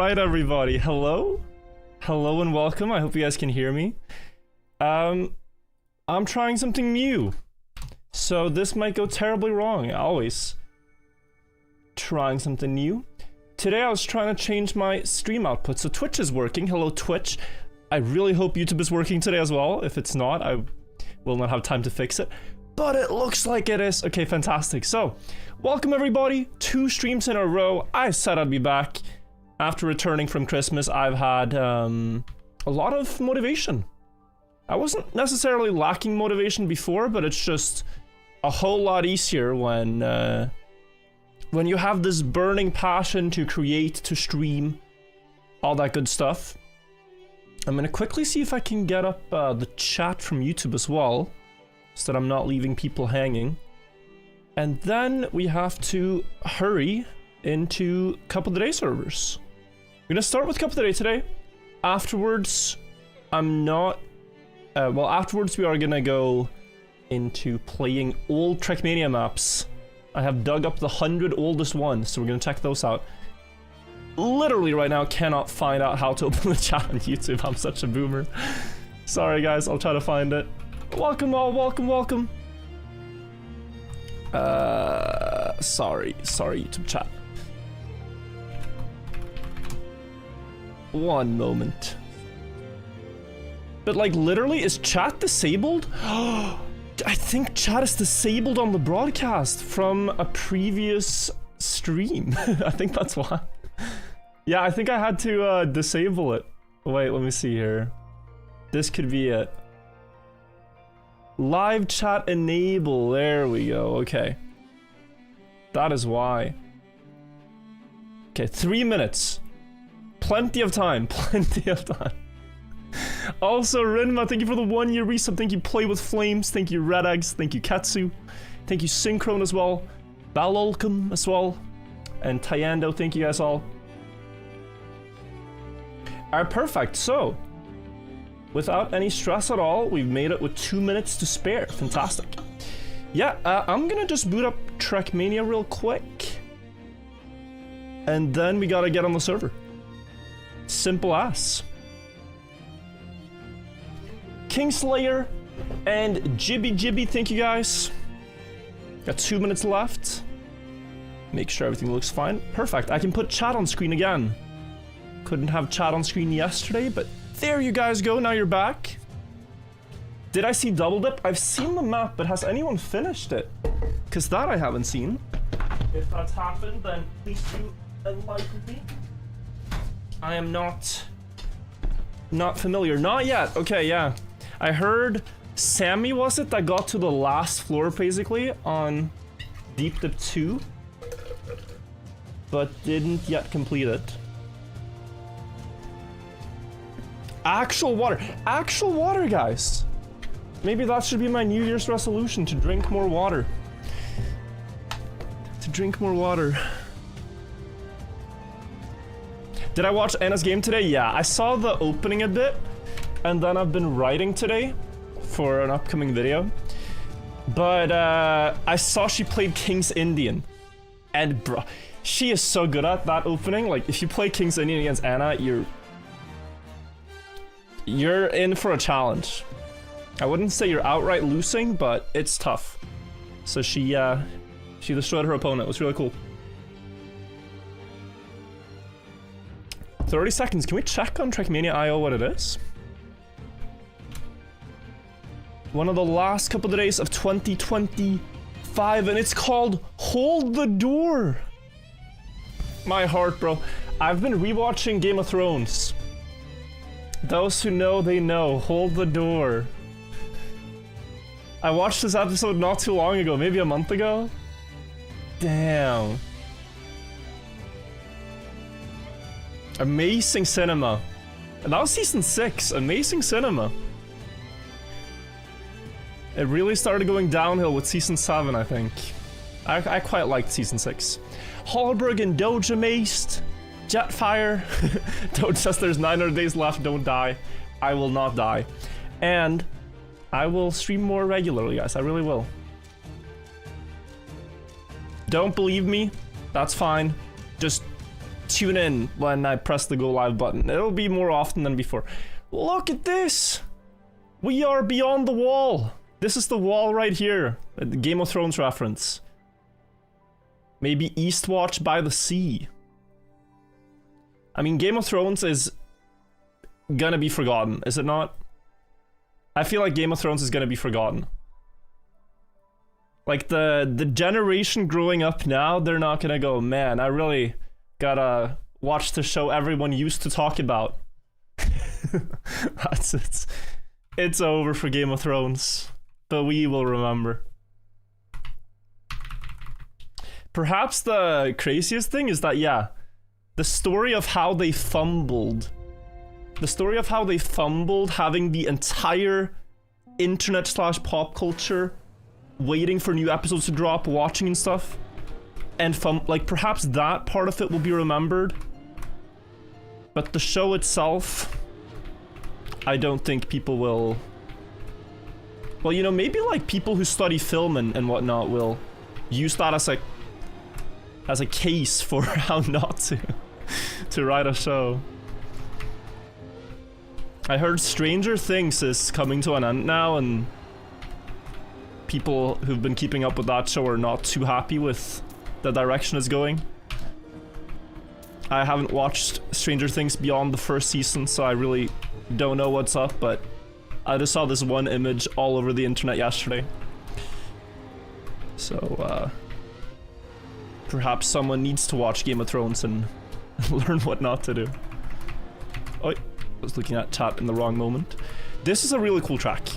Alright everybody, hello? Hello and welcome, I hope you guys can hear me. I'm trying something new. So this might go terribly wrong, always. Trying something new. Today I was trying to change my stream output, so Twitch is working. Hello Twitch. I really hope YouTube is working today as well. If it's not, I will not have time to fix it. But it looks like it is. Okay, fantastic. So, welcome everybody. 2 streams in a row. I said I'd be back. After returning from Christmas, I've had a lot of motivation. I wasn't necessarily lacking motivation before, but it's just a whole lot easier when you have this burning passion to create, to stream, all that good stuff. I'm gonna quickly see if I can get up the chat from YouTube as well, so that I'm not leaving people hanging. And then we have to hurry into Cup of the Day servers. We're gonna start with Cup of the Day today. Afterwards, afterwards we are gonna go into playing old Trackmania maps. I have dug up the 100 oldest ones, so we're gonna check those out. Literally right now cannot find out how to open the chat on YouTube. I'm such a boomer. Sorry guys, I'll try to find it. Welcome all, welcome, welcome. Sorry YouTube chat. One moment. But like literally, is chat disabled? I think chat is disabled on the broadcast from a previous stream. I think that's why. Yeah, I think I had to disable it. Wait, let me see here. This could be it. Live chat enable, there we go, okay. That is why. Okay, 3 minutes. Plenty of time, plenty of time. Also, Rinma, thank you for the 1-year resub. Thank you, Play with Flames. Thank you, Red Eggs. Thank you, Katsu. Thank you, Synchrone as well. Balolcum as well. And Tyando, thank you guys all. Alright, perfect. So, without any stress at all, we've made it with 2 minutes to spare. Fantastic. Yeah, I'm gonna just boot up Trackmania real quick. And then we gotta get on the server. Simple as. Kingslayer and Jibby, thank you guys. Got 2 minutes left. Make sure everything looks fine. Perfect, I can put chat on screen again. Couldn't have chat on screen yesterday, but there you guys go, now you're back. Did I see Double Dip? I've seen the map, but has anyone finished it? Because that I haven't seen. If that's happened, then please do enlighten me. I am not familiar. Not yet. Okay, yeah. I heard Sammy, was it, that got to the last floor, basically, on Deep Dip 2. But didn't yet complete it. Actual water. Actual water, guys. Maybe that should be my New Year's resolution, to drink more water. To drink more water. Did I watch Anna's game today? Yeah, I saw the opening a bit, and then I've been writing today for an upcoming video. But I saw she played King's Indian, and bro, she is so good at that opening. Like, if you play King's Indian against Anna, you're in for a challenge. I wouldn't say you're outright losing, but it's tough. So she destroyed her opponent. It was really cool. 30 seconds. Can we check on Trackmania IO what it is? One of the last couple of days of 2025, and it's called Hold the Door. My heart, bro. I've been rewatching Game of Thrones. Those who know, they know. Hold the door. I watched this episode not too long ago, maybe a month ago. Damn. Amazing cinema. And that was season 6. Amazing cinema. It really started going downhill with season 7, I think. I quite liked season 6. Hallberg and Doge amazed. Jetfire. Doge says there's 900 days left, don't die. I will not die. And I will stream more regularly, guys. I really will. Don't believe me? That's fine. Just tune in when I press the go live button. It'll be more often than before. Look at this! We are beyond the wall! This is the wall right here. The Game of Thrones reference. Maybe Eastwatch by the sea. I mean, Game of Thrones is gonna be forgotten, is it not? I feel like Game of Thrones is gonna be forgotten. Like, the generation growing up now, they're not gonna go, man, I really gotta watch the show everyone used to talk about. It's over for Game of Thrones. But we will remember. Perhaps the craziest thing is that, yeah, the story of how they fumbled. The story of how they fumbled having the entire internet/pop culture waiting for new episodes to drop, watching and stuff. And like, perhaps that part of it will be remembered. But the show itself, I don't think people will... Well, you know, maybe like people who study film and whatnot will use that as a case for how not to write a show. I heard Stranger Things is coming to an end now, and people who've been keeping up with that show are not too happy with the direction it's going. I haven't watched Stranger Things beyond the first season, so I really don't know what's up, but I just saw this one image all over the internet yesterday. So, perhaps someone needs to watch Game of Thrones and learn what not to do. Oh, I was looking at chat in the wrong moment. This is a really cool track.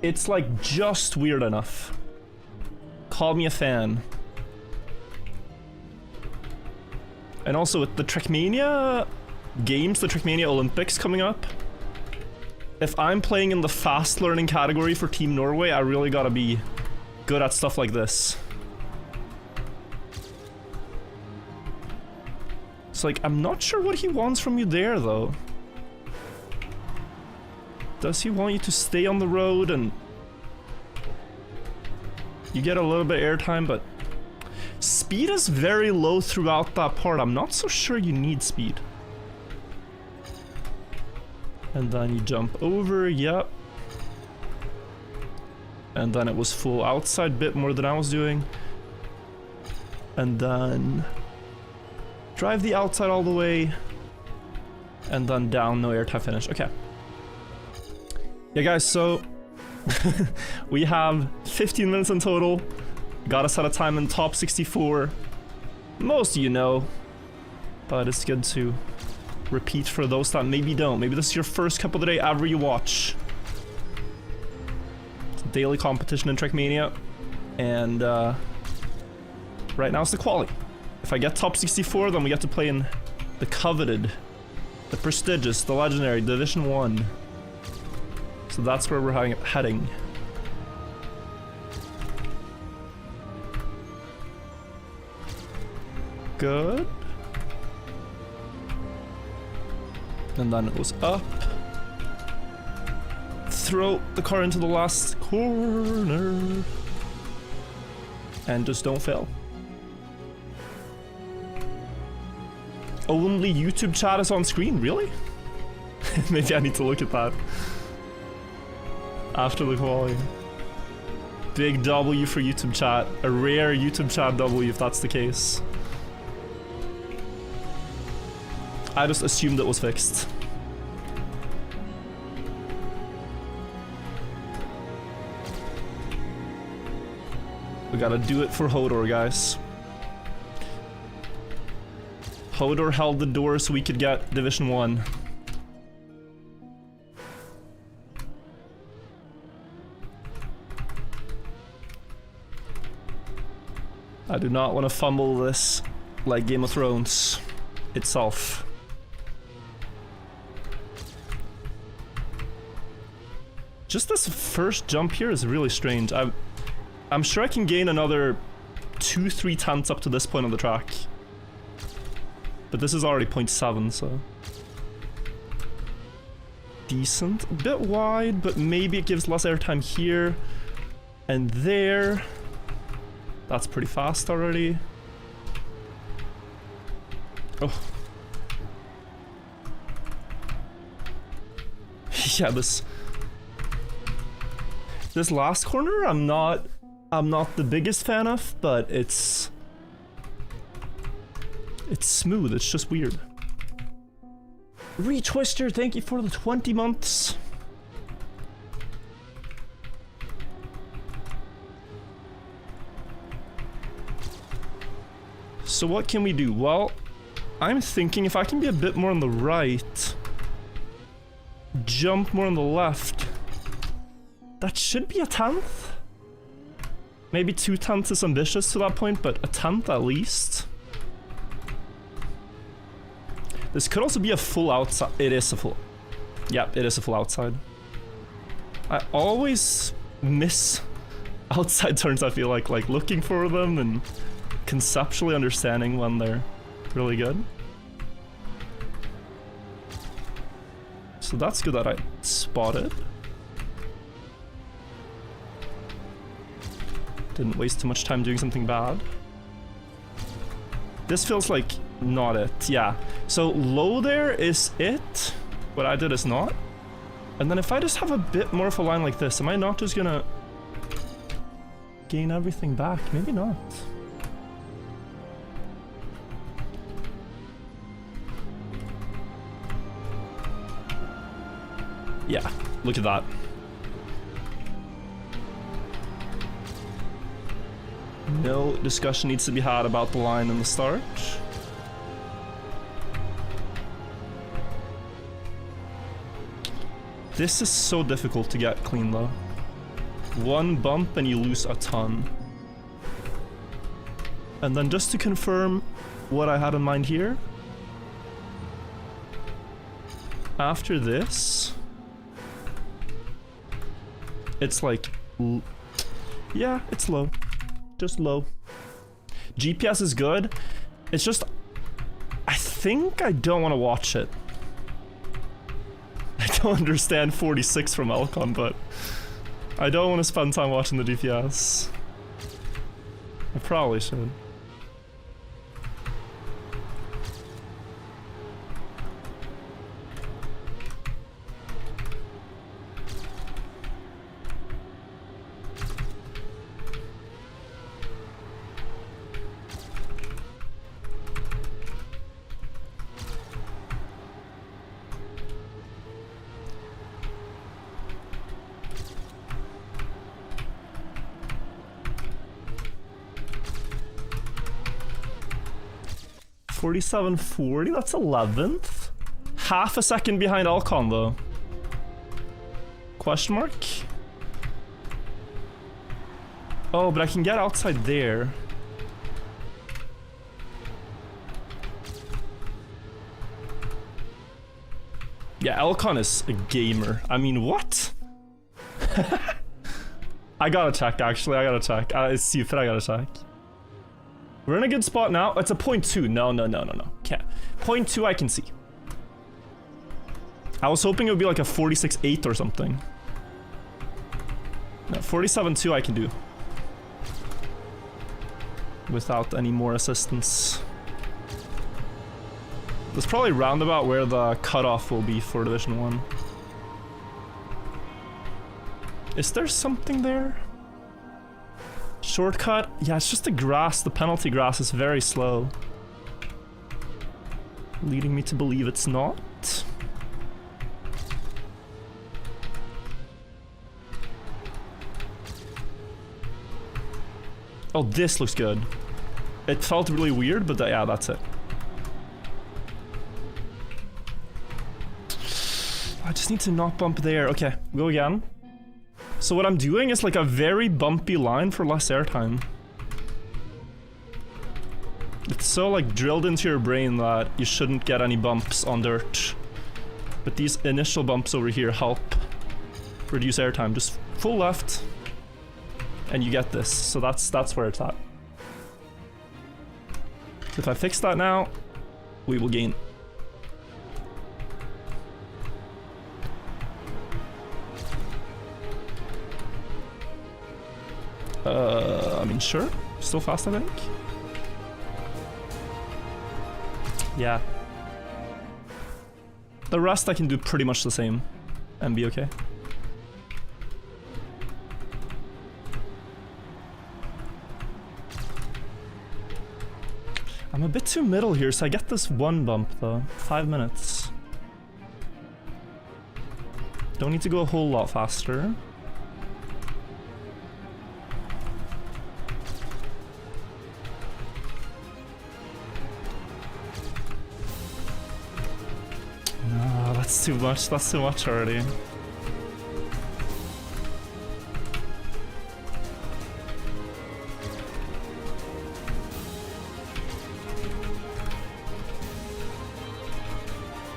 It's like just weird enough. Call me a fan. And also with the Trackmania games, the Trackmania Olympics coming up, if I'm playing in the fast learning category for Team Norway, I really gotta be good at stuff like this. It's like, I'm not sure what he wants from you there, though. Does he want you to stay on the road and... You get a little bit of airtime, but... Speed is very low throughout that part. I'm not so sure you need speed. And then you jump over, yep. And then it was full outside, bit more than I was doing. And then... Drive the outside all the way. And then down, no airtime finish. Okay. Yeah, guys, so... we have 15 minutes in total. Gotta set a time in top 64. Most of you know. But it's good to repeat for those that maybe don't. Maybe this is your first cup of the day ever you watch. It's a daily competition in Trackmania. And right now it's the quali. If I get top 64, then we get to play in the coveted, the prestigious, the legendary Division 1. So that's where we're heading. Good. And then it was up. Throw the car into the last corner. And just don't fail. Only YouTube chat is on screen, really? Maybe I need to look at that. After the quality. Big W for YouTube chat. A rare YouTube chat W if that's the case. I just assumed it was fixed. We gotta do it for Hodor, guys. Hodor held the door so we could get Division 1. I do not want to fumble this like Game of Thrones itself. Just this first jump here is really strange. I'm sure I can gain another 2-3 tenths up to this point on the track. But this is already 0.7, so... Decent. A bit wide, but maybe it gives less airtime here. And there. That's pretty fast already. Oh. Yeah, this last corner I'm not the biggest fan of, but it's smooth, it's just weird. Retwister, thank you for the 20 months. So what can we do? Well, I'm thinking if I can be a bit more on the right, jump more on the left, that should be a 10th. Maybe 2/10 is ambitious to that point, but a 10th at least. This could also be a full outside. It is a full. Yep, it is a full outside. I always miss outside turns, I feel like looking for them and conceptually understanding when they're really good. So that's good that I spotted. Didn't waste too much time doing something bad. This feels like not it, yeah. So low there is it. What I did is not. And then if I just have a bit more of a line like this, am I not just gonna gain everything back? Maybe not. Yeah, look at that. No discussion needs to be had about the line in the start. This is so difficult to get clean though. One bump and you lose a ton. And then just to confirm what I had in mind here. After this, it's like, yeah, it's low. Just low. GPS is good. It's just, I think I don't want to watch it. I don't understand 46 from Elcon, but I don't want to spend time watching the GPS. I probably should. $47.40, that's 11th. Half a second behind Alcon though. Question mark? Oh, but I can get outside there. Yeah, Elcon is a gamer. I mean, what? I gotta check, actually. I gotta check. It's stupid, I gotta check. We're in a good spot now. It's a 0.2. No. Can't. 0.2 I can see. I was hoping it would be like a 46.8 or something. No, 47.2 I can do. Without any more assistance. That's probably roundabout where the cutoff will be for Division 1. Is there something there? Shortcut? Yeah, it's just the grass. The penalty grass is very slow. Leading me to believe it's not. Oh, this looks good. It felt really weird, but yeah, that's it. I just need to not bump there. Okay, go again. So what I'm doing is like a very bumpy line for less airtime. It's so like drilled into your brain that you shouldn't get any bumps on dirt. But these initial bumps over here help reduce airtime. Just full left and you get this. So that's where it's at. If I fix that now, we will gain. I mean, sure. Still fast, I think. Yeah. The rest I can do pretty much the same and be okay. I'm a bit too middle here, so I get this one bump though. 5 minutes. Don't need to go a whole lot faster. No, that's too much. That's too much already.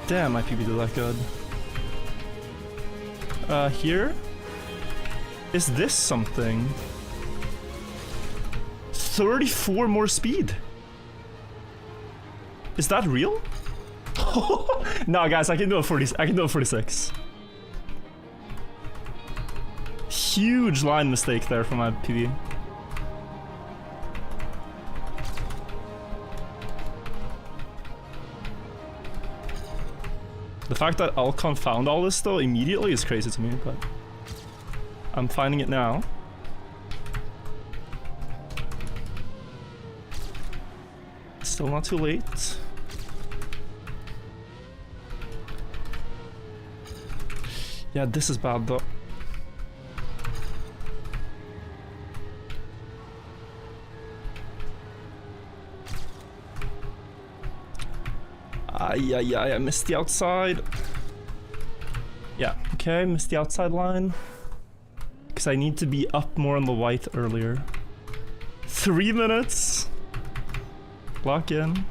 Damn, my PB did that good. Here? Is this something? 34 more speed? Is that real? No, guys, I can do a 40. I can do a 46. Huge line mistake there from my PB. The fact that Alcon found all this though immediately is crazy to me, but I'm finding it now. Still not too late. Yeah, this is bad though. Yeah, I missed the outside. Yeah, okay, missed the outside line. Because I need to be up more on the white earlier. 3 minutes. Lock in.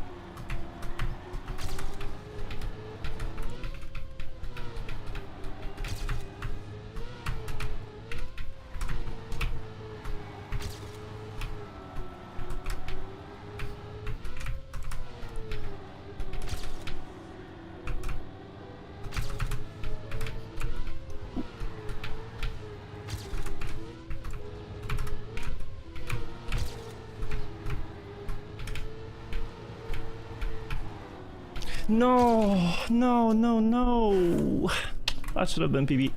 No. That should have been PB.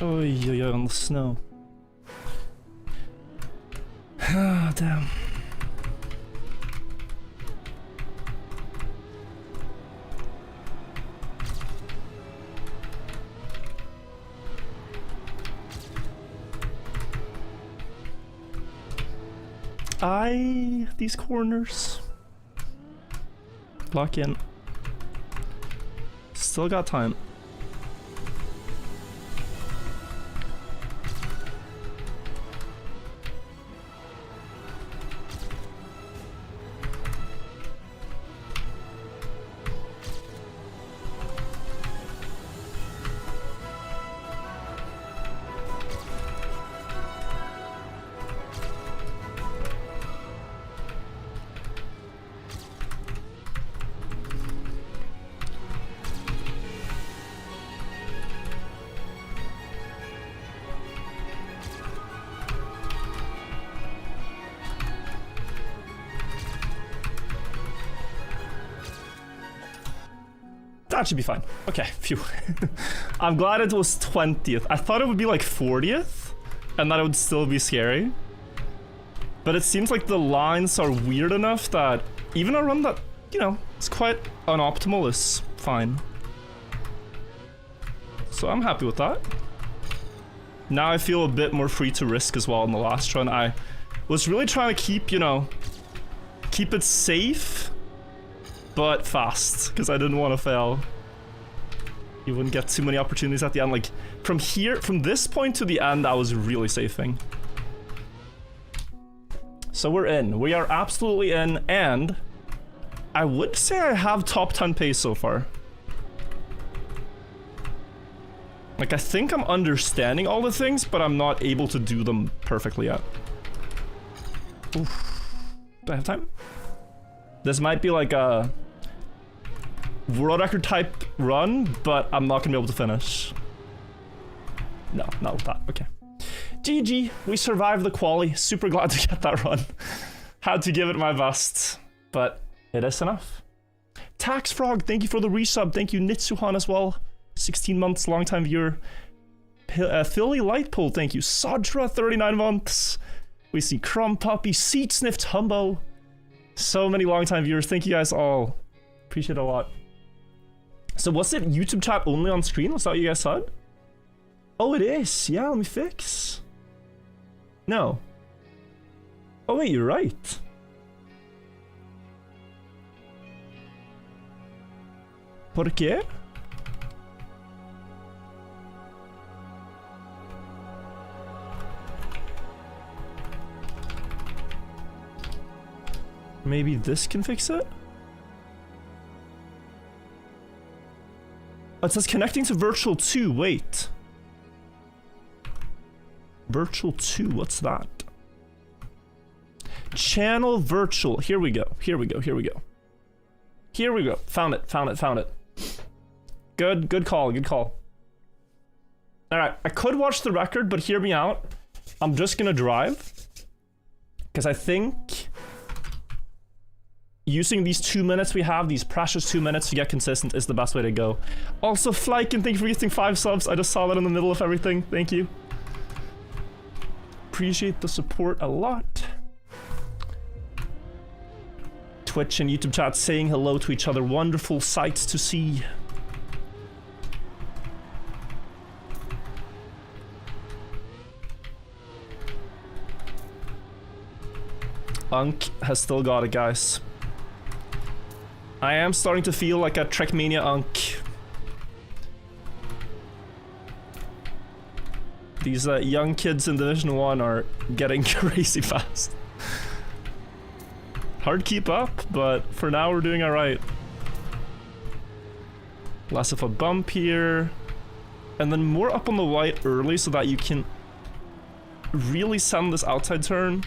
Oh, yeah, on the snow. Ah, damn. These corners. Lock in. Still got time. That should be fine. Okay, phew. I'm glad it was 20th. I thought it would be like 40th, and that it would still be scary. But it seems like the lines are weird enough that even a run that, you know, is quite unoptimal is fine. So I'm happy with that. Now I feel a bit more free to risk as well in the last run. I was really trying to keep, you know, keep it safe, but fast, because I didn't want to fail. You wouldn't get too many opportunities at the end. Like, from here, from this point to the end, I was really safing. So we're in. We are absolutely in, and I would say I have top 10 pace so far. Like, I think I'm understanding all the things, but I'm not able to do them perfectly yet. Oof. Do I have time? This might be like a world record type run, but I'm not gonna be able to finish. No, not with that. Okay. GG. We survived the quali. Super glad to get that run. Had to give it my best, but it is enough. Tax Frog, thank you for the resub. Thank you, Nitsuhan as well. 16 months, long time viewer. Philly Lightpool, thank you. Sadra, 39 months. We see Crumb Puppy, Seat Sniffed Humbo. So many long time viewers. Thank you guys all. Appreciate it a lot. So was it YouTube chat only on screen? Was that what you guys said? Oh, it is. Yeah, let me fix. No. Oh wait, you're right. ¿Por qué? Maybe this can fix it? Oh, it says connecting to Virtual 2. Wait. Virtual 2, what's that? Channel Virtual. Here we go. Here we go. Here we go. Here we go. Found it. Found it. Found it. Good call. Good call. Alright, I could watch the record, but hear me out. I'm just gonna drive. Because I think using these 2 minutes we have, these precious 2 minutes to get consistent is the best way to go. Also, Flyken, thank you for gifting 5 subs. I just saw that in the middle of everything. Thank you. Appreciate the support a lot. Twitch and YouTube chat saying hello to each other. Wonderful sights to see. Unk has still got it, guys. I am starting to feel like a Trackmania Unk. These young kids in Division 1 are getting crazy fast. Hard to keep up, but for now we're doing alright. Less of a bump here. And then more up on the white early so that you can really send this outside turn.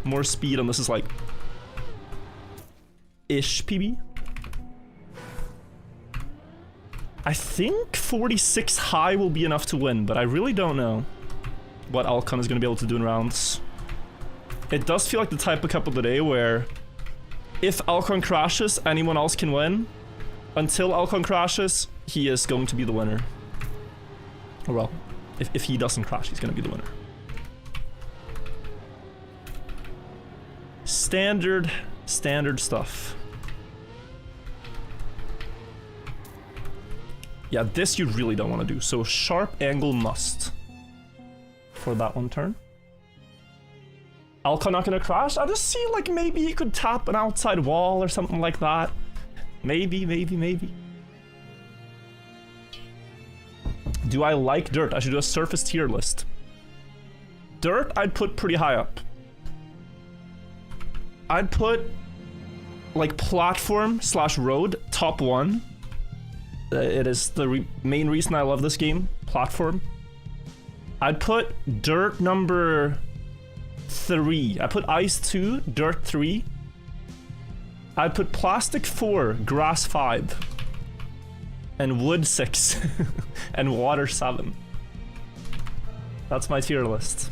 More speed, and this is like ish PB. I think 46 high will be enough to win, but I really don't know what Alcon is going to be able to do in rounds. It does feel like the type of cup of the day where if Alcon crashes, anyone else can win. Until Alcon crashes, he is going to be the winner. Or well, if he doesn't crash, he's going to be the winner. Standard stuff. Yeah, this you really don't want to do. So sharp angle must for that one turn. Alcon not gonna crash? I just see like maybe he could tap an outside wall or something like that. Maybe. Do I like dirt? I should do a surface tier list. Dirt, I'd put pretty high up. I'd put like platform / road top 1. It is the main reason I love this game. Platform. I'd put dirt number 3. I put ice 2, dirt 3. I'd put plastic 4, grass 5. And wood 6. And water 7. That's my tier list.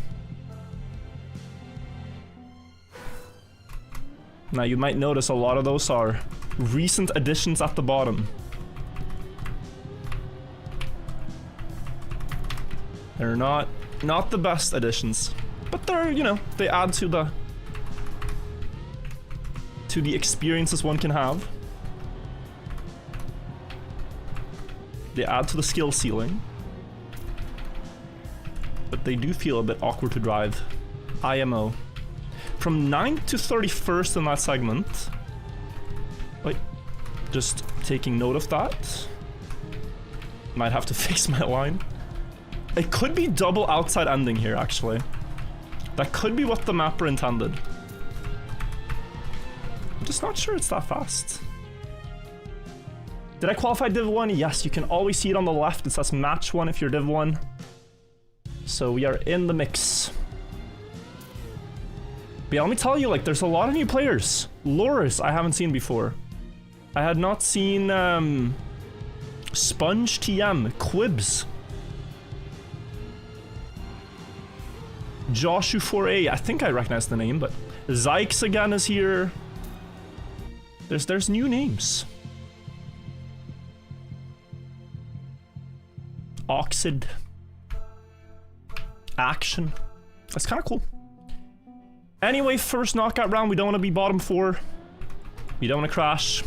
Now you might notice a lot of those are recent additions at the bottom. They're not the best additions, but they're, you know, they add to the experiences one can have. They add to the skill ceiling, but they do feel a bit awkward to drive. IMO. From 9th to 31st in that segment. Wait, just taking note of that. Might have to fix my line. It could be double outside ending here, actually. That could be what the mapper intended. I'm just not sure it's that fast. Did I qualify Div 1? Yes, you can always see it on the left. It says match 1 if you're Div 1. So we are in the mix. But yeah, let me tell you, like, there's a lot of new players. Loris, I haven't seen before. I had not seen, Sponge TM, Quibs. Joshu4A, I think I recognize the name, but Zykes again is here. There's new names. Oxid. Action. That's kind of cool. Anyway, first knockout round, we don't want to be bottom 4. We don't want to crash.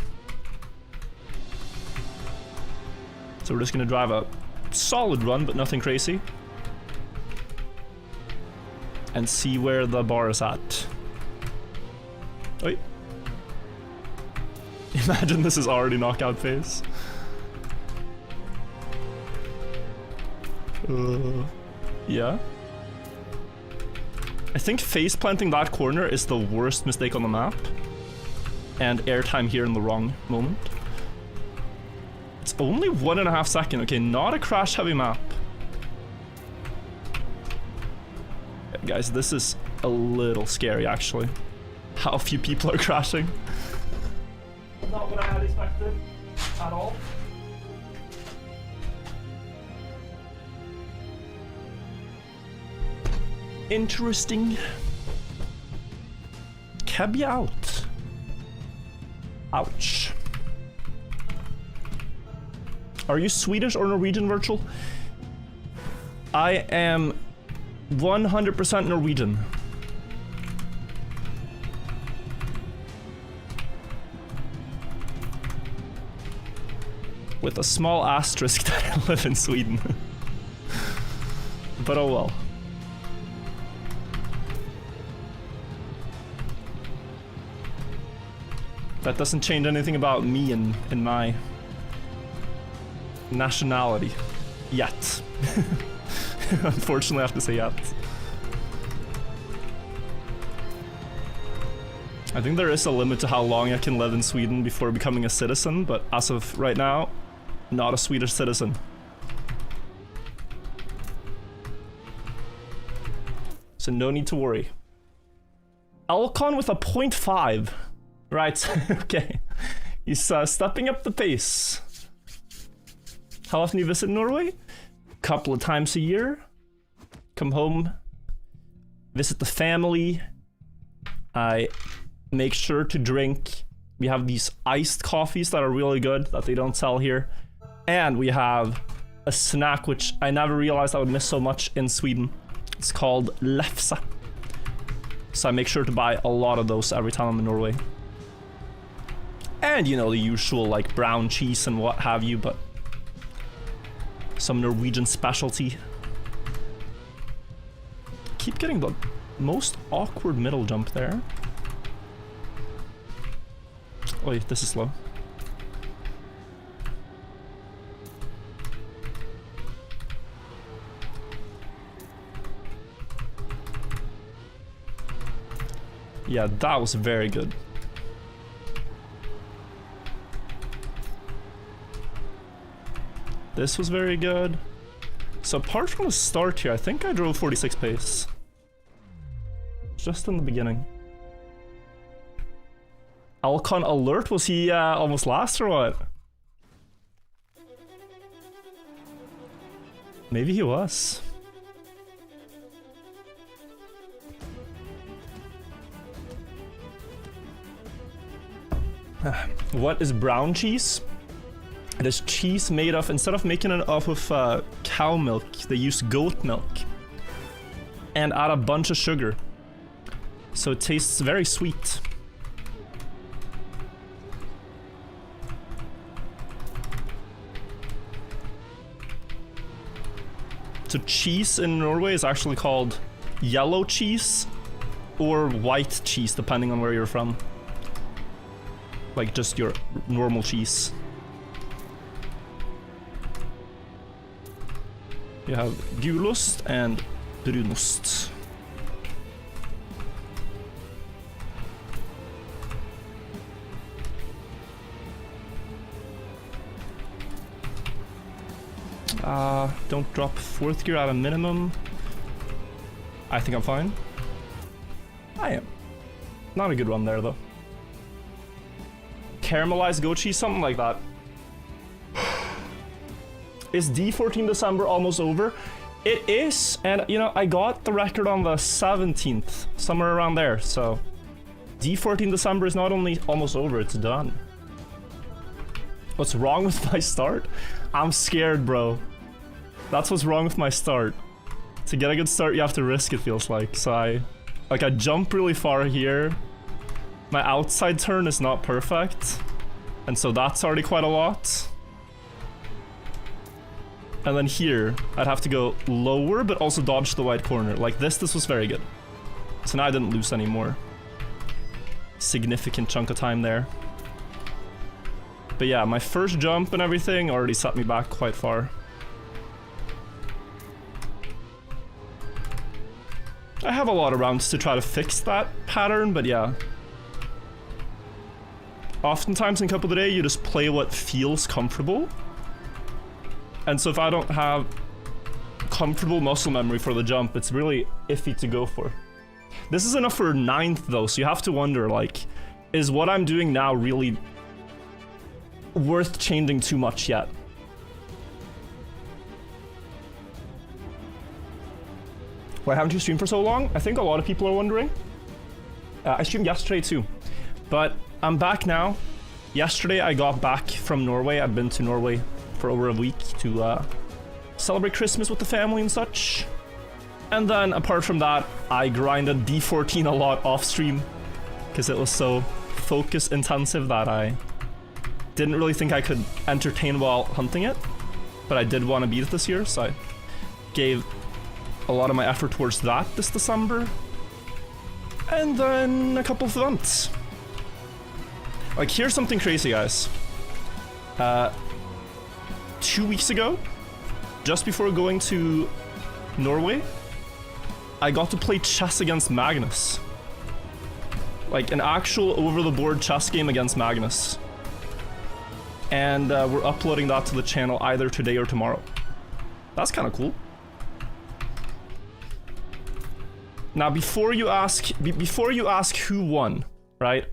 So we're just going to drive a solid run, but nothing crazy. And see where the bar is at. Wait. Imagine this is already knockout phase. Yeah. I think face planting that corner is the worst mistake on the map. And airtime here in the wrong moment. It's only 1.5 seconds. Okay, not a crash heavy map. Guys, this is a little scary actually. How few people are crashing. Not what I had expected at all. Interesting. Cabby out. Ouch. Are you Swedish or Norwegian, Virtual? I am 100% Norwegian. With a small asterisk that I live in Sweden. But oh well. That doesn't change anything about me and my nationality. Yet. Unfortunately, I have to say yet. I think there is a limit to how long I can live in Sweden before becoming a citizen, but as of right now, not a Swedish citizen. So no need to worry. Alcon with a 0.5. Right, okay. He's stepping up the pace. How often do you visit Norway? A couple of times a year. Come home, visit the family. I make sure to drink. We have these iced coffees that are really good that they don't sell here. And we have a snack which I never realized I would miss so much in Sweden. It's called lefse. So I make sure to buy a lot of those every time I'm in Norway. And you know, the usual like brown cheese and what have you, but some Norwegian specialty. Keep getting the most awkward middle jump there. Oh, this is slow. Yeah, that was very good. This was very good. So apart from the start here, I think I drove 46 pace. Just in the beginning. Alcon alert, was he almost last or what? Maybe he was. What is brown cheese? It is cheese made of, instead of making it off of cow milk, they use goat milk. And add a bunch of sugar. So it tastes very sweet. So cheese in Norway is actually called yellow cheese or white cheese, depending on where you're from. Like just your normal cheese. You have gulost and brunost. Don't drop 4th gear at a minimum. I think I'm fine. I am. Not a good run there though. Caramelized goat cheese, something like that. Is D14 December almost over? It is, and you know, I got the record on the 17th, somewhere around there, so D14 December is not only almost over, it's done. What's wrong with my start? I'm scared, bro. That's what's wrong with my start. To get a good start, you have to risk, it feels like. So I jump really far here. My outside turn is not perfect, and so that's already quite a lot. And then here, I'd have to go lower, but also dodge the white corner. Like this was very good. So now I didn't lose any more. Significant chunk of time there. But yeah, my first jump and everything already set me back quite far. I have a lot of rounds to try to fix that pattern, but yeah. Oftentimes in Cup of the Day, you just play what feels comfortable. And so if I don't have comfortable muscle memory for the jump, it's really iffy to go for. This is enough for 9th though, so you have to wonder, like, is what I'm doing now really worth changing too much yet? Why haven't you streamed for so long? I think a lot of people are wondering. I streamed yesterday too, but I'm back now. Yesterday I got back from Norway. I've been to Norway for over a week to celebrate Christmas with the family and such. And then apart from that, I grinded D14 a lot off stream because it was so focus intensive that I didn't really think I could entertain while hunting it, but I did want to beat it this year, so I gave a lot of my effort towards that this December. And then a couple of events. Like, here's something crazy, guys. 2 weeks ago, just before going to Norway, I got to play chess against Magnus. Like an actual over-the-board chess game against Magnus. And we're uploading that to the channel either today or tomorrow. That's kind of cool. Now, before you ask who won, right?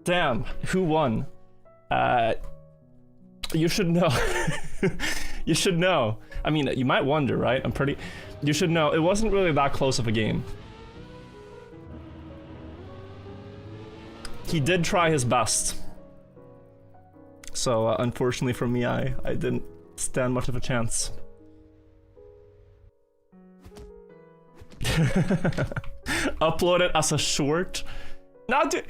Damn, who won? You should know. You should know. I mean, you might wonder, right? You should know. It wasn't really that close of a game. He did try his best. So, unfortunately for me, I didn't stand much of a chance. Upload it as a short. Now, dude,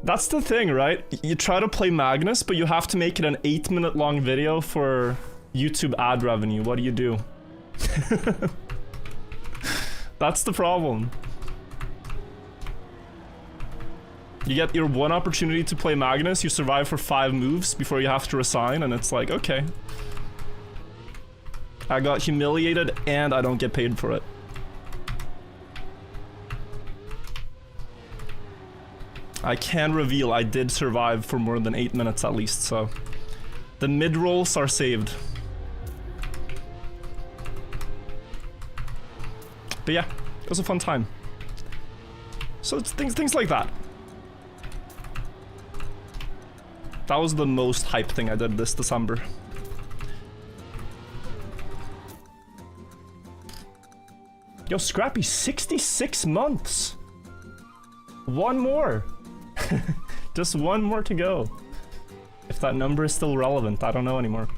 that's the thing, right? You try to play Magnus, but you have to make it an 8-minute long video for YouTube ad revenue. What do? That's the problem. You get your one opportunity to play Magnus, you survive for 5 moves before you have to resign, and it's like, okay. I got humiliated and I don't get paid for it. I can reveal I did survive for more than 8 minutes at least, so the mid-rolls are saved. But yeah, it was a fun time. So it's things like that. That was the most hype thing I did this December. Yo, Scrappy, 66 months! One more! Just one more to go. If that number is still relevant, I don't know anymore.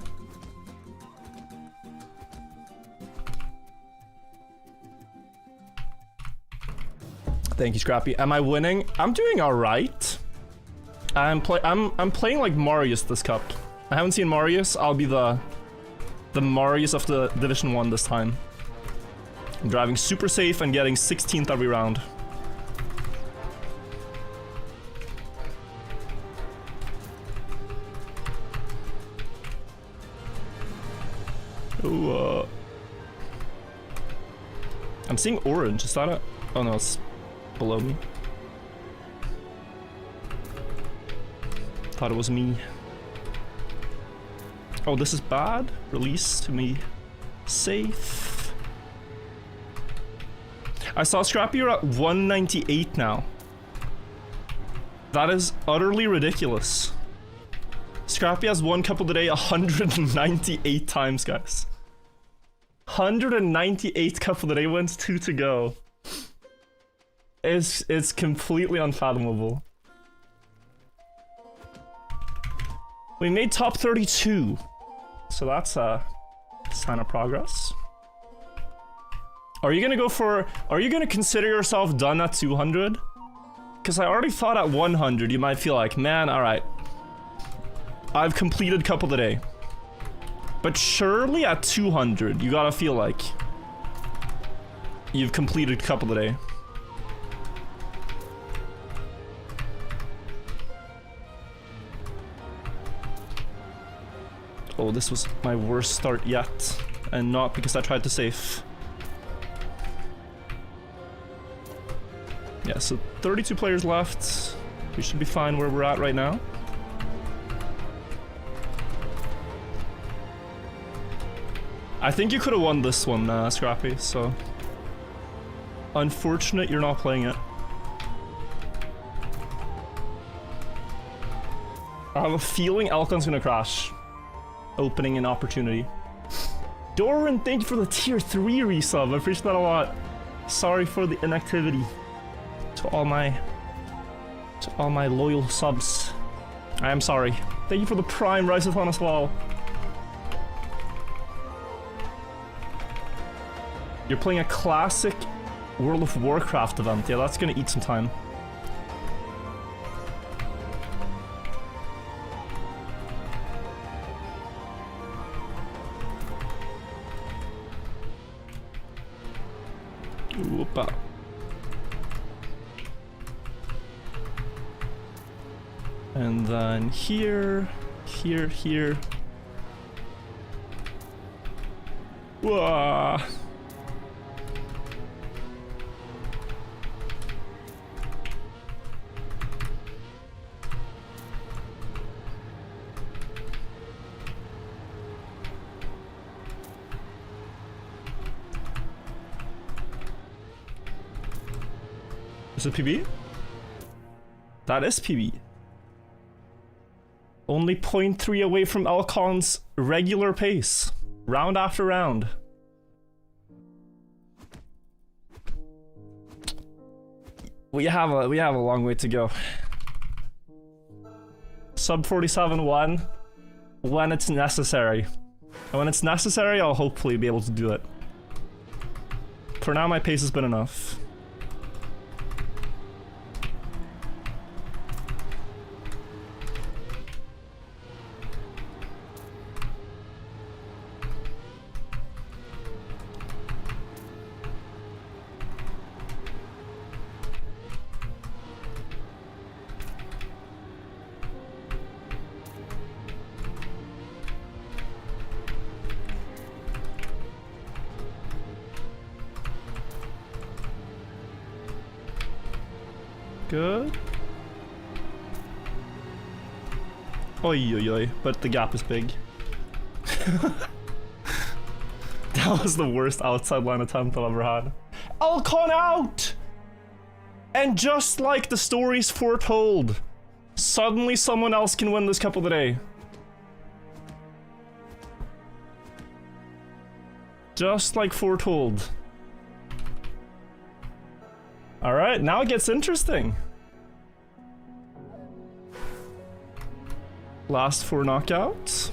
Thank you, Scrappy. Am I winning? I'm doing alright. I'm playing like Marius this cup. I haven't seen Marius. I'll be the Marius of the Division 1 this time. I'm driving super safe and getting 16th every round. Ooh, I'm seeing orange. Is that a... Oh no, it's below me. Thought it was me. Oh, this is bad. Release to me. Safe. I saw Scrappy, you're at 198 now. That is utterly ridiculous. Scrappy has won Cup of the Day 198 times, guys. 198 couple of day wins, 2 to go. It's completely unfathomable. We made top 32, so that's a sign of progress. Are you gonna consider yourself done at 200? Because I already thought at 100 you might feel like, man, alright, I've completed couple of the day. But surely at 200 you gotta feel like you've completed couple of the day. Oh, this was my worst start yet, and not because I tried to save. Yeah, so 32 players left. We should be fine where we're at right now. I think you could have won this one, Scrappy, so... Unfortunate you're not playing it. I have a feeling Elkon's gonna crash. Opening an opportunity. Doran, thank you for the tier 3 resub. I appreciate that a lot. Sorry for the inactivity. To all my loyal subs. I am sorry. Thank you for the prime Riseathon as well. You're playing a classic World of Warcraft event. Yeah, that's gonna eat some time. Whoopa. And then here, here, here. Whoa. Is it PB? That is PB. Only 0.3 away from Elkon's regular pace. Round after round. We have a long way to go. Sub 47-1 when it's necessary. And when it's necessary, I'll hopefully be able to do it. For now, my pace has been enough. Good. Oi, oi, oi, but the gap is big. That was the worst outside line attempt I've ever had. Elkon out! And just like the stories foretold, suddenly someone else can win this cup of the day. Just like foretold. Alright, now it gets interesting. Last 4 knockouts.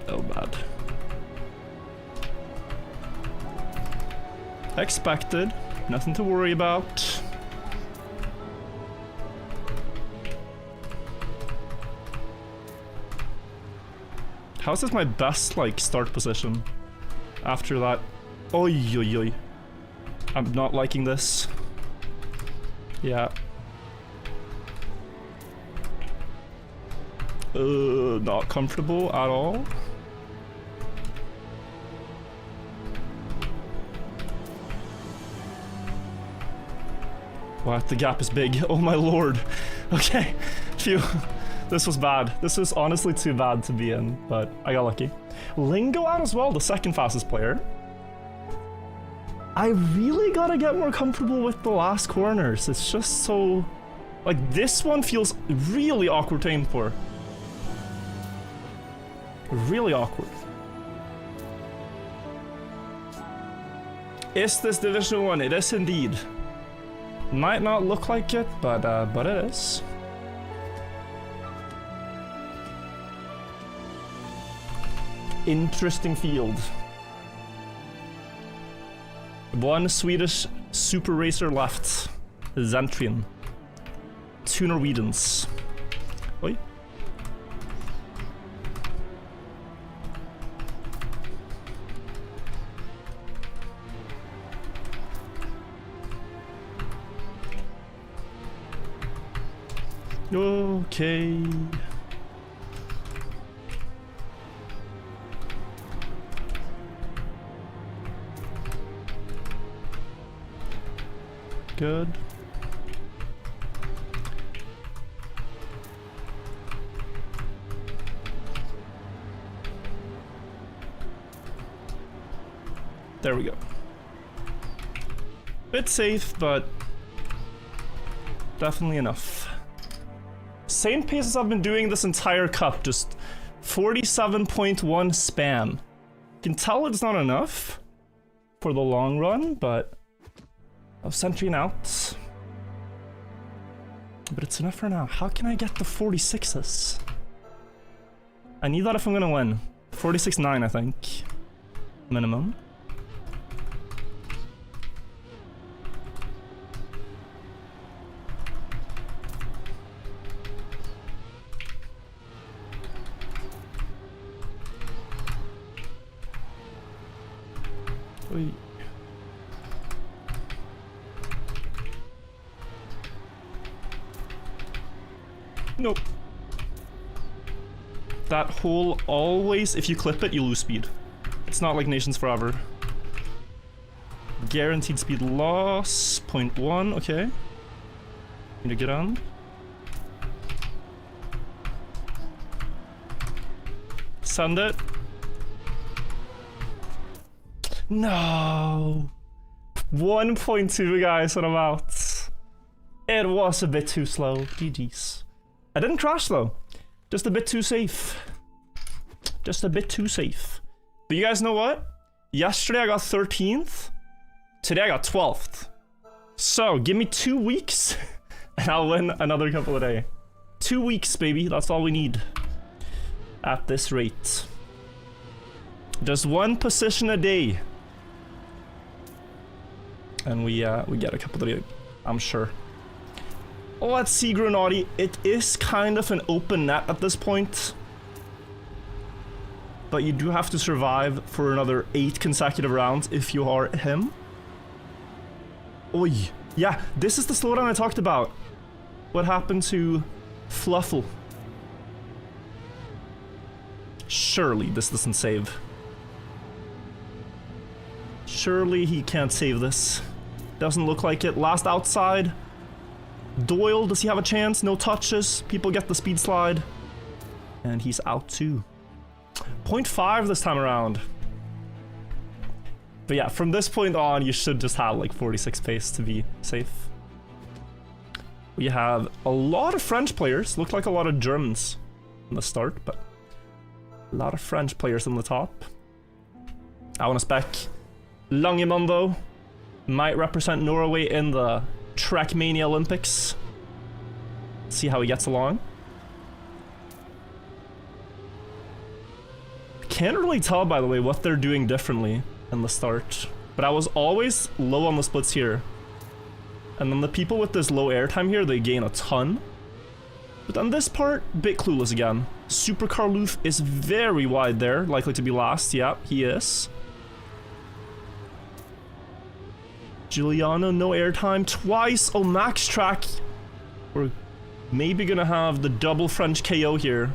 Oh, bad. Expected. Nothing to worry about. How's this my best, like, start position? After that. Oi, oi, oi. I'm not liking this. Yeah. Not comfortable at all. Wow, the gap is big. Oh my lord. Okay. Phew. This was bad. This was honestly too bad to be in, but I got lucky. Lingo out as well, the second fastest player. I really gotta get more comfortable with the last corners. It's just so... Like, this one feels really awkward to aim for. Really awkward. Is this Division 1? It is indeed. Might not look like it, but it is. Interesting field. One Swedish super racer left. Zentrian. 2 Norwegians. Oi. Okay. Good. There we go. Bit safe, but definitely enough. Same pace as I've been doing this entire cup, just 47.1 spam. You can tell it's not enough for the long run, but I've centering out. But it's enough for now. How can I get the 46s? I need that if I'm gonna win. 46.9, I think. Minimum. Wait. Nope. That hole always, if you clip it, you lose speed. It's not like Nations Forever. Guaranteed speed loss, 0.1, okay. Need to get on. Send it. No. 1.2 guys and I'm out. It was a bit too slow. GG's. I didn't crash though. Just a bit too safe. Just a bit too safe. But you guys know what? Yesterday I got 13th. Today I got 12th. So give me 2 weeks and I'll win another couple a day. 2 weeks, baby. That's all we need. At this rate. Just 1 position a day. And we get a couple of, I'm sure. Let's see, Grenadi. It is kind of an open net at this point. But you do have to survive for another 8 consecutive rounds if you are him. Oi. Yeah, this is the slowdown I talked about. What happened to Fluffle? Surely this doesn't save. Surely he can't save this. Doesn't look like it. Last outside. Doyle, does he have a chance? No touches. People get the speed slide. And he's out too. 0.5 this time around. But yeah, from this point on, you should just have like 46 pace to be safe. We have a lot of French players. Look like a lot of Germans in the start, but a lot of French players on the top. I want to spec Langemann though. Might represent Norway in the Trackmania Olympics. See how he gets along. Can't really tell, by the way, what they're doing differently in the start. But I was always low on the splits here. And then the people with this low airtime here, they gain a ton. But on this part, bit clueless again. Super Carluth is very wide there, likely to be last. Yeah, he is. Giuliano, no airtime twice. Oh, max track. We're maybe gonna have the double French KO here.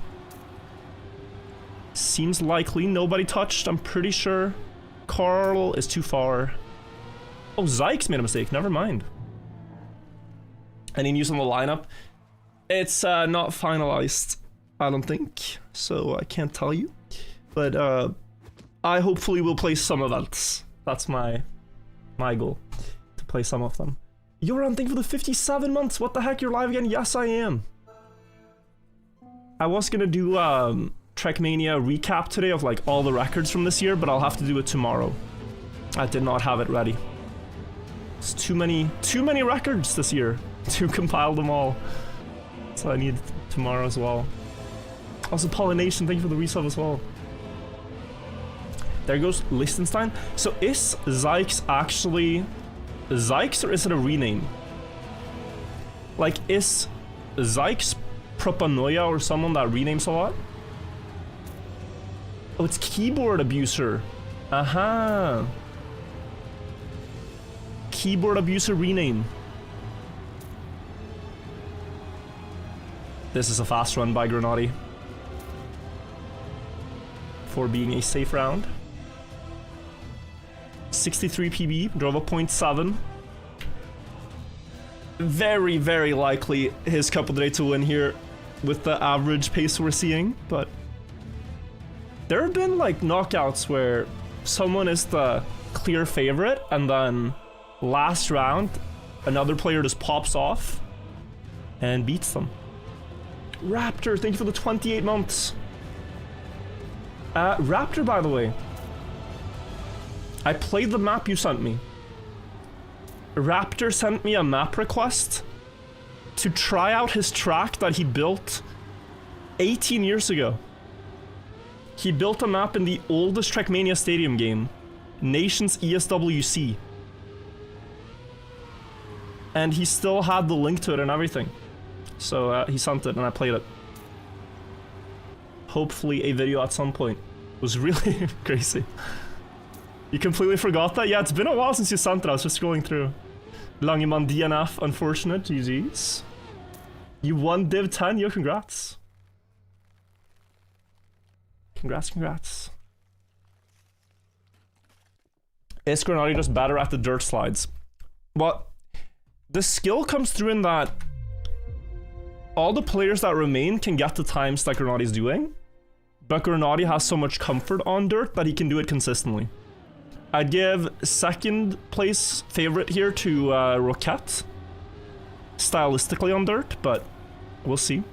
Seems likely. Nobody touched, I'm pretty sure. Carl is too far. Oh, Zykes made a mistake. Never mind. Any news on the lineup? It's not finalized, I don't think. So I can't tell you. But I hopefully will play some events. That's my goal. To play some of them. Yoran, thank you for the 57 months. What the heck? You're live again? Yes, I am. I was gonna do Trackmania recap today of like all the records from this year, but I'll have to do it tomorrow. I did not have it ready. It's too many records this year to compile them all. So I need tomorrow as well. Also, Pollination, thank you for the resub as well. There goes Liechtenstein. So is Zykes actually Zykes, or is it a rename? Like, is Zykes Propanoia or someone that renames a lot? Oh, it's Keyboard Abuser. Aha. Keyboard Abuser rename. This is a fast run by Grenadi. For being a safe round. 63 PB, drove a 0.7. Very, very likely his Cup of the Day to win here with the average pace we're seeing, but there have been like knockouts where someone is the clear favorite and then last round another player just pops off and beats them. Raptor, thank you for the 28 months. Raptor, by the way, I played the map you sent me. Raptor sent me a map request to try out his track that he built 18 years ago. He built a map in the oldest Trackmania Stadium game, Nations ESWC. And he still had the link to it and everything. So he sent it and I played it. Hopefully a video at some point. It was really crazy. You completely forgot that? Yeah, it's been a while since you sent it. I was just scrolling through. Langeman DNF, unfortunate. GG's. You won Div 10. Yo, congrats. Congrats. Is Grenadi just better at the dirt slides? Well, the skill comes through in that all the players that remain can get the times that Grenadi's doing, but Grenadi has so much comfort on dirt that he can do it consistently. I'd give second place favorite here to Roquette, stylistically on dirt, but we'll see.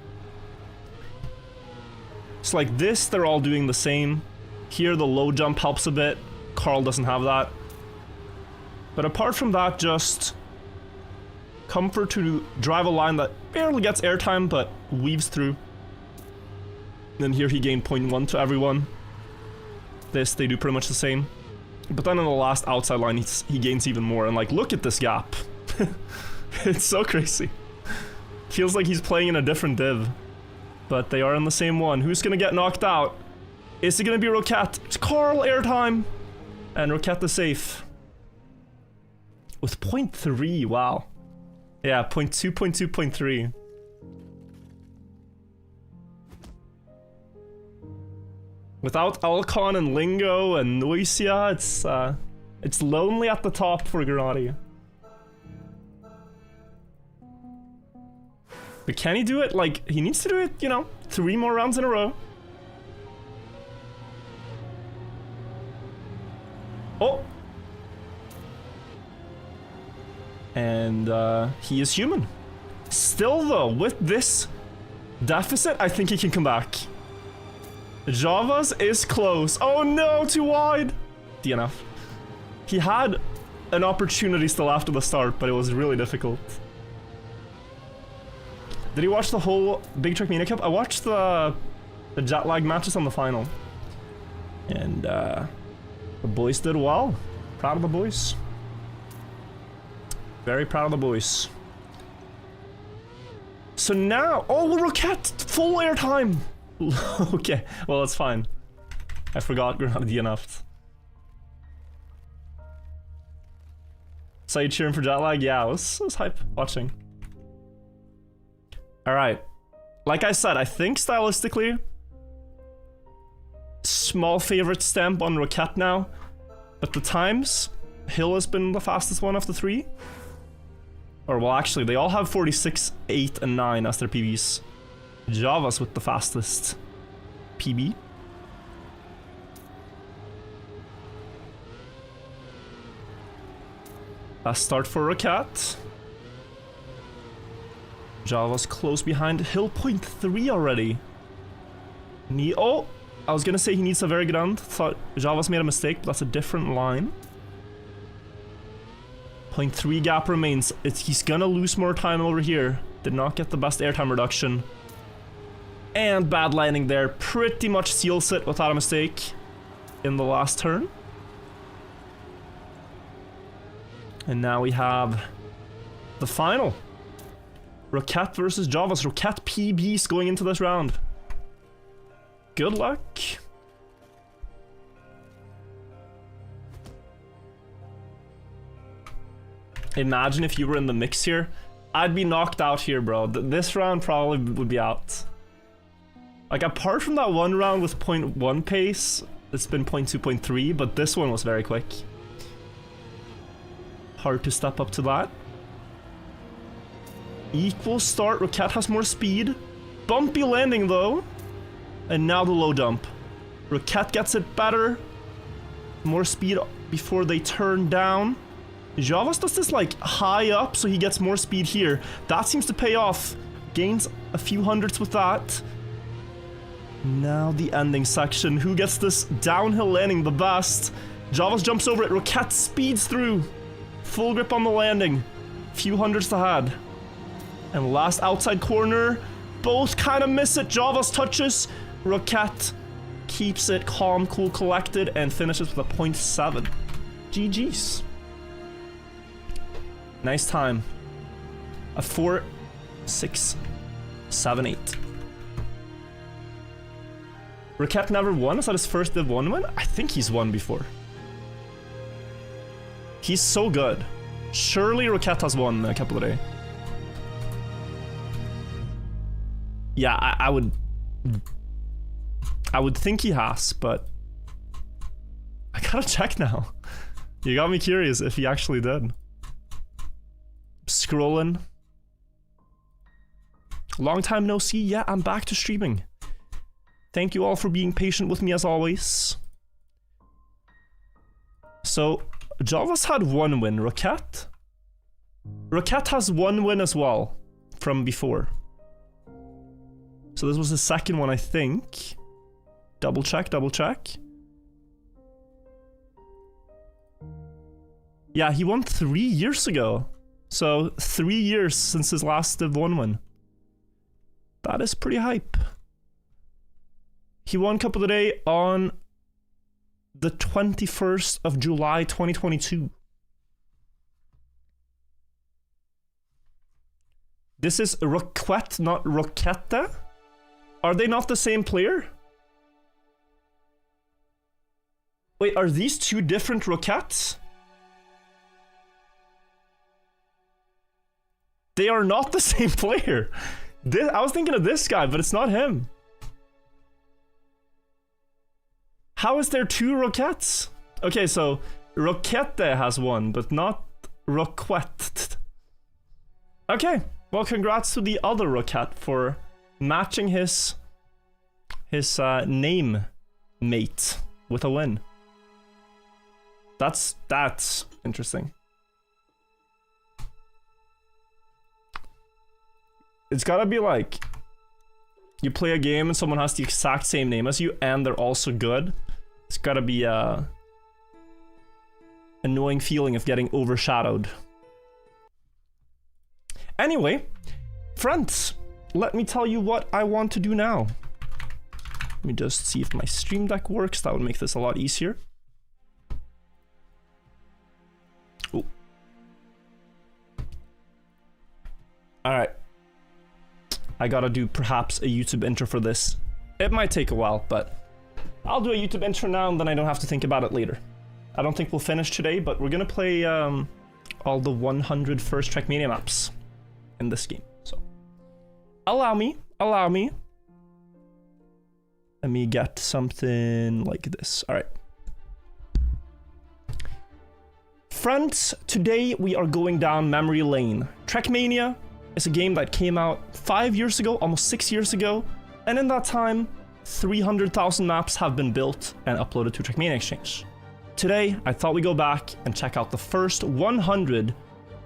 So like this, they're all doing the same. Here the low jump helps a bit. Carl doesn't have that. But apart from that, just comfort to drive a line that barely gets airtime but weaves through. Then here he gained 0.1 to everyone. This, they do pretty much the same. But then on the last outside line, he gains even more. And like, look at this gap. It's so crazy. Feels like he's playing in a different div. But they are in the same one. Who's gonna get knocked out? Is it gonna be Roquette? It's Carl airtime! And Roquette is safe. With 0.3, wow. Yeah, 0.2, 0.2, 0.3. Without Alcon and Lingo and Noisia, it's lonely at the top for Grenadi. But can he do it? Like, he needs to do it, you know, 3 more rounds in a row. Oh! And he is human. Still though, with this deficit, I think he can come back. Java's is close. Oh no, too wide. DNF. He had an opportunity still after the start, but it was really difficult. Did you watch the whole Big Trackmania Cup? I watched the jet lag matches on the final. And the boys did well. Proud of the boys. Very proud of the boys. So now, oh, Roquette, full airtime. Okay, well, that's fine. I forgot Grenadi DNF'd. So you cheering for jet lag? Yeah, it was hype watching. Alright. Like I said, I think stylistically, small favorite stamp on Roquette now. But the times, Hill has been the fastest one of the 3. Or well, actually, they all have 46, 8, and 9 as their PBs. Java's with the fastest PB. Last start for Roquette. Java's close behind. Hill 0.3 already. Oh! I was gonna say he needs a very good end. Thought Java's made a mistake, but that's a different line. 0.3 gap remains. He's gonna lose more time over here. Did not get the best airtime reduction. And bad landing there. Pretty much seals it without a mistake in the last turn. And now we have the final. Roquette versus Javas. Roquette PBs going into this round. Good luck. Imagine if you were in the mix here. I'd be knocked out here, bro. This round probably would be out. Like, apart from that one round with 0.1 pace, it's been 0.2, 0.3, but this one was very quick. Hard to step up to that. Equal start. Roquette has more speed. Bumpy landing, though. And now the low dump. Roquette gets it better. More speed before they turn down. Javas does this like high up, so he gets more speed here. That seems to pay off. Gains a few hundreds with that. Now the ending section. Who gets this downhill landing the best? Javas jumps over it. Roquette speeds through. Full grip on the landing. Few hundreds to head. And last outside corner. Both kind of miss it. Javas touches. Roquette keeps it calm, cool, collected, and finishes with a 0.7. GG's. Nice time. A 4, 6, 7, 8. Roquette never won? Is that his first Div 1 win? I think he's won before. He's so good. Surely Roquette has won a couple of days. Yeah, I would think he has, but I gotta check now. You got me curious if he actually did. Scrolling. Long time no see. Yeah, I'm back to streaming. Thank you all for being patient with me as always. So, Javas had one win. Roquette? Roquette has one win as well from before. So this was the second one, I think. Double check, double check. Yeah, he won 3 years ago. So 3 years since his last Div 1 win. That is pretty hype. He won Cup of the Day on the 21st of July 2022. This is Roquette, not Roquette? Are they not the same player? Wait, are these two different Roquettes? They are not the same player. I was thinking of this guy, but it's not him. How is there two Roquettes? Okay, so Roquette has one, but not Roquette. Okay, well, congrats to the other Roquette for matching his name mate with a win. That's interesting. It's gotta be like you play a game and someone has the exact same name as you and they're also good. It's gotta be a annoying feeling of getting overshadowed. Anyway, friends, let me tell you what I want to do now. Let me just see if my Stream Deck works. That would make this a lot easier. Oh. Alright. I gotta do perhaps a YouTube intro for this. It might take a while, but I'll do a YouTube intro now and then I don't have to think about it later. I don't think we'll finish today, but we're gonna play all the 100 first Trackmania maps in this game. So, allow me. Let me get something like this. All right. Friends, today we are going down memory lane. Trackmania is a game that came out 5 years ago, almost 6 years ago, and in that time, 300,000 maps have been built and uploaded to Trackmania Exchange. Today, I thought we'd go back and check out the first 100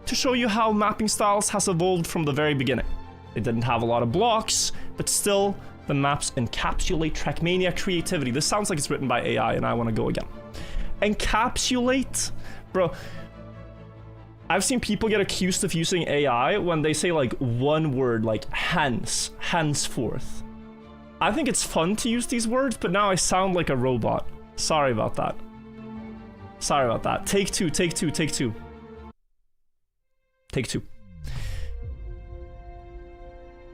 to show you how mapping styles has evolved from the very beginning. They didn't have a lot of blocks, but still, the maps encapsulate Trackmania creativity. This sounds like it's written by AI, and I want to go again. Encapsulate? Bro, I've seen people get accused of using AI when they say like one word, like henceforth. I think it's fun to use these words, but now I sound like a robot. Sorry about that. Sorry about that. Take two, take two, take two. Take two.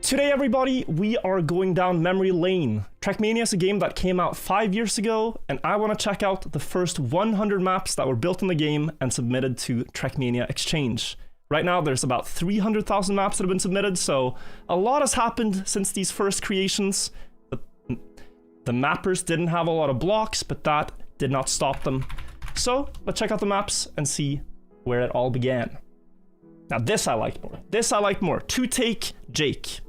Today, everybody, we are going down memory lane. Trackmania is a game that came out 5 years ago, and I want to check out the first 100 maps that were built in the game and submitted to Trackmania Exchange. Right now, there's about 300,000 maps that have been submitted, so a lot has happened since these first creations. The mappers didn't have a lot of blocks, but that did not stop them. So, let's check out the maps and see where it all began. Now, this I liked more. This I liked more. Two-take Jake.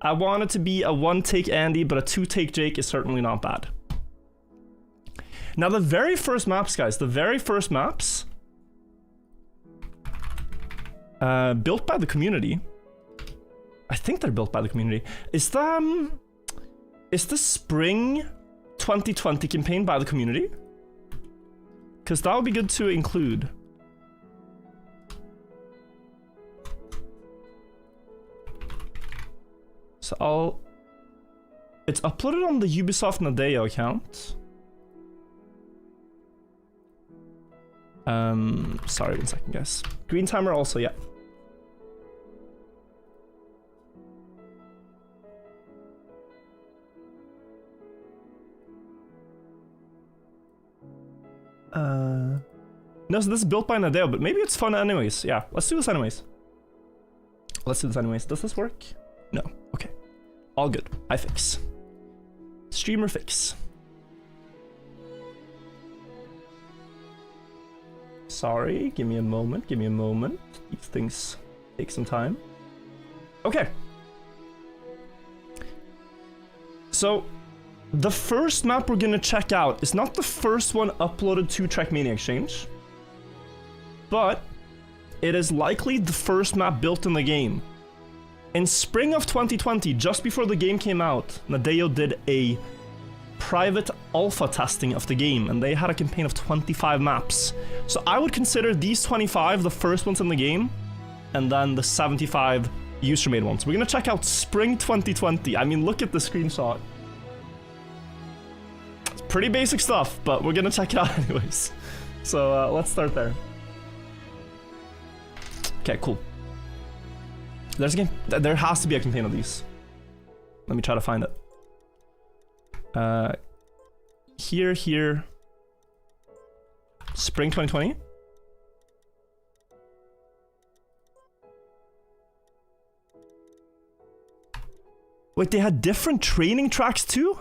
I want it to be a one-take Andy, but a two-take Jake is certainly not bad. Now, the very first maps, guys, the very first maps, built by the community. I think they're built by the community. Is the Spring 2020 campaign by the community? Because that would be good to include. So it's uploaded on the Ubisoft Nadeo account. Sorry, 1 second, guys. Green timer also, yeah. No, so this is built by Nadeo, but maybe it's fun anyways. Yeah, let's do this anyways. Let's do this anyways. Does this work? No. Okay. All good. I fix. Streamer fix. Sorry, give me a moment, give me a moment. These things take some time. Okay. So, the first map we're gonna check out is not the first one uploaded to Trackmania Exchange, but it is likely the first map built in the game. In spring of 2020, just before the game came out, Nadeo did a private alpha testing of the game, and they had a campaign of 25 maps. So I would consider these 25 the first ones in the game, and then the 75 user-made ones. We're gonna check out spring 2020. I mean, look at the screenshot. It's pretty basic stuff, but we're gonna check it out anyways. So let's start there. Okay, cool. There's a game. There has to be a campaign of these. Let me try to find it. Here. Spring 2020. Wait, they had different training tracks too?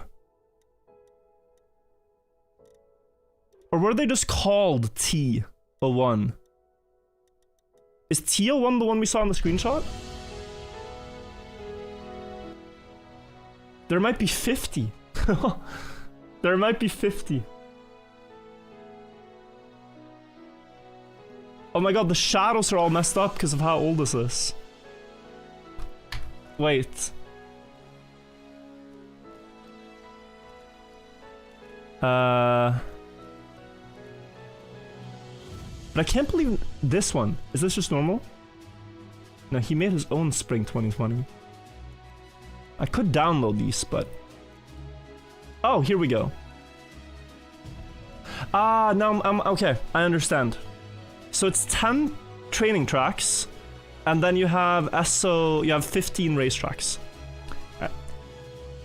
Or were they just called T01? Is T01 the one we saw in the screenshot? There might be 50. There might be 50. Oh my god, the shadows are all messed up because of how old this is. Wait. But I can't believe this one. Is this just normal? No, he made his own Spring 2020. I could download these, but... Oh, here we go. Ah, now I'm okay, I understand. So it's 10 training tracks, and then you have 15 racetracks. Right.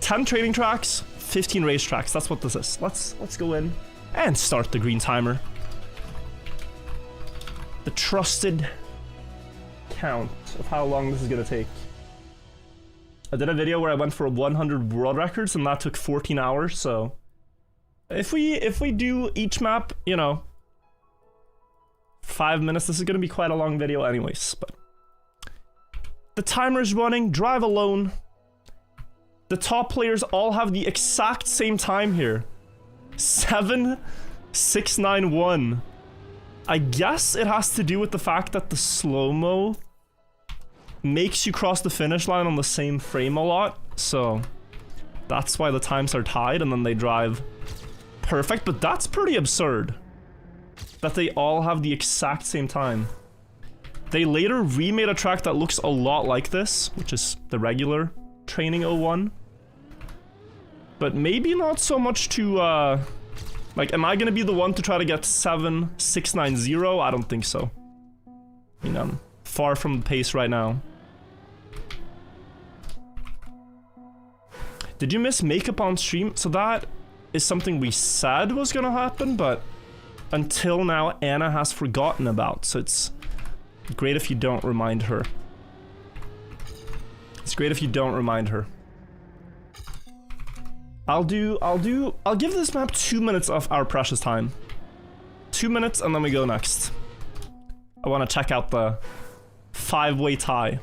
10 training tracks, 15 racetracks, that's what this is. Let's go in and start the green timer. The trusted count of how long this is gonna take. I did a video where I went for 100 world records and that took 14 hours, so if we do each map, you know, 5 minutes, this is gonna be quite a long video anyways, but the timer is running, drive alone. The top players all have the exact same time here. 7:691. I guess it has to do with the fact that the slow-mo makes you cross the finish line on the same frame a lot, so that's why the times are tied and then they drive perfect, but that's pretty absurd that they all have the exact same time. They later remade a track that looks a lot like this, which is the regular Training 01. But maybe not so much to, like, am I gonna be the one to try to get 7690? I don't think so. I mean, I'm far from the pace right now. Did you miss makeup on stream? So that is something we said was gonna happen, but until now, Anna has forgotten about, so it's great if you don't remind her. It's great if you don't remind her. I'll give this map 2 minutes of our precious time. 2 minutes and then we go next. I want to check out the 5-way tie.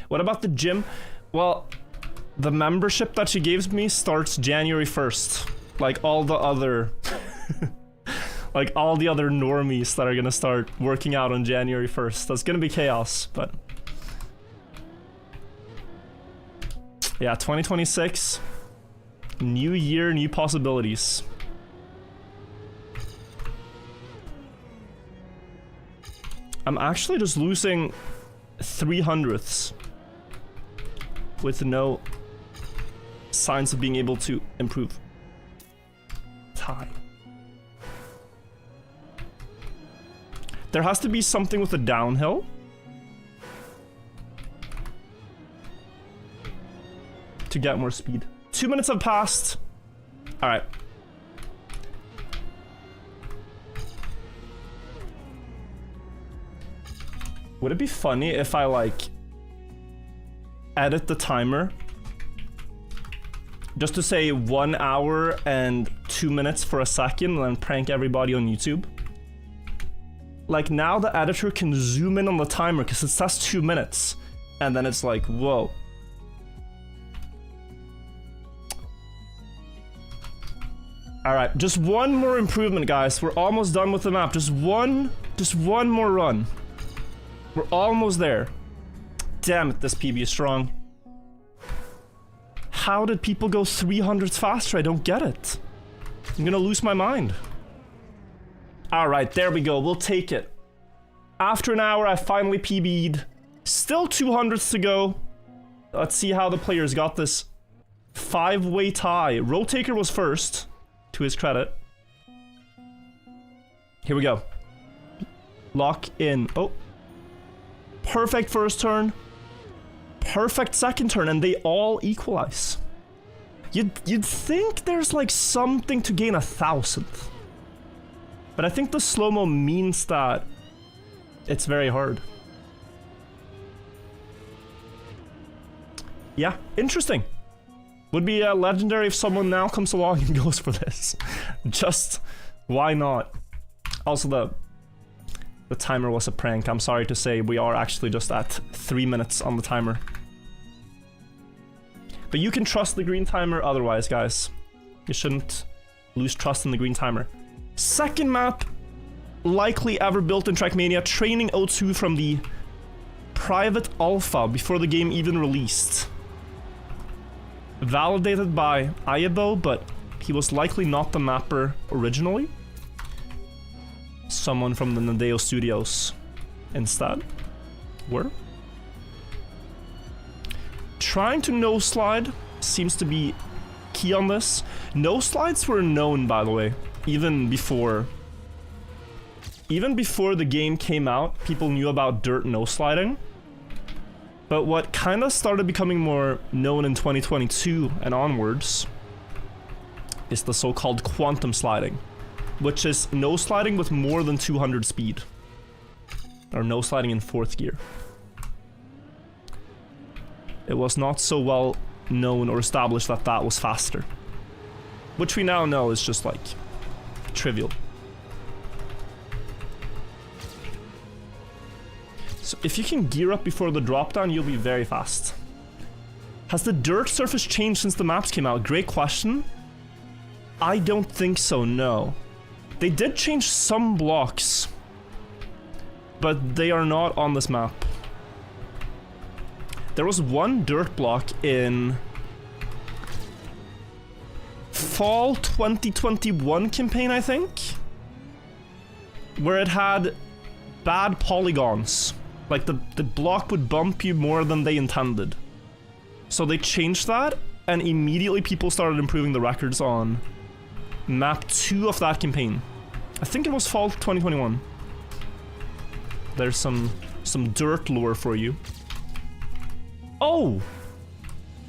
What about the gym? Well, the membership that she gives me starts January 1st. Like all the other... like all the other normies that are gonna start working out on January 1st. That's gonna be chaos, but... yeah, 2026. New year, new possibilities. I'm actually just losing 300ths with no signs of being able to improve. Tie. There has to be something with the downhill. To get more speed. 2 minutes have passed. Alright. Would it be funny if I, like, edit the timer? Just to say 1 hour and 2 minutes for a second and then prank everybody on YouTube? Like, now the editor can zoom in on the timer because it says 2 minutes. And then it's like, whoa. Alright, just one more improvement, guys. We're almost done with the map. Just one more run. We're almost there. Damn it, this PB is strong. How did people go 300s faster? I don't get it. I'm gonna lose my mind. Alright, there we go. We'll take it. After an hour, I finally PB'd. Still 200s to go. Let's see how the players got this 5-way tie. Rotaker was first, to his credit. Here we go. Lock in. Oh. Perfect first turn. Perfect second turn, and they all equalize. You'd think there's like something to gain 1,000th. But I think the slow-mo means that it's very hard. Yeah, interesting. Would be legendary if someone now comes along and goes for this. Just, why not? Also, the timer was a prank. I'm sorry to say, we are actually just at 3 minutes on the timer. But you can trust the green timer otherwise, guys. You shouldn't lose trust in the green timer. Second map, likely ever built in Trackmania, Training 02 from the private alpha before the game even released. Validated by Ayabo, but he was likely not the mapper originally. Someone from the Nadeo Studios instead were. Trying to no slide seems to be key on this. No slides were known, by the way, even before the game came out. People knew about dirt no sliding. But what kind of started becoming more known in 2022 and onwards is the so-called quantum sliding, which is no sliding with more than 200 speed, or no sliding in 4th gear. It was not so well known or established that that was faster, which we now know is just like trivial. So if you can gear up before the drop down, you'll be very fast. Has the dirt surface changed since the maps came out? Great question. I don't think so, no. They did change some blocks, but they are not on this map. There was one dirt block in fall 2021 campaign, I think. where it had bad polygons. Like the block would bump you more than they intended. So they changed that, and immediately people started improving the records on map 2 of that campaign. I think it was fall 2021. There's some dirt lore for you. Oh!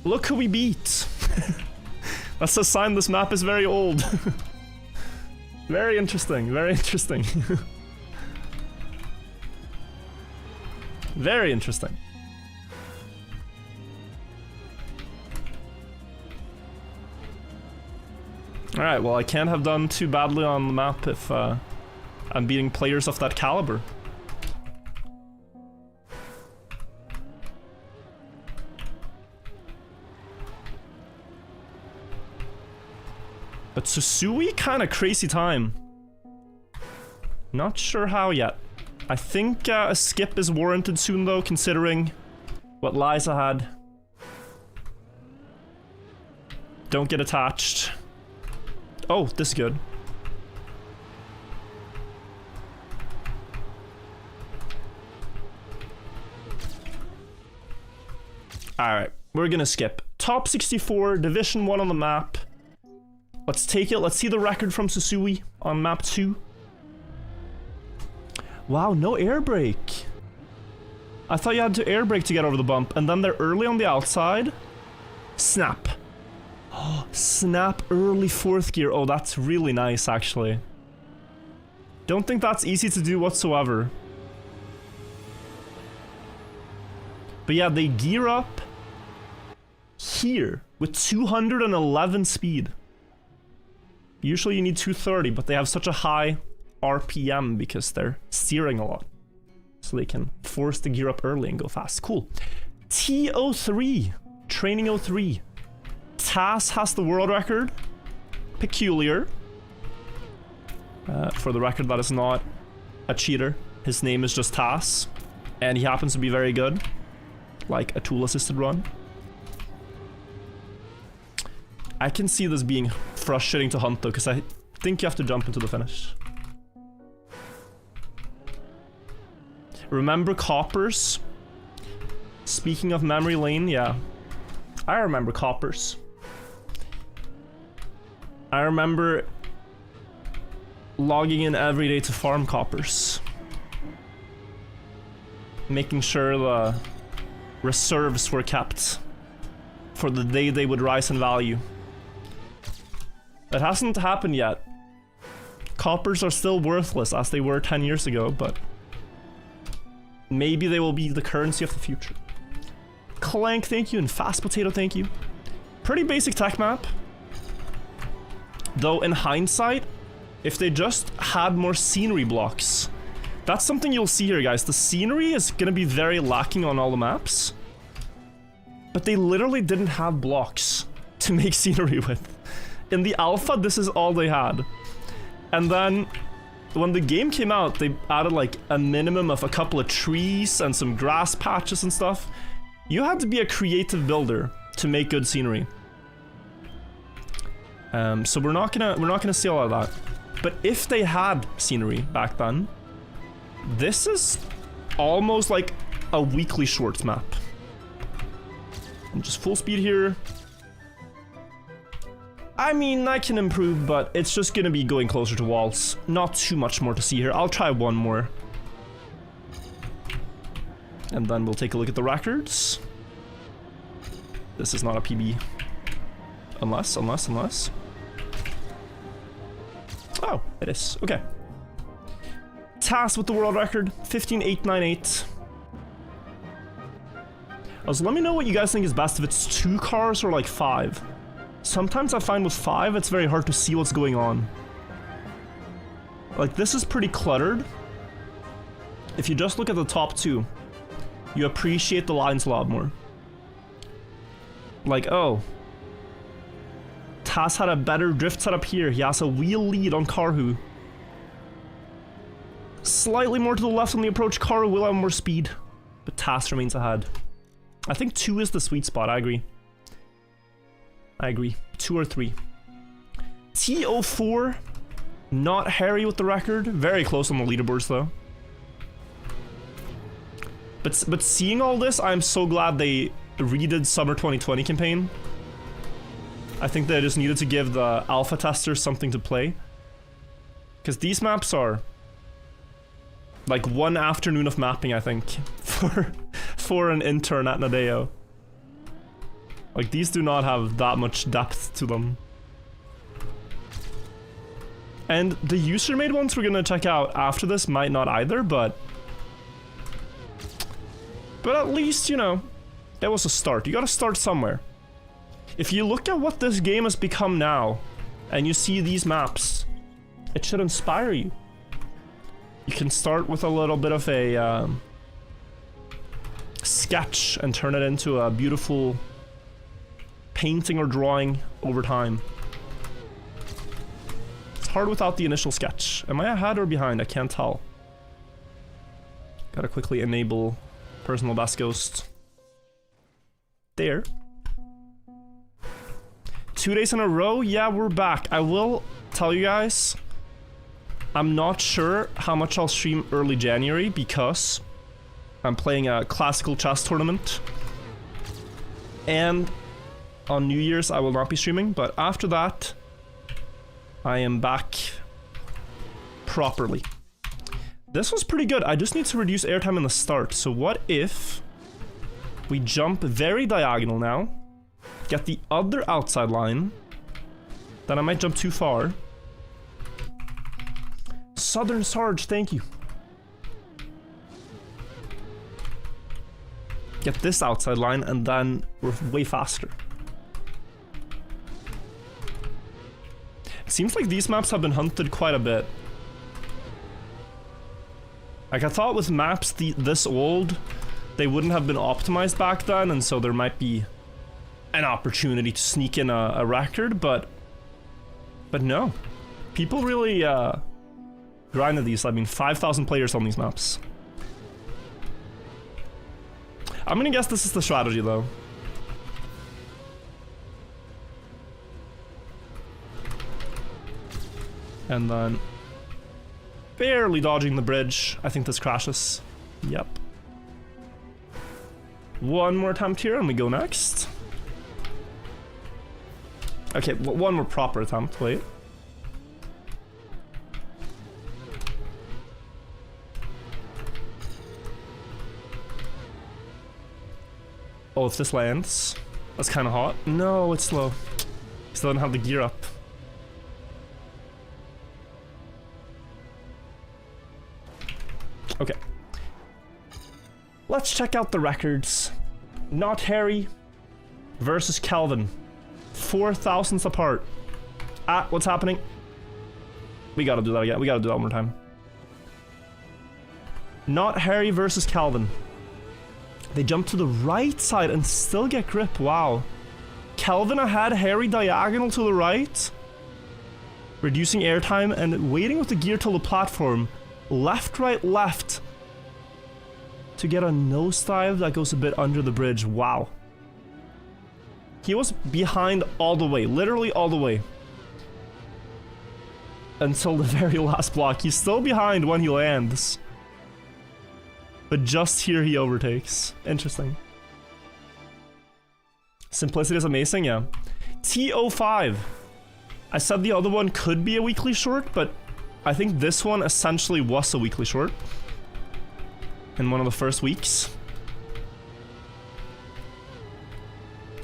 Look who we beat! That's a sign this map is very old. Very interesting, very interesting. Very interesting. Alright, well I can't have done too badly on the map if I'm beating players of that caliber. But Susui, kinda crazy time. Not sure how yet. I think a skip is warranted soon though, considering what lies ahead. Don't get attached. Oh, this is good. Alright, we're gonna skip. Top 64, Division 1 on the map. Let's take it. Let's see the record from Susui on map 2. Wow, no air brake. I thought you had to air brake to get over the bump, and then they're early on the outside. Snap. Oh, snap early 4th gear. Oh, that's really nice, actually. Don't think that's easy to do whatsoever. But yeah, they gear up here with 211 speed. Usually you need 230, but they have such a high RPM because they're steering a lot. So they can force the gear up early and go fast. Cool. T03. Training 03. Taz has the world record. Peculiar. For the record, that is not a cheater. His name is just Taz. And he happens to be very good. Like a tool-assisted run. I can see this being frustrating to hunt though, because I think you have to jump into the finish. Remember Coppers? Speaking of memory lane, yeah. I remember Coppers. I remember logging in every day to farm Coppers. Making sure the reserves were kept for the day they would rise in value. It hasn't happened yet. Coppers are still worthless as they were 10 years ago, but maybe they will be the currency of the future. Clank, thank you, and Fast Potato, thank you. Pretty basic tech map. Though in hindsight, if they just had more scenery blocks. That's something you'll see here, guys. The scenery is gonna be very lacking on all the maps. But they literally didn't have blocks to make scenery with. In the alpha, this is all they had. And then, when the game came out, they added like a minimum of a couple of trees and some grass patches and stuff. You had to be a creative builder to make good scenery. So we're not gonna see all of that. But if they had scenery back then, this is almost like a weekly shorts map. I'm just full speed here. I mean, I can improve, but it's just gonna be going closer to walls. Not too much more to see here. I'll try one more. And then we'll take a look at the records. This is not a PB. Unless. Oh, it is. Okay. Taz with the world record, 15.898. Also, let me know what you guys think is best, if it's 2 cars or like 5. Sometimes I find with 5, it's very hard to see what's going on. Like, this is pretty cluttered. If you just look at the top 2, you appreciate the lines a lot more. Like, oh. Taz had a better drift setup here. He has a wheel lead on Karhu. Slightly more to the left on the approach. Karhu will have more speed, but Taz remains ahead. I think 2 is the sweet spot, I agree. 2 or 3. T04, Not Harry with the record. Very close on the leaderboards though. But seeing all this, I'm so glad they redid Summer 2020 campaign. I think they just needed to give the alpha testers something to play. Because these maps are like one afternoon of mapping, I think, for an intern at Nadeo. Like, these do not have that much depth to them. And the user-made ones we're gonna check out after this might not either, but at least, you know, that was a start. You gotta start somewhere. If you look at what this game has become now, and you see these maps, it should inspire you. You can start with a little bit of a sketch and turn it into a beautiful painting or drawing over time. It's hard without the initial sketch. Am I ahead or behind? I can't tell. Gotta quickly enable personal best ghost. There. 2 days in a row? Yeah, we're back. I will tell you guys, I'm not sure how much I'll stream early January because I'm playing a classical chess tournament. And on New Year's I will not be streaming, but after that I am back properly. This was pretty good. I just need to reduce airtime in the start. So what if we jump very diagonal now, get the other outside line, then I might jump too far. Southern Sarge, thank you. Get this outside line and then we're way faster. It seems like these maps have been hunted quite a bit. Like, I thought with maps this old, they wouldn't have been optimized back then, and so there might be an opportunity to sneak in a record, but no. People really grinded these. I mean, 5,000 players on these maps. I'm gonna guess this is the strategy, though. And then barely dodging the bridge. I think this crashes. Yep. One more attempt here and we go next. Okay, one more proper attempt, wait. Oh, if this lands, that's kind of hot. No, it's slow. Still don't have the gear up. Okay. Let's check out the records. Not Harry versus Calvin. 4 thousandths apart. Ah, what's happening? We gotta do that again. We gotta do that one more time. Not Harry versus Calvin. They jump to the right side and still get grip. Wow. Calvin ahead, Harry diagonal to the right. Reducing airtime and waiting with the gear till the platform. Left, right, left. To get a nosedive that goes a bit under the bridge. Wow. He was behind all the way. Literally all the way. Until the very last block. He's still behind when he lands. But just here he overtakes. Interesting. Simplicity is amazing, yeah. T05. I said the other one could be a weekly short, but I think this one essentially was a weekly short. In one of the first weeks.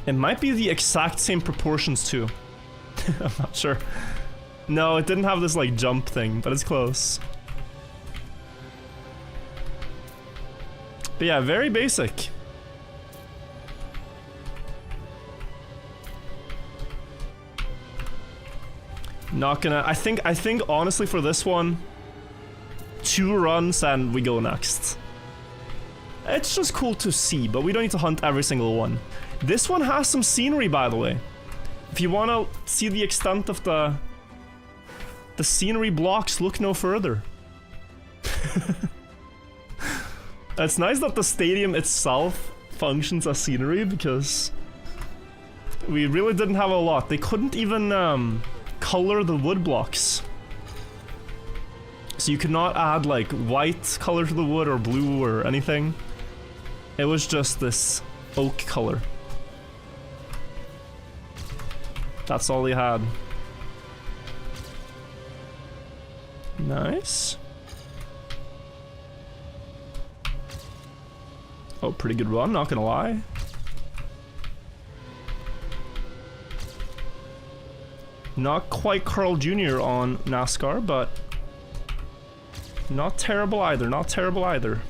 It might be the exact same proportions too. I'm not sure. No, it didn't have this like jump thing, but it's close. But yeah, very basic. Not gonna. I think honestly for this one, 2 runs and we go next. It's just cool to see, but we don't need to hunt every single one. This one has some scenery, by the way. If you want to see the extent of the scenery blocks, look no further. It's nice that the stadium itself functions as scenery, because we really didn't have a lot. They couldn't even color the wood blocks. So you could not add like white color to the wood or blue or anything. It was just this oak color. That's all he had. Nice. Oh, pretty good run, not gonna lie. Not quite Carl Jr. on NASCAR, but not terrible either, not terrible either.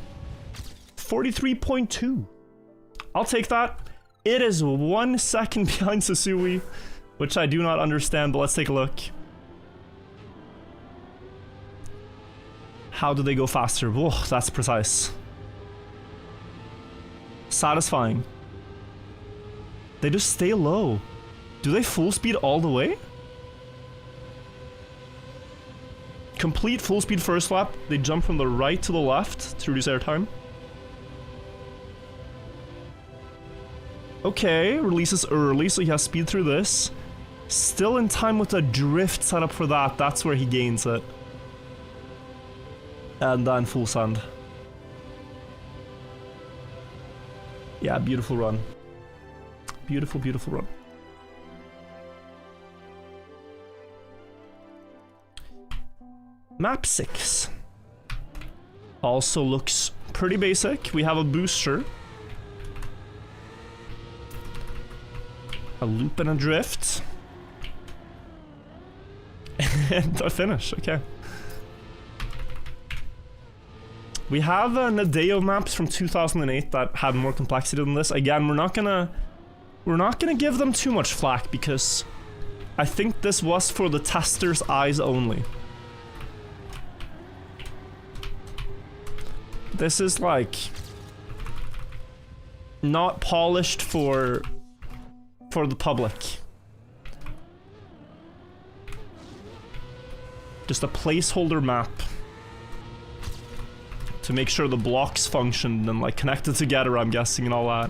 43.2. I'll take that. It is 1 second behind Susui, which I do not understand, but let's take a look. How do they go faster? Whoa, that's precise. Satisfying. They just stay low. Do they full speed all the way? Complete full speed first lap. They jump from the right to the left to reduce airtime. Okay, releases early, so he has speed through this. Still in time with a drift setup for that. That's where he gains it. And then full send. Yeah, beautiful run. Beautiful, beautiful run. Map 6 also looks pretty basic. We have a booster, a loop and a drift, and a finish. Okay. We have Nadeo maps from 2008 that had more complexity than this. Again, we're not gonna give them too much flack because I think this was for the tester's eyes only. This is like not polished for the public. Just a placeholder map to make sure the blocks functioned and like connected together, I'm guessing, and all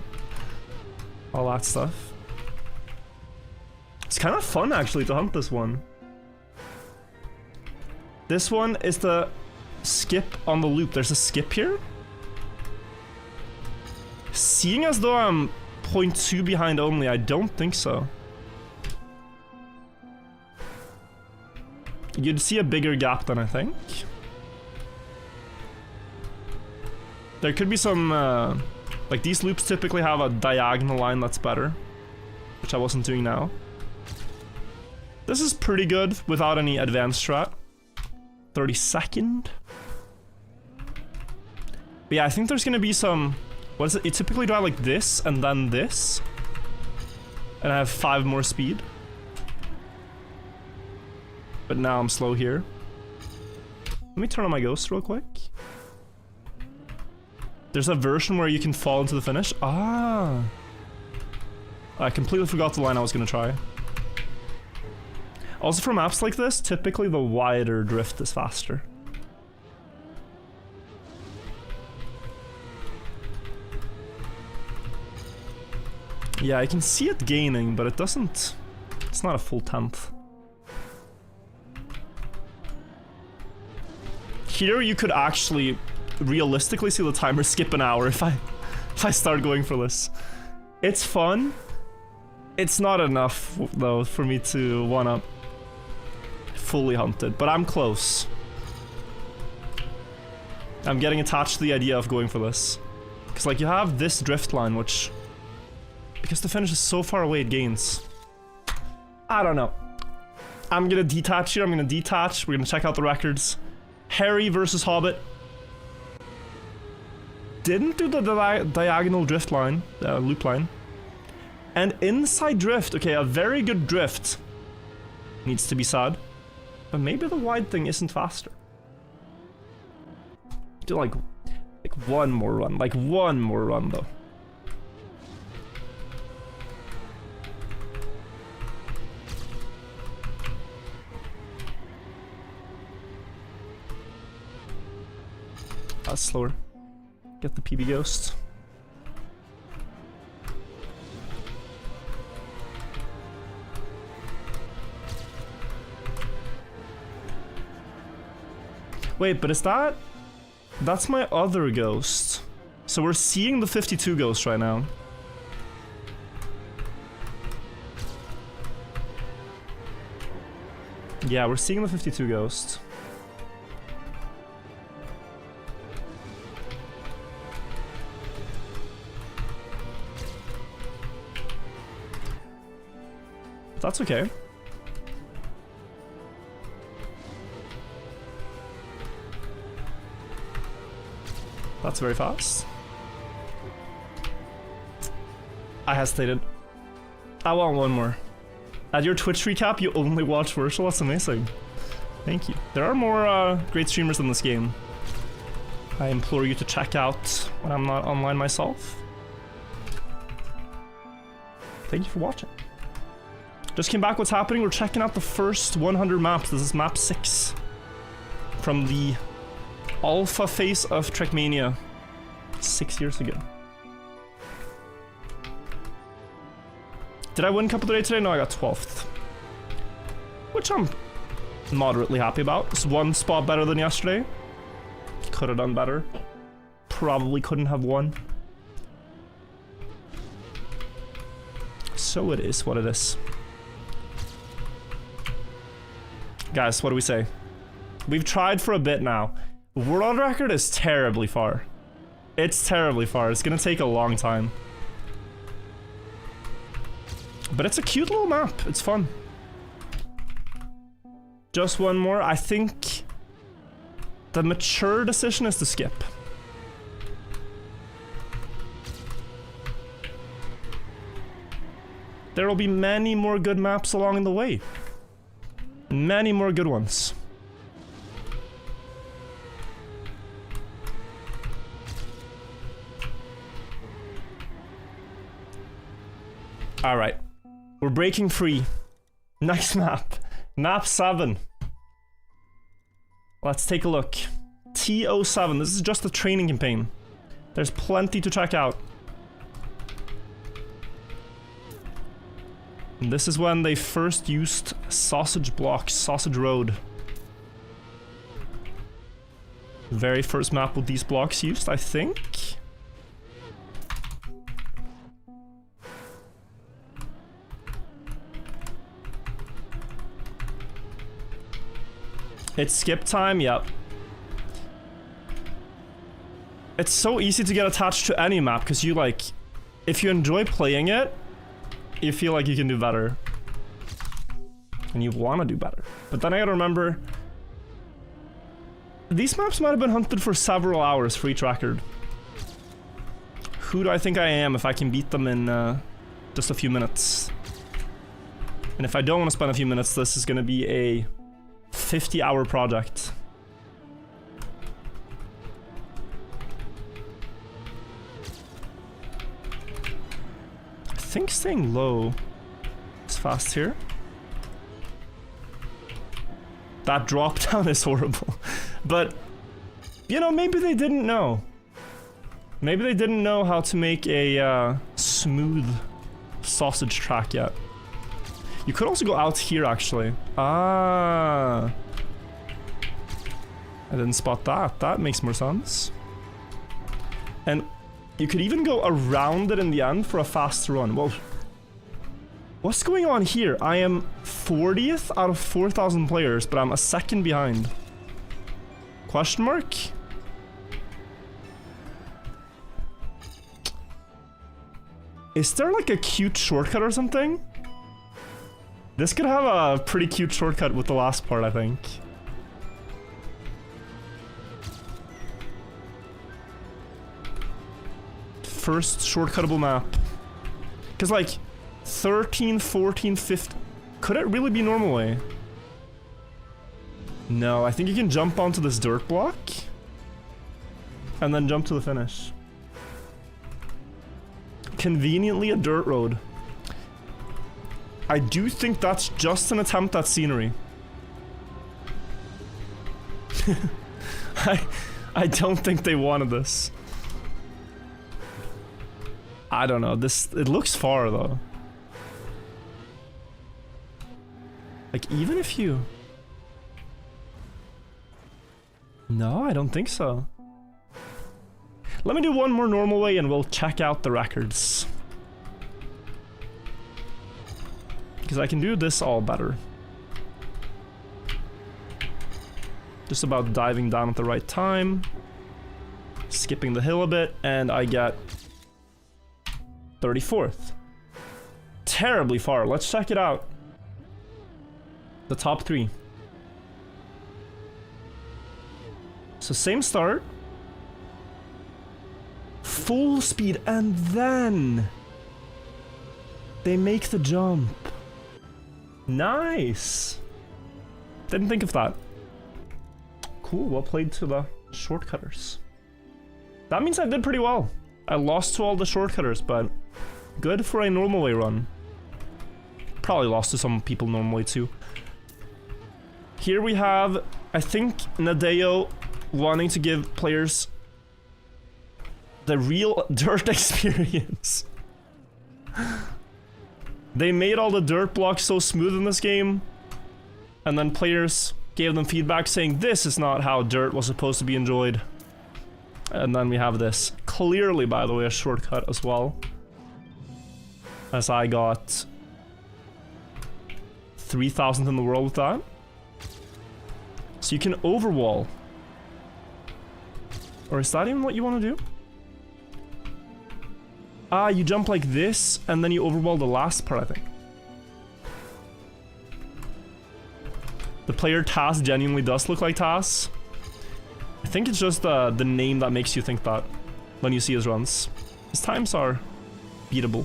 that stuff. It's kind of fun actually to hunt this one. This one is the skip on the loop. There's a skip here. Seeing as though I'm 0.2 behind only, I don't think so. You'd see a bigger gap than I think. There could be some, like these loops typically have a diagonal line that's better, which I wasn't doing now. This is pretty good without any advanced strat. 32nd. But yeah, I think there's gonna be some, what is it? You typically drive like this and then this. And I have 5 more speed. But now I'm slow here. Let me turn on my ghost real quick. There's a version where you can fall into the finish. Ah. I completely forgot the line I was gonna try. Also for maps like this, typically the wider drift is faster. Yeah, I can see it gaining, but it doesn't... It's not a full 10th. Here you could actually realistically see the timer skip an hour if I start going for this. It's fun. It's not enough though for me to wanna fully hunt it, but I'm close. I'm getting attached to the idea of going for this. Because like you have this drift line, which... Because the finish is so far away, it gains. I don't know. I'm gonna detach here, I'm gonna detach, we're gonna check out the records. Harry versus Hobbit. Didn't do the diagonal drift line, loop line. And inside drift, okay, a very good drift needs to be said. But maybe the wide thing isn't faster. Do like one more run, though. That's slower. Get the PB Ghost. Wait, but is that... That's my other ghost. So we're seeing the 52 ghost right now. Yeah, we're seeing the 52 ghost. That's okay. That's very fast. I hesitated. I want one more. At your Twitch recap, you only watch Virtual? That's amazing. Thank you. There are more great streamers in this game. I implore you to check out when I'm not online myself. Thank you for watching. Just came back, what's happening? We're checking out the first 100 maps. This is map 6. From the alpha phase of Trackmania 6 years ago. Did I win Cup of the Day today? No, I got 12th. Which I'm moderately happy about. It's one spot better than yesterday. Could have done better. Probably couldn't have won. So it is what it is. Guys, what do we say? We've tried for a bit now. World record is terribly far. It's terribly far. It's gonna take a long time. But it's a cute little map. It's fun. Just one more. I think the mature decision is to skip. There will be many more good maps along the way. Many more good ones. Alright. We're breaking free. Nice map. Map 7. Let's take a look. T07. This is just a training campaign. There's plenty to check out. And this is when they first used sausage blocks, Sausage Road. Very first map with these blocks used, I think. It's skip time, yep. It's so easy to get attached to any map, because you like... If you enjoy playing it, you feel like you can do better. And you want to do better. But then I gotta remember... These maps might have been hunted for several hours for each record. Who do I think I am if I can beat them in just a few minutes? And if I don't want to spend a few minutes, this is gonna be a 50-hour project. I think staying low is fast here. That drop down is horrible. But, you know, maybe they didn't know. Maybe they didn't know how to make a smooth sausage track yet. You could also go out here, actually. Ah. I didn't spot that. That makes more sense. And you could even go around it in the end for a fast run. Whoa. What's going on here? I am 40th out of 4,000 players, but I'm a second behind. Question mark? Is there like a cute shortcut or something? This could have a pretty cute shortcut with the last part, I think. First shortcuttable map. Because like 13, 14, 15... Could it really be normal way? No, I think you can jump onto this dirt block. And then jump to the finish. Conveniently a dirt road. I do think that's just an attempt at scenery. I don't think they wanted this. I don't know. It looks far though. Like even if you... No, I don't think so. Let me do one more normal way and we'll check out the records. Because I can do this all better. Just about diving down at the right time. Skipping the hill a bit, and I get 34th. Terribly far. Let's check it out. The top 3. So same start. Full speed, and then they make the jump. Nice. Didn't think of that. Cool, well played to the shortcutters. That means I did pretty well. I lost to all the shortcutters, but good for a normal way run. Probably lost to some people normally too. Here we have, I think, Nadeo wanting to give players the real dirt experience. They made all the dirt blocks so smooth in this game, and then players gave them feedback saying this is not how dirt was supposed to be enjoyed. And then we have this. Clearly, by the way, a shortcut as well. As I got 3,000th in the world with that. So you can overwall. Or is that even what you want to do? Ah, you jump like this, and then you overwall the last part, I think. The player Taz genuinely does look like Taz. I think it's just the name that makes you think that when you see his runs. His times are beatable.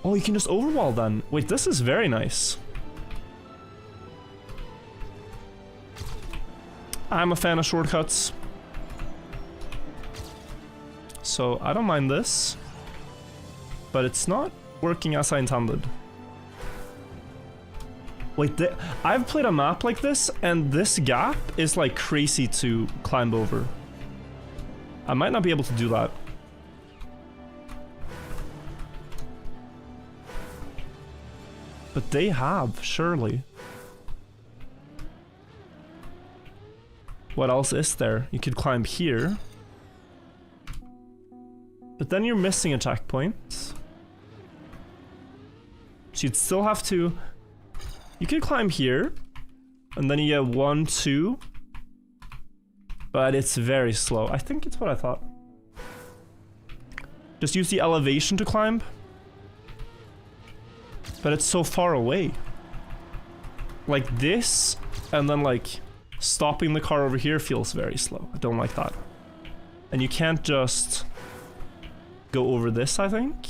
Oh, you can just overwall then. Wait, this is very nice. I'm a fan of shortcuts. So I don't mind this. But it's not working as I intended. Wait, I've played a map like this, and this gap is like crazy to climb over. I might not be able to do that. But they have, surely. What else is there? You could climb here. But then you're missing a checkpoint. So you'd still have to... You could climb here, and then you get 1, 2. But it's very slow. I think it's what I thought. Just use the elevation to climb. But it's so far away. Like this, and then like stopping the car over here feels very slow. I don't like that. And you can't just go over this, I think.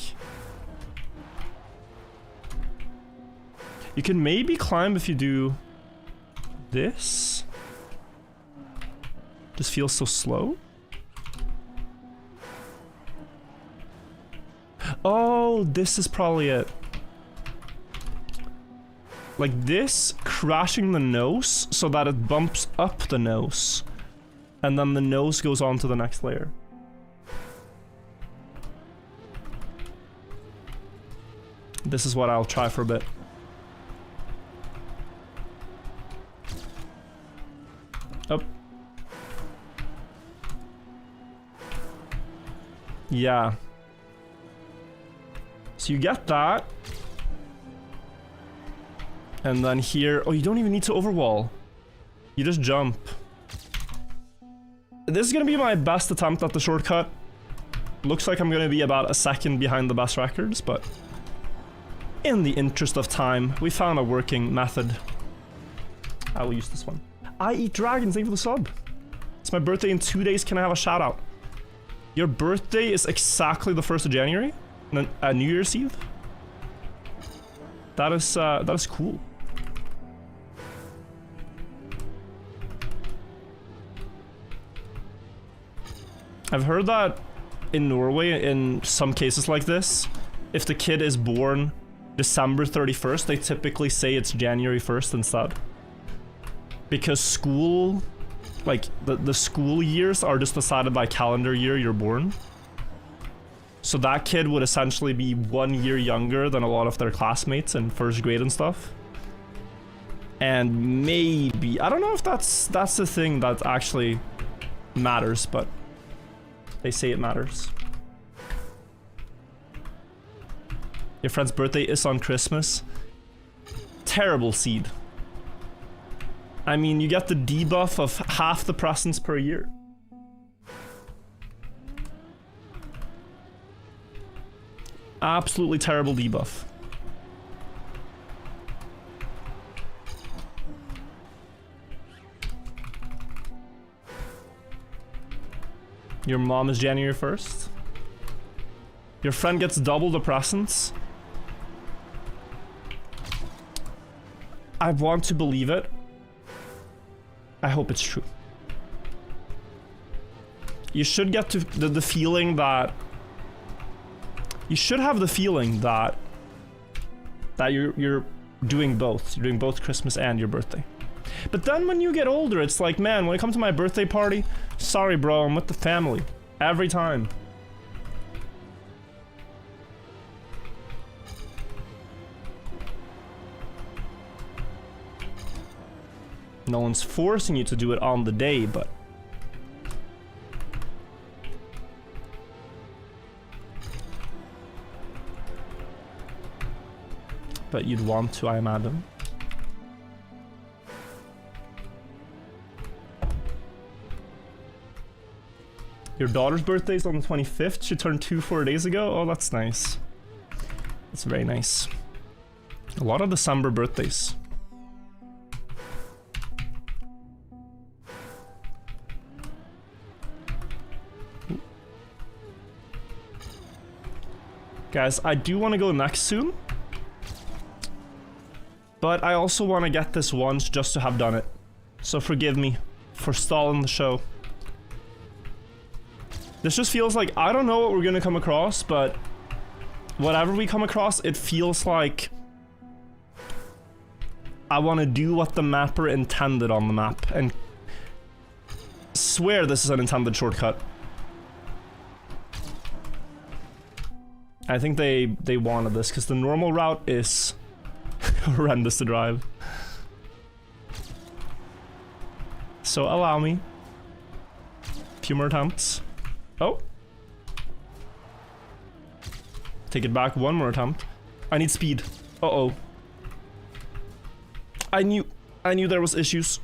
You can maybe climb if you do this. Just feels so slow. Oh, this is probably it. Like this, crashing the nose so that it bumps up the nose. And then the nose goes on to the next layer. This is what I'll try for a bit. Up. Yeah. So you get that. And then here... Oh, you don't even need to overwall. You just jump. This is gonna be my best attempt at the shortcut. Looks like I'm gonna be about a second behind the best records, but... in the interest of time, we found a working method. I will use this one. I eat dragons, thank you for the sub. It's my birthday in 2 days, can I have a shout out? Your birthday is exactly the 1st of January? New Year's Eve? That is cool. I've heard that in Norway, in some cases like this, if the kid is born December 31st, they typically say it's January 1st instead. Because school, like, the school years are just decided by calendar year you're born. So that kid would essentially be 1 year younger than a lot of their classmates in 1st grade and stuff. And maybe, I don't know if that's the thing that actually matters, but they say it matters. Your friend's birthday is on Christmas. Terrible seed. I mean, you get the debuff of half the presents per year. Absolutely terrible debuff. Your mom is January 1st. Your friend gets double the presents. I want to believe it. I hope it's true. You should get to the feeling that... You should have the feeling that you're doing both. You're doing both Christmas and your birthday. But then when you get older, it's like, man, when I come to my birthday party, sorry bro, I'm with the family. Every time. No one's forcing you to do it on the day, but... But you'd want to, I imagine. Your daughter's birthday is on the 25th. She turned 2 4 days ago. Oh, that's nice. That's very nice. A lot of December birthdays. Guys, I do want to go next soon. But I also want to get this once just to have done it. So forgive me for stalling the show. This just feels like, I don't know what we're gonna come across, but whatever we come across, it feels like I want to do what the mapper intended on the map, and swear this is an intended shortcut. I think they wanted this, because the normal route is horrendous to drive. So allow me a few more attempts. Oh. Take it back one more attempt. I need speed. Uh-oh. I knew there was issues.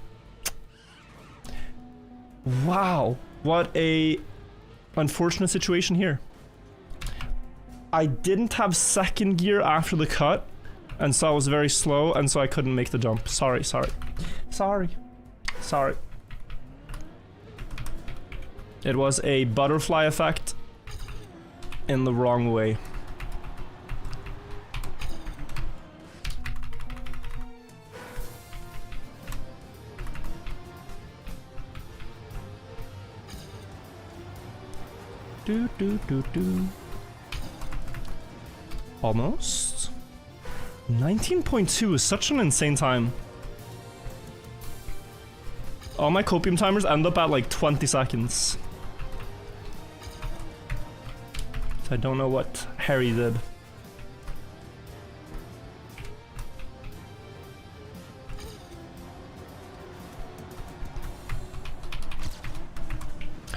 Wow. What a unfortunate situation here. I didn't have second gear after the cut, and so I was very slow, and so I couldn't make the jump. Sorry. It was a butterfly effect in the wrong way. Do. Almost. 19.2 is such an insane time. All my copium timers end up at like 20 seconds. So I don't know what Harry did.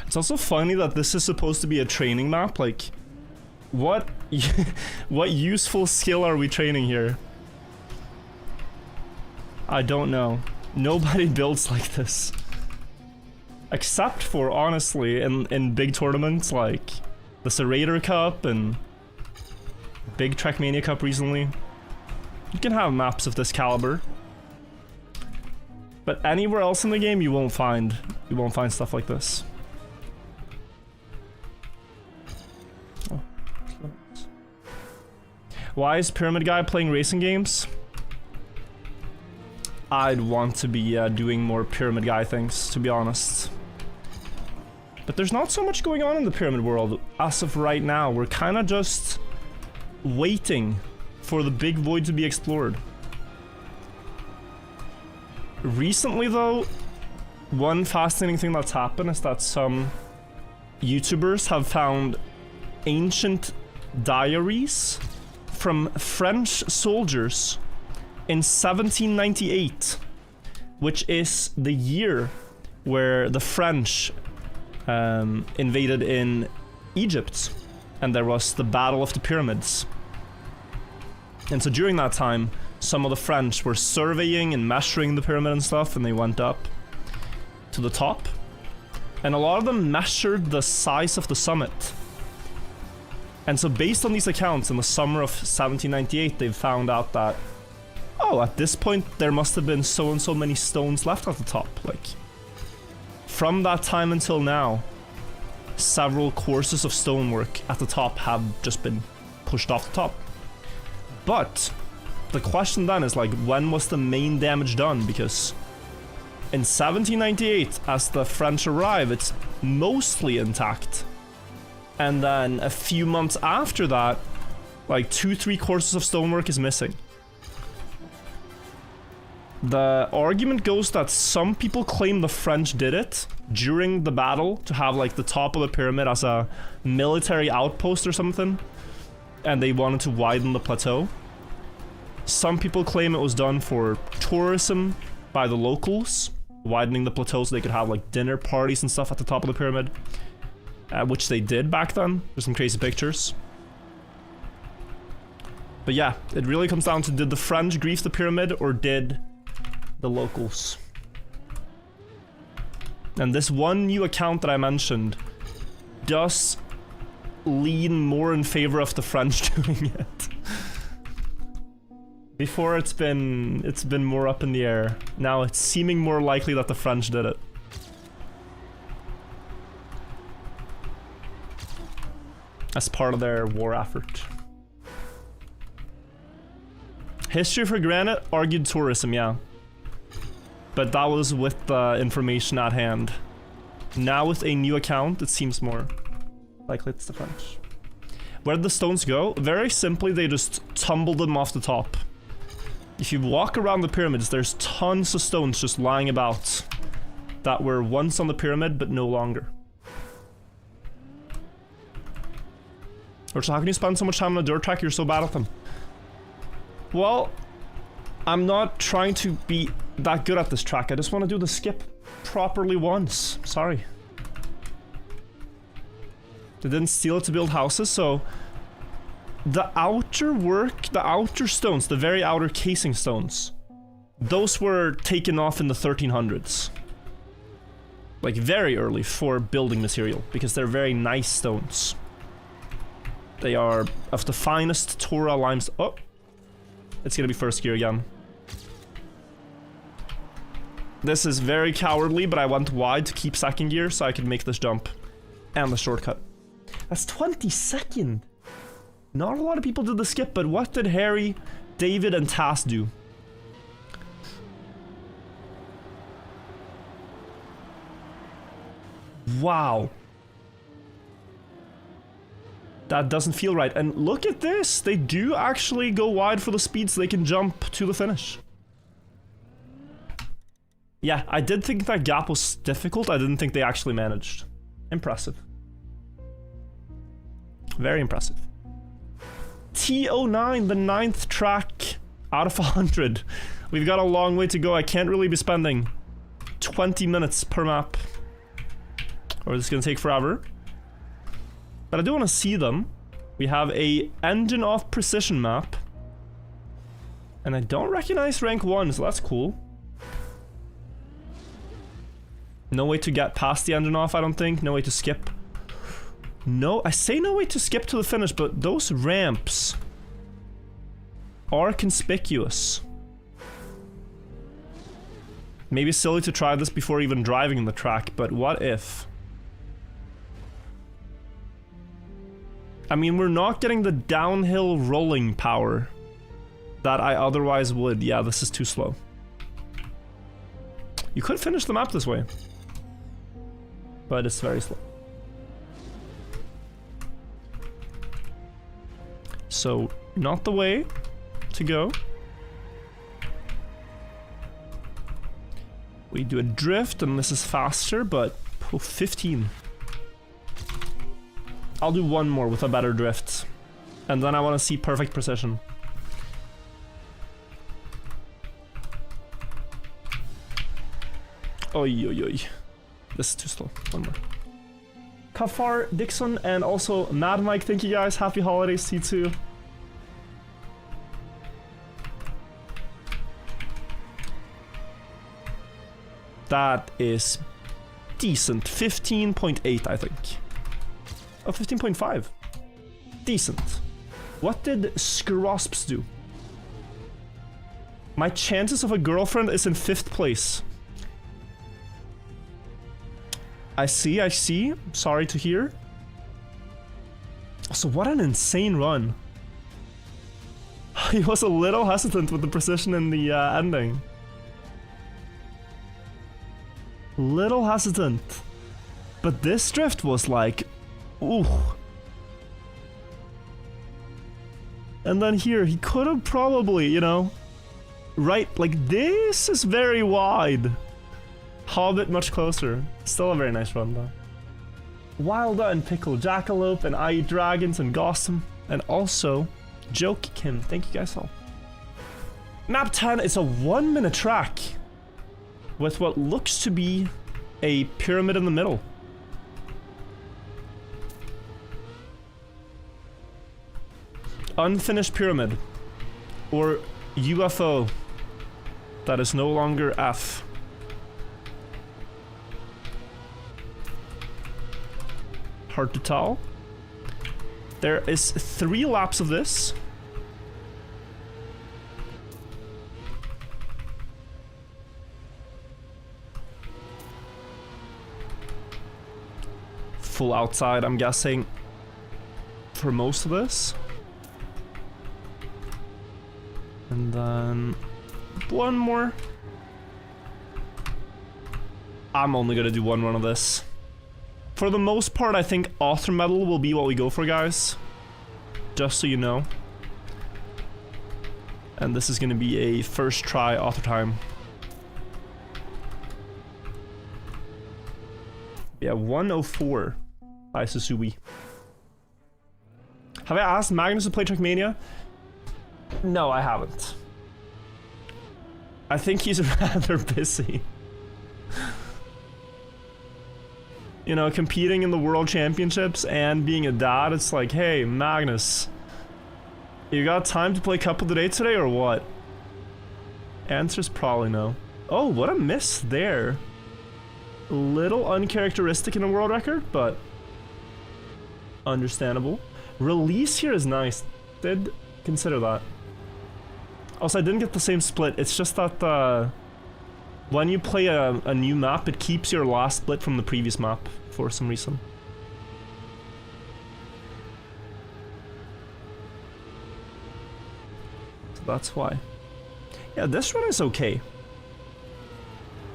It's also funny that this is supposed to be a training map. Like, what what useful skill are we training here? I don't know. Nobody builds like this. Except for, honestly, in big tournaments like the Serrator Cup and big Trackmania Cup recently. You can have maps of this caliber. But anywhere else in the game you won't find stuff like this. Why is Pyramid Guy playing racing games? I'd want to be doing more Pyramid Guy things, to be honest. But there's not so much going on in the Pyramid world as of right now. We're kind of just waiting for the big void to be explored. Recently though, one fascinating thing that's happened is that some YouTubers have found ancient diaries from French soldiers in 1798 which is the year where the French invaded in Egypt, and there was the Battle of the Pyramids. And so during that time, some of the French were surveying and measuring the pyramid and stuff, and they went up to the top. And a lot of them measured the size of the summit. And so based on these accounts, in the summer of 1798, they found out that, oh, at this point, there must have been so and so many stones left at the top. Like, from that time until now, several courses of stonework at the top have just been pushed off the top. But the question then is, like, when was the main damage done? Because in 1798, as the French arrive, it's mostly intact. And then a few months after that, like 2-3 courses of stonework is missing. The argument goes that some people claim the French did it during the battle to have like the top of the pyramid as a military outpost or something, and they wanted to widen the plateau. Some people claim it was done for tourism by the locals, widening the plateau so they could have like dinner parties and stuff at the top of the pyramid, which they did back then. There's some crazy pictures. But yeah, it really comes down to, did the French grief the pyramid or did the locals? And this one new account that I mentioned does lean more in favor of the French doing it. Before it's been more up in the air. Now it's seeming more likely that the French did it. As part of their war effort. History for granite argued tourism, yeah. But that was with the information at hand. Now with a new account, it seems more likely it's the French. Where did the stones go? Very simply, they just tumbled them off the top. If you walk around the pyramids, there's tons of stones just lying about that were once on the pyramid, but no longer. Or so how can you spend so much time on a dirt track? You're so bad at them. Well, I'm not trying to be that good at this track. I just want to do the skip properly once. Sorry. They didn't steal it to build houses, so the outer work, the outer stones, the very outer casing stones, those were taken off in the 1300s. Like very early for building material, because they're very nice stones. They are of the finest Torah limestone. Oh, it's gonna be first gear again. This is very cowardly, but I went wide to keep second gear so I could make this jump and the shortcut. That's 22nd. Not a lot of people did the skip, but what did Harry, David, and Tass do? Wow. That doesn't feel right. And look at this. They do actually go wide for the speed so they can jump to the finish. Yeah, I did think that gap was difficult. I didn't think they actually managed. Impressive. Very impressive. T09, the 9th track out of 100. We've got a long way to go. I can't really be spending 20 minutes per map, or this is gonna take forever. But I do want to see them. We have a engine off precision map, and I don't recognize rank 1, so that's cool. No way to get past the engine off, I don't think. No way to skip. No, I say no way to skip to the finish, but those ramps are conspicuous. Maybe silly to try this before even driving the track, but what if? I mean, we're not getting the downhill rolling power that I otherwise would. Yeah, this is too slow. You could finish the map this way, but it's very slow. So, not the way to go. We do a drift, and this is faster, but oh, 15. I'll do one more with a better drift, and then I want to see perfect precision. Oi, oi, oi. This is too slow. One more. Kafar, Dixon, and also Mad Mike, thank you guys. Happy holidays to you too. That is decent. 15.8, I think. Oh, 15.5. Decent. What did Scrosps do? My chances of a girlfriend is in 5th place. I see, I see. Sorry to hear. So what an insane run. He was a little hesitant with the precision in the ending. Little hesitant. But this drift was like, ooh. And then here, he could have probably, you know, right, like this is very wide. Hobbit much closer. Still a very nice run though. Wilda and Pickle Jackalope and I Eat Dragons and Gossam. And also, Joke Kim. Thank you guys all. Map 10 is a 1-minute track with what looks to be a pyramid in the middle. Unfinished pyramid. Or UFO. That is no longer F. Hard to tell. There is 3 laps of this. Full outside, I'm guessing, for most of this. And then one more. I'm only gonna do 1 run of this. For the most part, I think Author Medal will be what we go for, guys. Just so you know. And this is gonna be a first try author time. Yeah, 104 by Susui. Have I asked Magnus to play Trackmania? No, I haven't. I think he's rather busy. You know, competing in the World Championships and being a dad, it's like, hey, Magnus, you got time to play Cup of the Day today or what? Answer's probably no. Oh, what a miss there. A little uncharacteristic in a world record, but understandable. Release here is nice. Did consider that. Also, I didn't get the same split. It's just that when you play a new map, it keeps your last split from the previous map for some reason. So that's why. Yeah, this run is okay.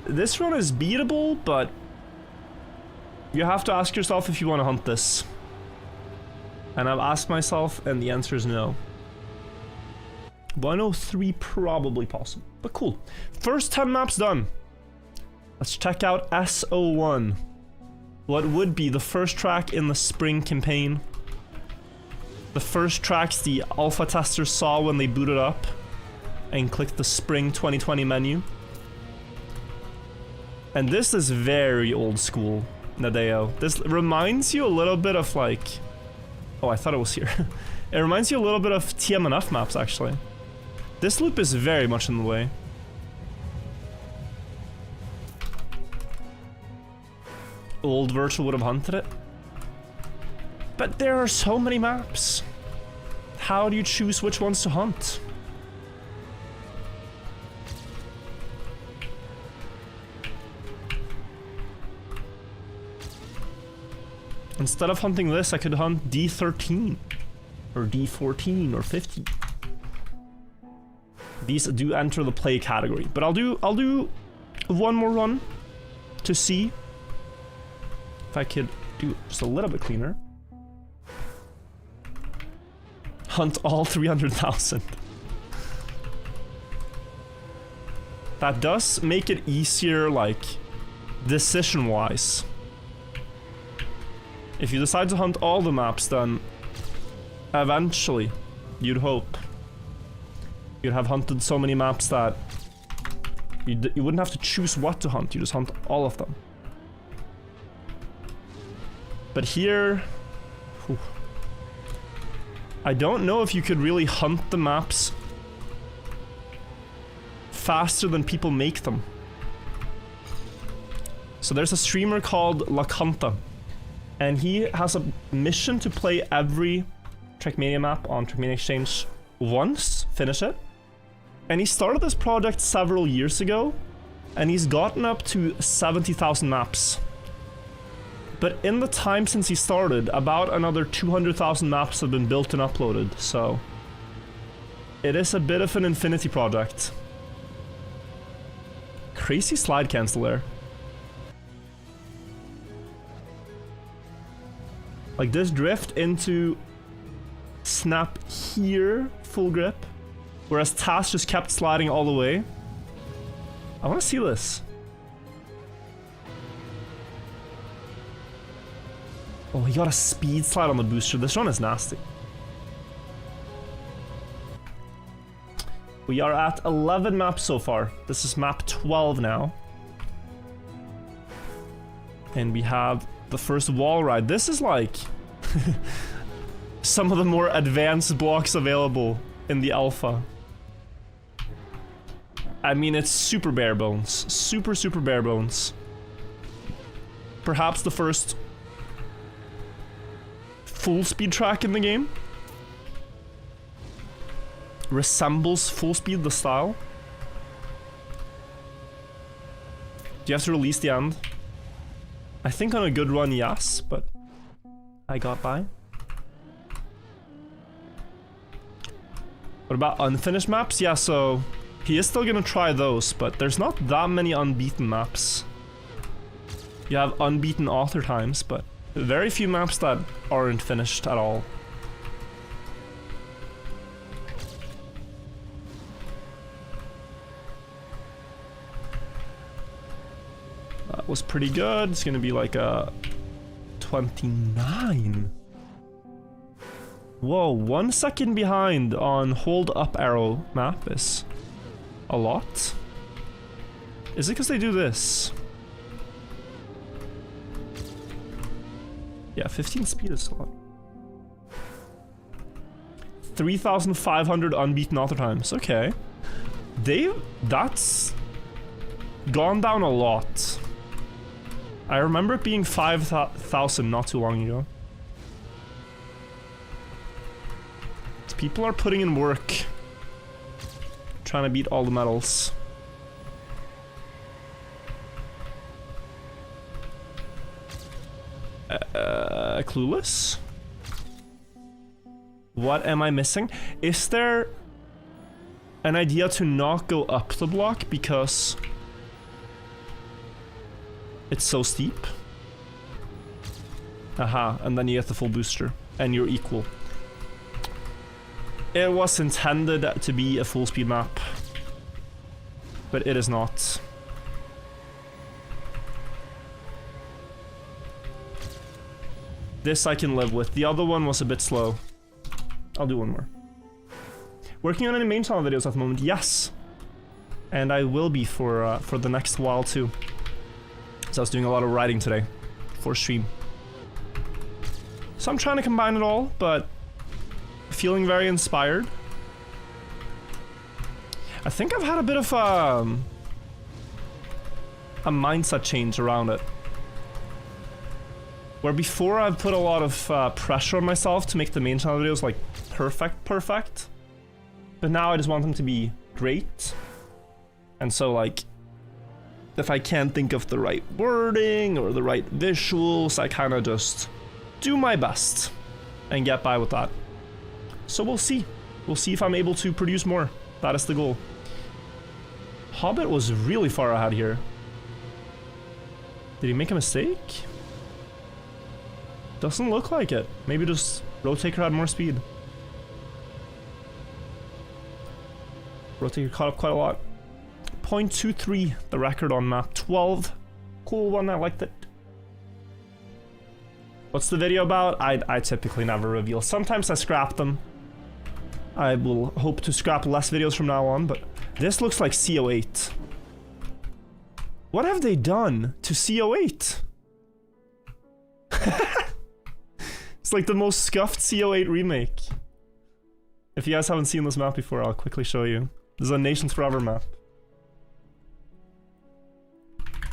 This run is beatable, but you have to ask yourself if you want to hunt this. And I've asked myself, and the answer is no. 103 probably possible, but cool. First 10 maps done. Let's check out SO1. What would be the first track in the spring campaign. The first tracks the alpha testers saw when they booted up and clicked the spring 2020 menu. And this is very old school, Nadeo. This reminds you a little bit of like... Oh, I thought it was here. It reminds you a little bit of TMNF maps, actually. This loop is very much in the way. Old Virtual would have hunted it. But there are so many maps. How do you choose which ones to hunt? Instead of hunting this, I could hunt D13 or D14 or 15. These do enter the play category, but I'll do one more run to see if I could do just a little bit cleaner. Hunt all 300,000. That does make it easier, like, decision-wise. If you decide to hunt all the maps, then eventually, you'd hope, you'd have hunted so many maps that You wouldn't have to choose what to hunt, you just hunt all of them. But here... Whew, I don't know if you could really hunt the maps faster than people make them. So there's a streamer called Lakanta, and he has a mission to play every Trackmania map on Trackmania Exchange once, finish it. And he started this project several years ago, and he's gotten up to 70,000 maps. But in the time since he started, about another 200,000 maps have been built and uploaded, so... It is a bit of an infinity project. Crazy slide cancel there. Like this drift into snap here, full grip, whereas Task just kept sliding all the way. I want to see this. Oh, he got a speed slide on the booster. This one is nasty. We are at 11 maps so far. This is map 12 now. And we have the first wall ride. This is like some of the more advanced blocks available in the alpha. I mean, it's super bare bones. Super, super bare bones. Perhaps the first full speed track in the game. Resembles full speed, the style. Do you have to release the end? I think on a good run, yes, but I got by. What about unfinished maps? Yeah, so he is still gonna try those, but there's not that many unbeaten maps. You have unbeaten author times, but very few maps that aren't finished at all. That was pretty good. It's gonna be like a 29. Whoa, 1 second behind on hold up arrow map is a lot. Is it because they do this? Yeah, 15 speed is a lot. 3,500 unbeaten author times. Okay. That's gone down a lot. I remember it being 5,000 not too long ago. People are putting in work. Trying to beat all the medals. Clueless? What am I missing? Is there an idea to not go up the block because it's so steep? Aha, and then you get the full booster, and you're equal. It was intended to be a full speed map, but it is not. This I can live with. The other one was a bit slow. I'll do one more. Working on any main channel videos at the moment? Yes. And I will be for the next while too. So I was doing a lot of writing today for stream. So I'm trying to combine it all, but feeling very inspired. I think I've had a bit of a mindset change around it. Where before I've put a lot of pressure on myself to make the main channel videos like perfect. But now I just want them to be great. And so like, if I can't think of the right wording or the right visuals, I kind of just do my best and get by with that. So we'll see. We'll see if I'm able to produce more. That is the goal. Hobbit was really far ahead here. Did he make a mistake? Doesn't look like it. Maybe just Roadtaker had more speed. Roadtaker caught up quite a lot. 0.23, the record on map 12. Cool one, I liked it. What's the video about? I typically never reveal. Sometimes I scrap them. I will hope to scrap less videos from now on, but this looks like CO8. What have they done to CO8? It's like the most scuffed CO8 remake. If you guys haven't seen this map before, I'll quickly show you. This is a Nations Forever map.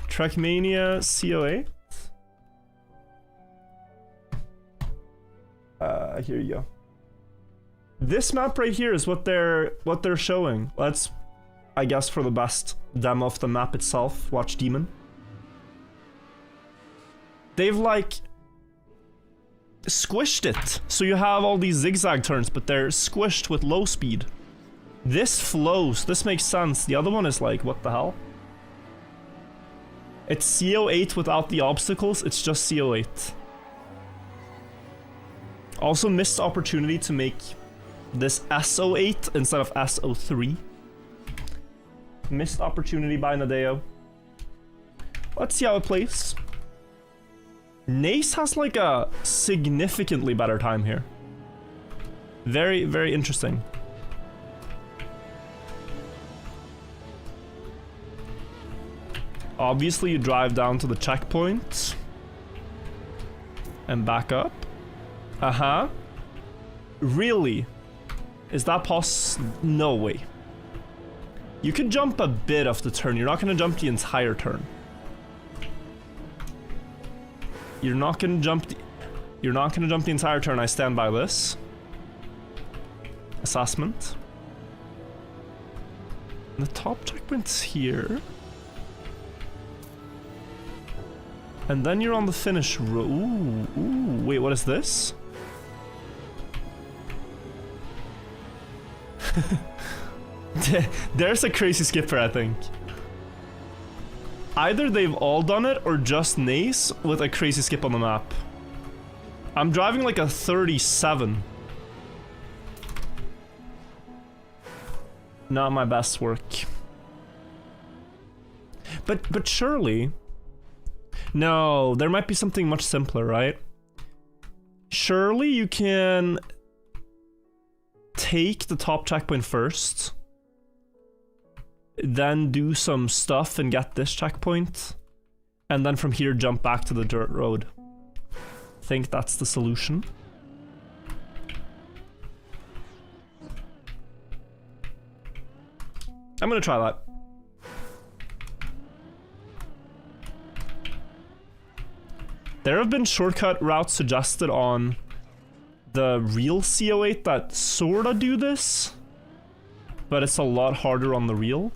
Trackmania CO8. Here you go. This map right here is what they're showing. That's, I guess, for the best demo of the map itself. Watch Demon. They've like squished it, so you have all these zigzag turns, but they're squished with low speed. This flows. This makes sense. The other one is like, what the hell? It's CO8 without the obstacles. It's just CO8. Also missed opportunity to make this SO8 instead of SO3. Missed opportunity by Nadeo. Let's see how it plays. Nace has like a significantly better time here. Very, very interesting. Obviously you drive down to the checkpoint and back up. Uh-huh. Really? Is that no way. You could jump a bit of the turn. You're not gonna jump the entire turn. You're not gonna jump the entire turn. I stand by this. Assessment. The top checkpoint's here. And then you're on the finish row. Ooh, wait, what is this? There's a crazy skipper, I think. Either they've all done it or just Nace with a crazy skip on the map. I'm driving like a 37. Not my best work. But surely... No, there might be something much simpler, right? Surely you can take the top checkpoint first, then do some stuff and get this checkpoint, and then from here jump back to the dirt road. I think that's the solution. I'm gonna try that. There have been shortcut routes suggested on the real CO8 that sorta do this, but it's a lot harder on the real.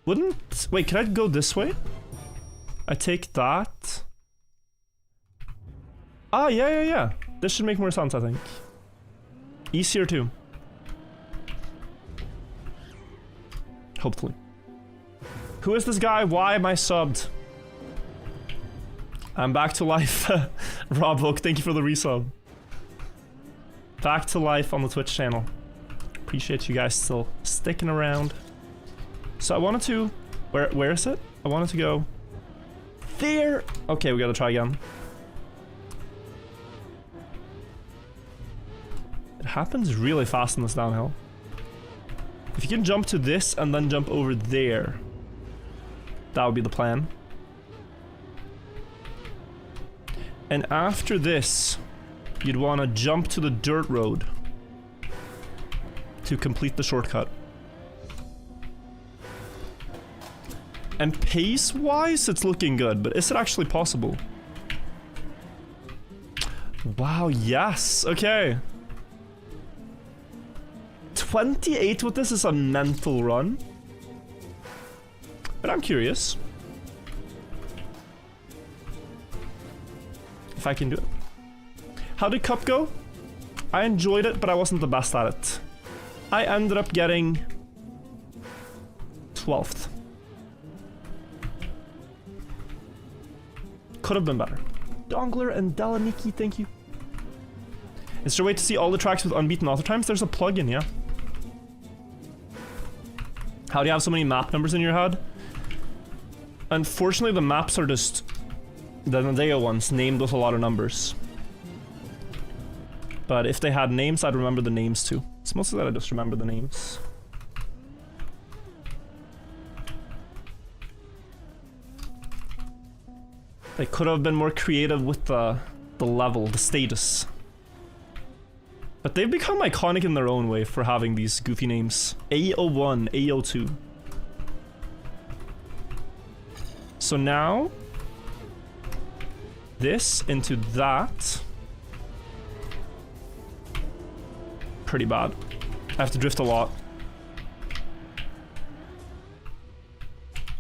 Wouldn't... Wait, can I go this way? I take that. Ah, yeah. This should make more sense, I think. Easier too. Hopefully. Who is this guy? Why am I subbed? I'm back to life. Rob Hook, thank you for the resub. Back to life on the Twitch channel. Appreciate you guys still sticking around. So I wanted to... Where is it? I wanted to go... There! Okay, we gotta try again. It happens really fast in this downhill. If you can jump to this and then jump over there, that would be the plan. And after this, you'd want to jump to the dirt road to complete the shortcut. And pace-wise, it's looking good, but is it actually possible? Wow, yes, okay. 28 with this is a mental run. But I'm curious if I can do it. How did Cup go? I enjoyed it, but I wasn't the best at it. I ended up getting 12th. Could have been better. Dongler and Delaniki, thank you. Is there a way to see all the tracks with unbeaten auto times? There's a plugin, yeah. How do you have so many map numbers in your head? Unfortunately, the maps are just the Nadeo ones, named with a lot of numbers. But if they had names, I'd remember the names too. It's mostly that I just remember the names. They could have been more creative with the level, the status. But they've become iconic in their own way for having these goofy names. A01, A02. So now, this into that. Pretty bad. I have to drift a lot.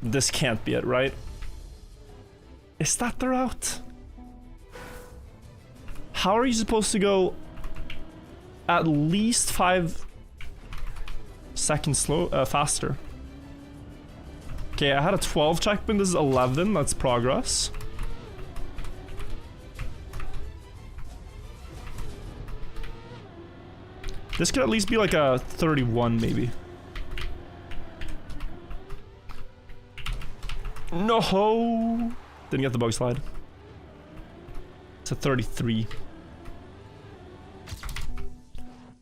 This can't be it, right? Is that the route? How are you supposed to go at least 5 seconds faster? Okay, I had a 12 checkpoint, this is 11, that's progress. This could at least be like a 31, maybe. No! Didn't get the bug slide. It's a 33.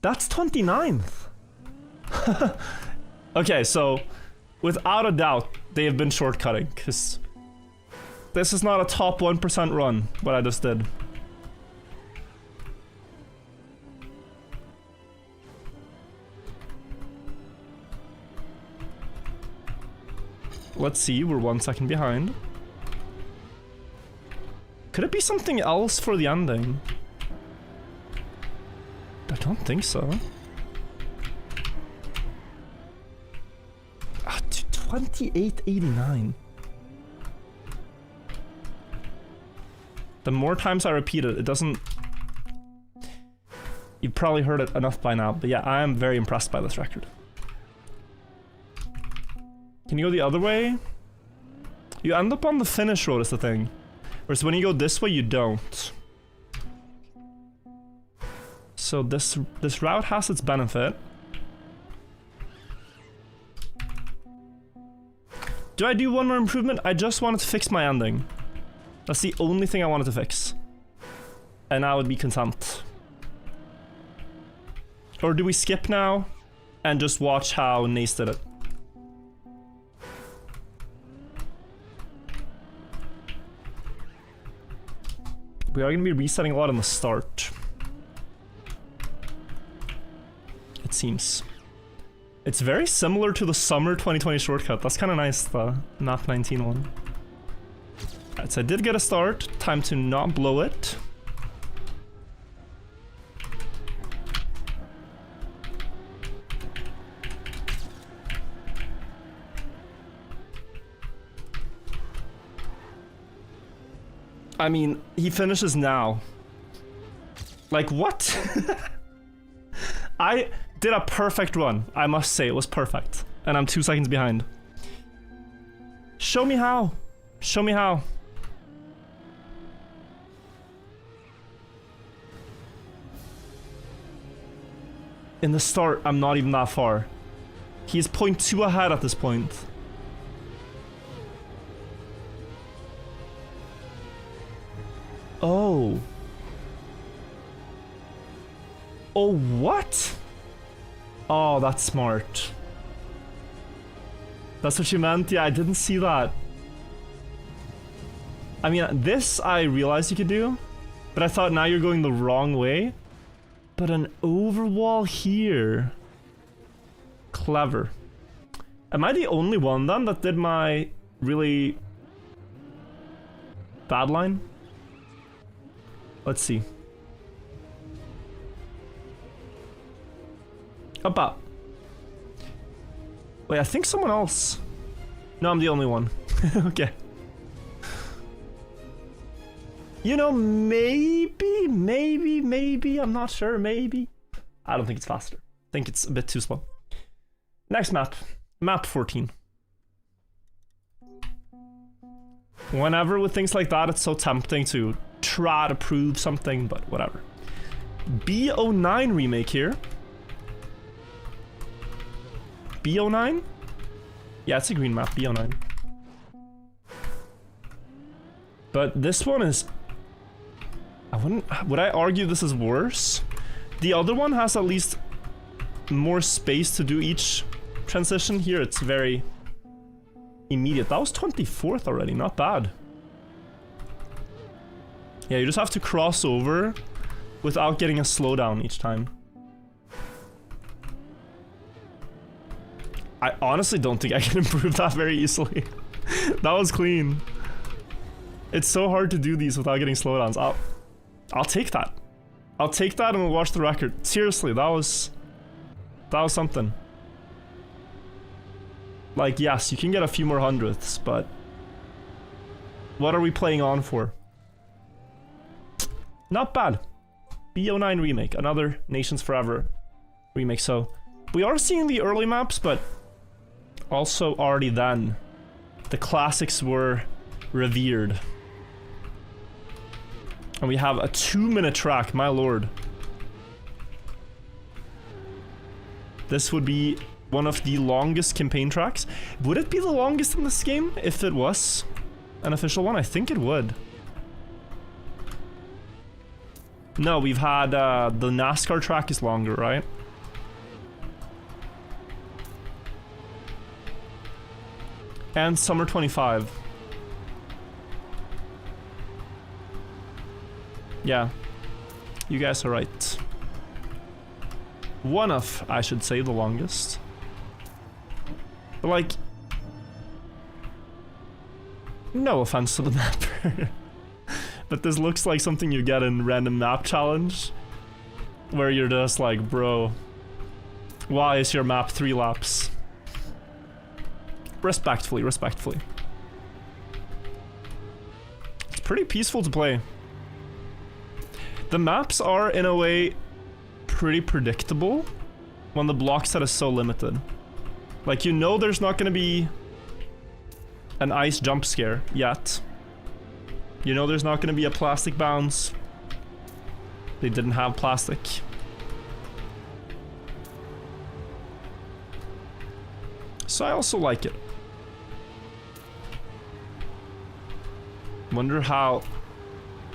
That's 29th! Okay, so without a doubt, they have been shortcutting, because this is not a top 1% run, what I just did. Let's see, we're 1 second behind. Could it be something else for the ending? I don't think so. 2889. The more times I repeat it, it doesn't... You've probably heard it enough by now, but yeah, I am very impressed by this record. Can you go the other way? You end up on the finish road is the thing. Whereas when you go this way, you don't. So this route has its benefit. Do I do one more improvement? I just wanted to fix my ending. That's the only thing I wanted to fix. And I would be content. Or do we skip now and just watch how Nace did it? We are going to be resetting a lot in the start. It seems. It's very similar to the summer 2020 shortcut. That's kind of nice, the map 19 one. Alright, so I did get a start. Time to not blow it. I mean, he finishes now. Like, what? I did a perfect run. I must say, it was perfect. And I'm 2 seconds behind. Show me how. Show me how. In the start, I'm not even that far. He's 0.2 ahead at this point. Oh. Oh, what? Oh, that's smart. That's what you meant? Yeah, I didn't see that. I mean, this I realized you could do, but I thought now you're going the wrong way. But an overwall here. Clever. Am I the only one then that did my really bad line? Let's see. About. Wait, I think someone else. No, I'm the only one. Okay. You know, maybe, I'm not sure, maybe. I don't think it's faster. I think it's a bit too slow. Next map. Map 14. Whenever with things like that, it's so tempting to try to prove something, but whatever. B09 remake here. B09? Yeah, it's a green map, B09. But this one is... Would I argue this is worse? The other one has at least more space to do each transition. Here it's very immediate. That was 24th already, not bad. Yeah, you just have to cross over without getting a slowdown each time. I honestly don't think I can improve that very easily. That was clean. It's so hard to do these without getting slowdowns. I'll take that. I'll take that and we'll watch the record. Seriously, that was something. Like, yes, you can get a few more hundredths, but what are we playing on for? Not bad. BO9 remake, another Nations Forever remake. So we are seeing the early maps, but also already then the classics were revered. And we have a 2-minute track, my lord. This would be one of the longest campaign tracks. Would it be the longest in this game if it was an official one? I think it would. No, we've had the NASCAR track is longer, right? And Summer 25. Yeah, you guys are right. One of, I should say, the longest. But like, no offense to the mapper, but this looks like something you get in random map challenge, where you're just like, bro, why is your map 3 laps? Respectfully, respectfully. It's pretty peaceful to play. The maps are, in a way, pretty predictable when the block set is so limited. Like, you know there's not gonna be an ice jump scare yet. You know there's not gonna be a plastic bounce. They didn't have plastic. So I also like it. Wonder how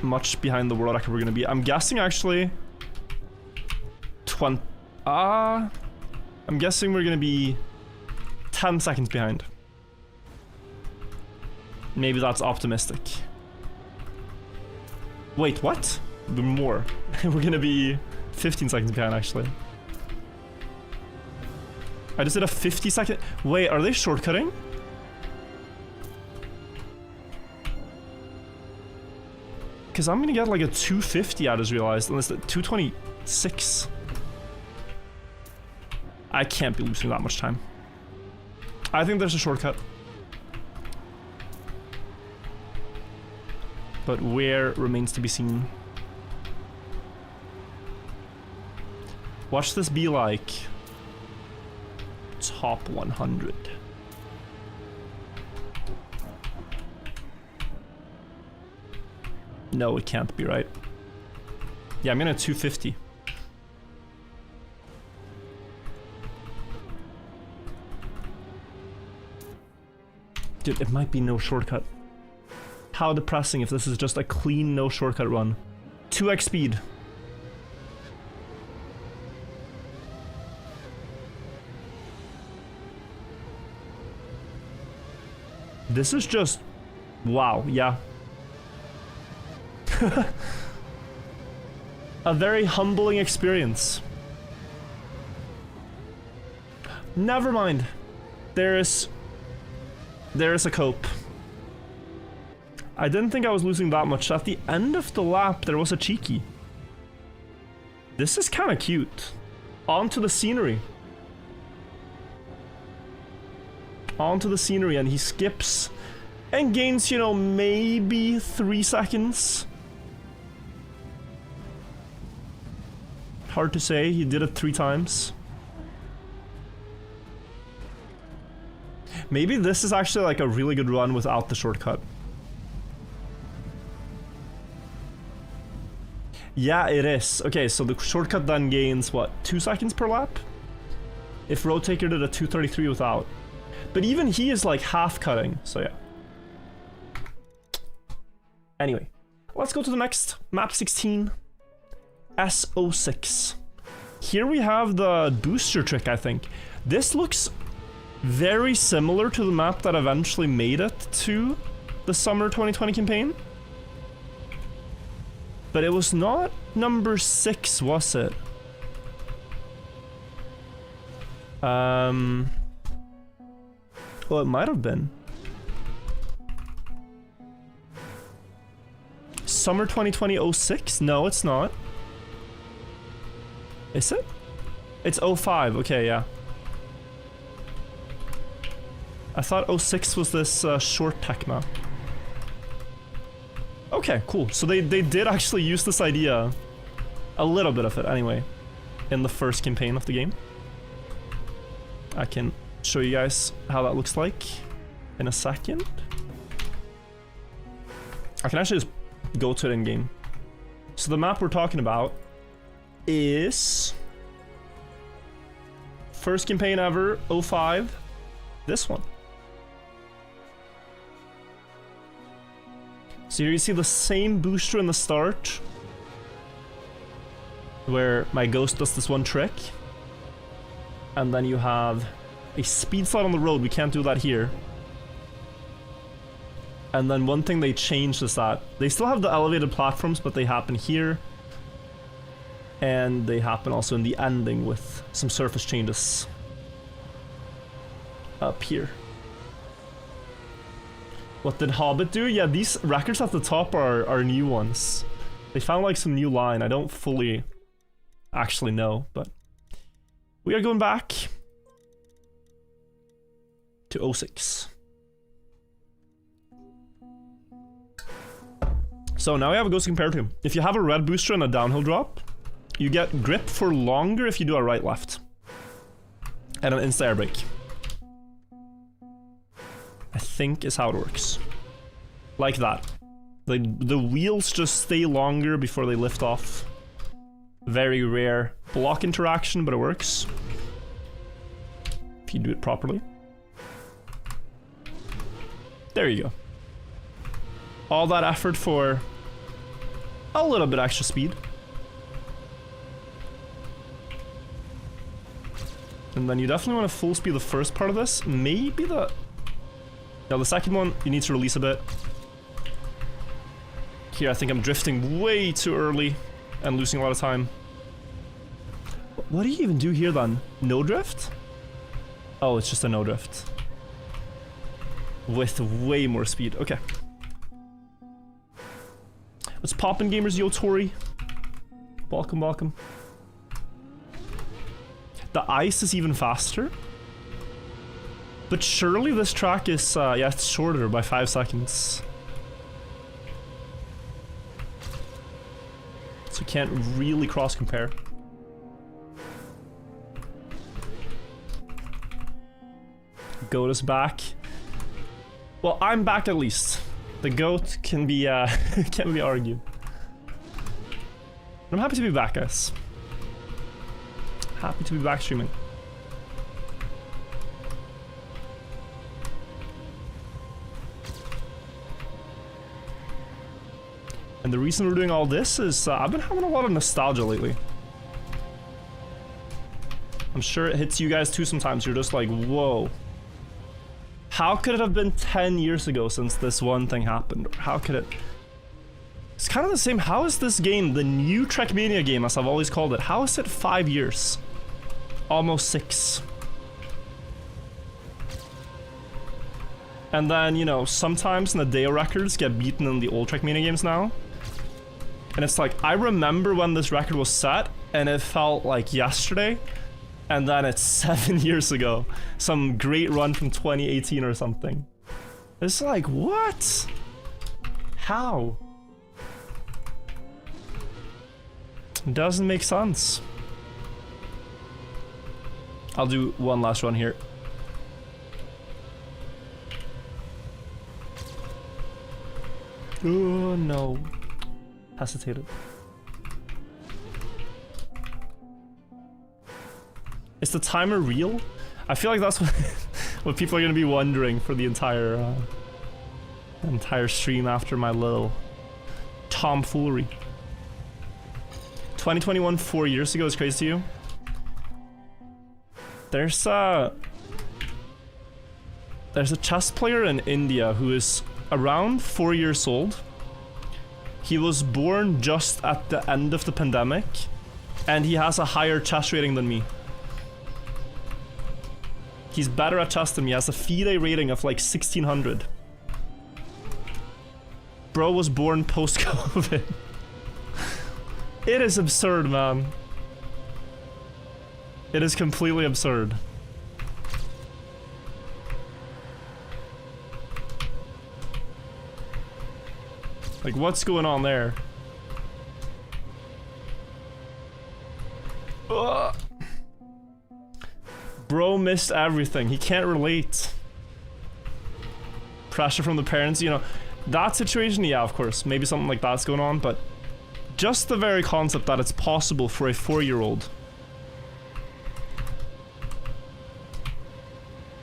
much behind the world record we're gonna be. I'm guessing actually 20. I'm guessing we're gonna be 10 seconds behind. Maybe that's optimistic. Wait, what? More. We're gonna be 15 seconds behind actually. I just did a 50-second. Wait, are they shortcutting? Because I'm gonna get like a 250, I just realized, unless the 226. I can't be losing that much time. I think there's a shortcut. But where remains to be seen. Watch this be like top 100. No, it can't be, right? Yeah, I'm gonna 250. Dude, it might be no shortcut. How depressing if this is just a clean no shortcut run. 2x speed. This is just... wow, yeah. A very humbling experience. Never mind. There is a cope. I didn't think I was losing that much. At the end of the lap, there was a cheeky. This is kind of cute. Onto the scenery. Onto the scenery, and he skips and gains, you know, maybe 3 seconds. Hard to say, he did it 3 times. Maybe this is actually like a really good run without the shortcut. Yeah, it is. Okay, so the shortcut then gains, what, 2 seconds per lap? If Road Taker did a 233 without. But even he is like half cutting, so yeah. Anyway, let's go to the next map 16. SO6. Here we have the booster trick, I think. This looks very similar to the map that eventually made it to the summer 2020 campaign. But it was not number 6, was it? Well, it might have been. Summer 2020 06? No, it's not. Is it? It's 05. Okay, yeah. I thought 06 was this short Tecma. Okay, cool. So they did actually use this idea, a little bit of it anyway, in the first campaign of the game. I can show you guys how that looks like in a second. I can actually just go to it in game. So the map we're talking about is first campaign ever, 05, this one. So here you see the same booster in the start, where my ghost does this one trick. And then you have a speed slide on the road, we can't do that here. And then one thing they changed is that they still have the elevated platforms, but they happen here. And they happen also in the ending with some surface changes up here. What did Hobbit do? Yeah, these records at the top are new ones. They found like some new line. I don't fully actually know, but we are going back to 06. So now we have a ghost to compare to. If you have a red booster and a downhill drop, you get grip for longer if you do a right-left. And an insta air brake. I think is how it works. Like that. The wheels just stay longer before they lift off. Very rare block interaction, but it works. If you do it properly. There you go. All that effort for a little bit extra speed. And then you definitely want to full speed the first part of this. Maybe the... Now the second one, you need to release a bit. Here I think I'm drifting way too early and losing a lot of time. What do you even do here then? No drift? Oh, it's just a no drift. With way more speed. Okay. Let's pop in gamers, yo Tori. Welcome, welcome. The ice is even faster. But surely this track is, yeah, it's shorter by 5 seconds. So you can't really cross-compare. Goat is back. Well, I'm back at least. The goat can be, can be argued. I'm happy to be back, guys. Happy to be back streaming. And the reason we're doing all this is I've been having a lot of nostalgia lately. I'm sure it hits you guys too sometimes. You're just like, whoa. How could it have been 10 years ago since this one thing happened? How could it... It's kind of the same. How is this game, the new Trackmania game as I've always called it, how is it 5 years? Almost 6. And then, you know, sometimes Nadeo records get beaten in the old Trackmania games now. And it's like, I remember when this record was set, and it felt like yesterday. And then it's 7 years ago. Some great run from 2018 or something. It's like, what? How? It doesn't make sense. I'll do one last run here. Oh no. Hesitated. Is the timer real? I feel like that's what, what people are gonna be wondering for the entire stream after my little tomfoolery. 2021, 4 years ago is crazy to you? There's a chess player in India who is around 4 years old. He was born just at the end of the pandemic, and he has a higher chess rating than me. He's better at chess than me. He has a FIDE rating of like 1600. Bro was born post-COVID. It is absurd, man. It is completely absurd. Like, what's going on there? Ugh. Bro missed everything. He can't relate. Pressure from the parents, you know. That situation, yeah, of course. Maybe something like that's going on, but just the very concept that it's possible for a 4-year-old,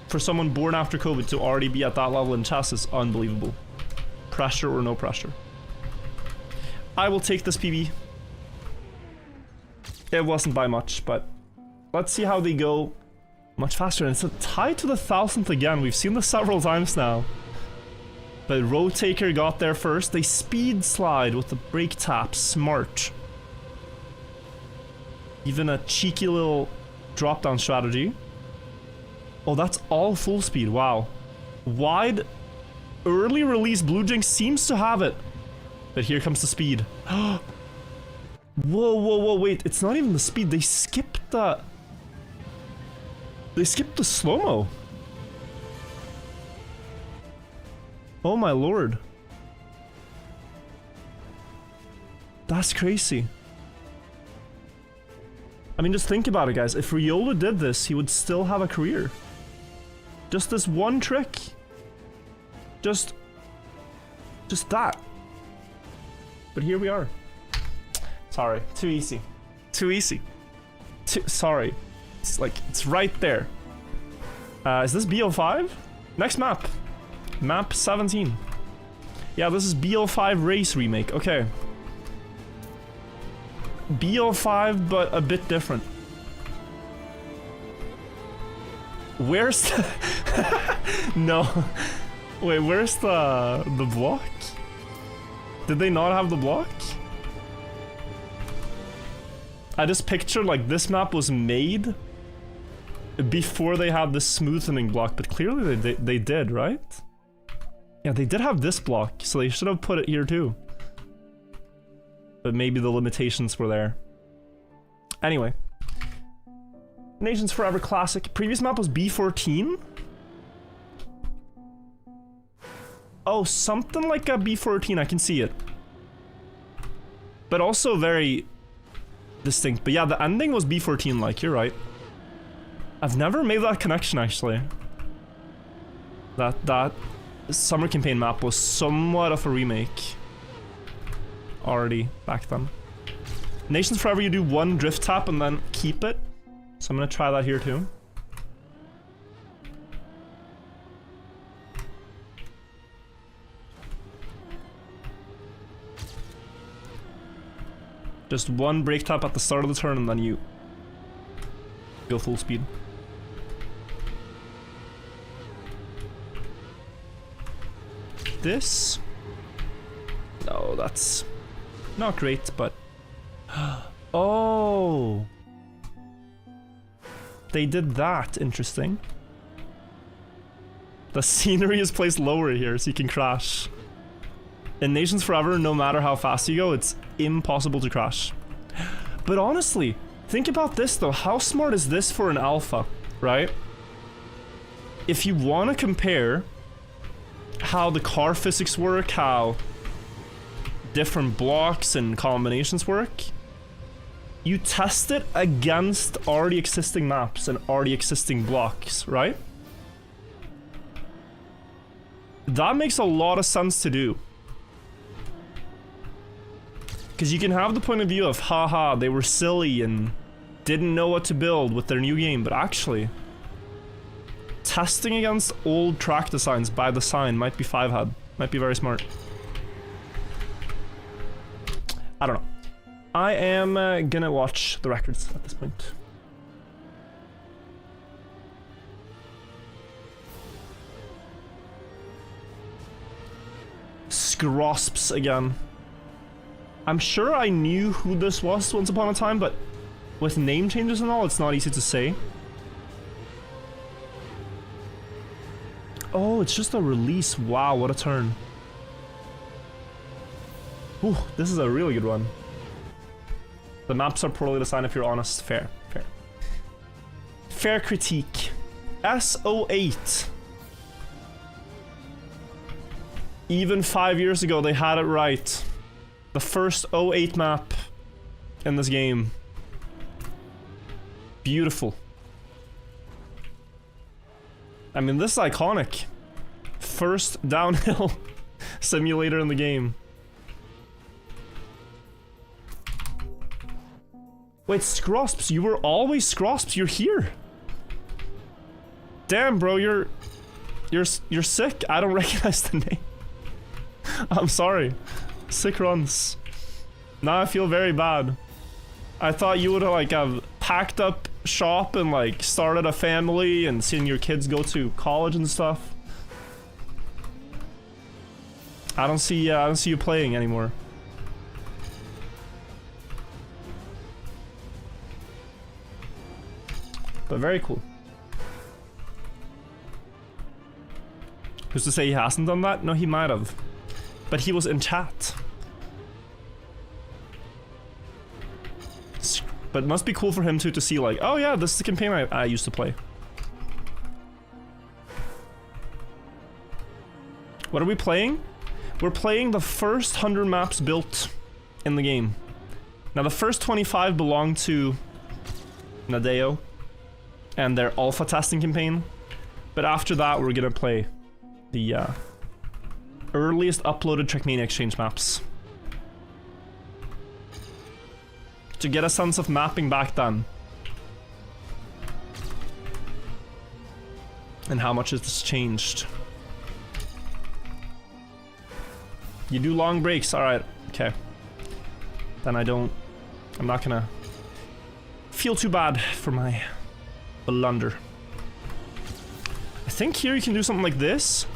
for someone born after COVID to already be at that level in chess is unbelievable. Pressure or no pressure. I will take this PB. It wasn't by much, but let's see how they go much faster. And it's a tie to the 1000th again. We've seen this several times now. But Road Taker got there first. They speed slide with the break tap. Smart. Even a cheeky little drop down strategy. Oh, that's all full speed. Wow. Wide early release Blue Jinx seems to have it. But here comes the speed. Whoa, whoa, whoa, wait. It's not even the speed. They skipped the... They skipped the slow-mo. Oh my lord. That's crazy. I mean, just think about it, guys. If Riolo did this, he would still have a career. Just this one trick. Just that. But here we are. Sorry, too easy. Too easy. Sorry. It's like, it's right there. Is this BO5? Next map. Map 17. Yeah, this is BO5 Race Remake. Okay. BO5, but a bit different. Where's the... No. Wait, where's the block? Did they not have the block? I just picture like this map was made before they had the smoothening block, but clearly they did, right? Yeah, they did have this block, so they should have put it here too. But maybe the limitations were there. Anyway. Nations Forever Classic. Previous map was B14? Oh, something like a B14, I can see it. But also very distinct. But yeah, the ending was B14 like, you're right. I've never made that connection actually. That Summer Campaign map was somewhat of a remake. Already back then. Nations Forever, you do one drift tap and then keep it. So I'm gonna try that here too. Just one break tap at the start of the turn and then you go full speed. This? No, that's not great, but... Oh! They did that, interesting. The scenery is placed lower here so you can crash. In Nations Forever, no matter how fast you go, it's impossible to crash. But honestly, think about this though. How smart is this for an alpha, right? If you want to compare how the car physics work, how different blocks and combinations work, you test it against already existing maps and already existing blocks, right? That makes a lot of sense to do. Because you can have the point of view of, haha, they were silly and didn't know what to build with their new game, but actually, testing against old track designs by the sign might be 5-head. Might be very smart. I don't know. I am gonna watch the records at this point. Scrosps again. I'm sure I knew who this was once upon a time, but with name changes and all, it's not easy to say. Oh, it's just a release. Wow, what a turn. Ooh, this is a really good one. The maps are poorly designed if you're honest. Fair, fair. Fair critique. SO8. Even 5 years ago, they had it right. The first 08 map in this game. Beautiful. I mean, this is iconic. First downhill simulator in the game. Wait, Scrosps, you were always Scrosps, you're here. Damn, bro, you're sick. I don't recognize the name. I'm sorry. Sick runs. Now I feel very bad. I thought you would have like have packed up shop and like started a family and seen your kids go to college and stuff. I don't see you playing anymore. But very cool. Who's to say he hasn't done that? No, he might have. But he was in chat. But it must be cool for him too to see like, oh yeah, this is the campaign I used to play. What are we playing? We're playing the first 100 maps built in the game. Now the first 25 belong to Nadeo and their alpha testing campaign. But after that we're gonna play the earliest uploaded Trackmania Exchange maps. To get a sense of mapping back then. And how much it's changed. You do long breaks, alright, okay. Then I'm not gonna feel too bad for my blunder. I think here you can do something like this.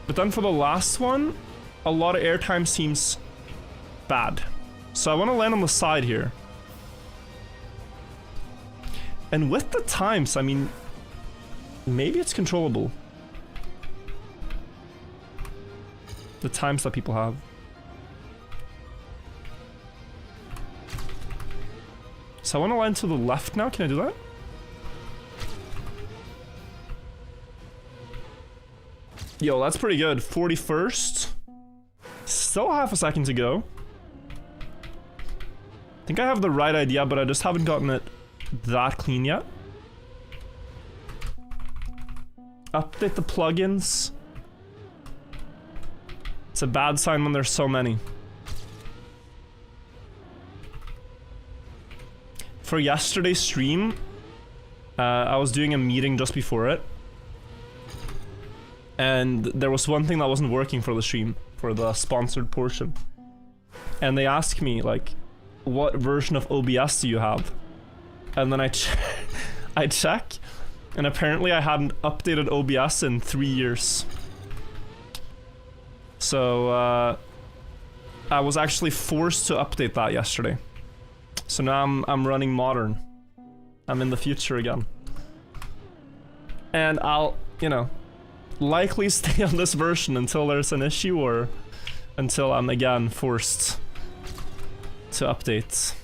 But then for the last one, a lot of airtime seems bad. So I want to land on the side here. And with the times, I mean, maybe it's controllable. The times that people have. So I want to land to the left now. Can I do that? Yo, that's pretty good. 41st. Still half a second to go. I think I have the right idea, but I just haven't gotten it that clean yet. Update the plugins. It's a bad sign when there's so many. For yesterday's stream, I was doing a meeting just before it. And there was one thing that wasn't working for the stream, for the sponsored portion. And they asked me, like, what version of OBS do you have? And then I check, and apparently I hadn't updated OBS in 3 years. So, I was actually forced to update that yesterday. So now I'm running modern. I'm in the future again. And I'll, you know, likely stay on this version until there's an issue or until I'm again forced to update.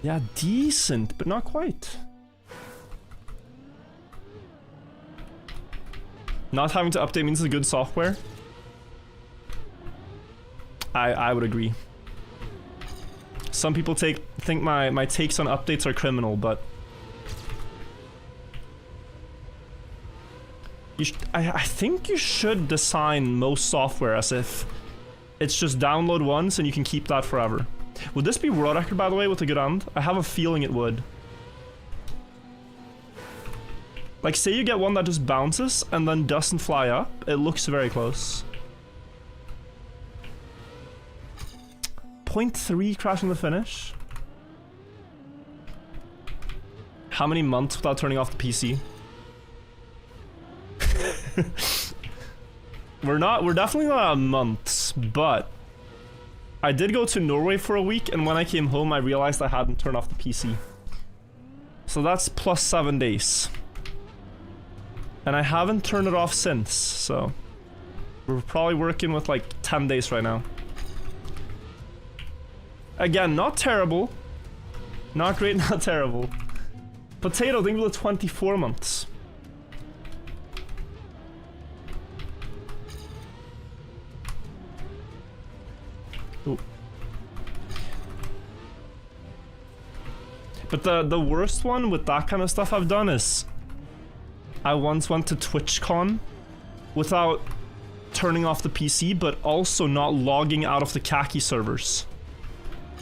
Yeah, decent, but not quite. Not having to update means it's good software. I would agree. Some people think my takes on updates are criminal, but I think you should design most software as if it's just download once and you can keep that forever. Would this be world record, by the way, with a good end? I have a feeling it would. Like, say you get one that just bounces and then doesn't fly up, it looks very close. 0.3 crashing the finish. How many months without turning off the PC? We're definitely not at months, but I did go to Norway for a week, and when I came home, I realized I hadn't turned off the PC. So that's plus 7 days. And I haven't turned it off since, so we're probably working with like 10 days right now. Again, not terrible. Not great, not terrible. Potato, think of the 24 months. Ooh. But the worst one with that kind of stuff I've done is I once went to TwitchCon without turning off the PC, but also not logging out of the khaki servers.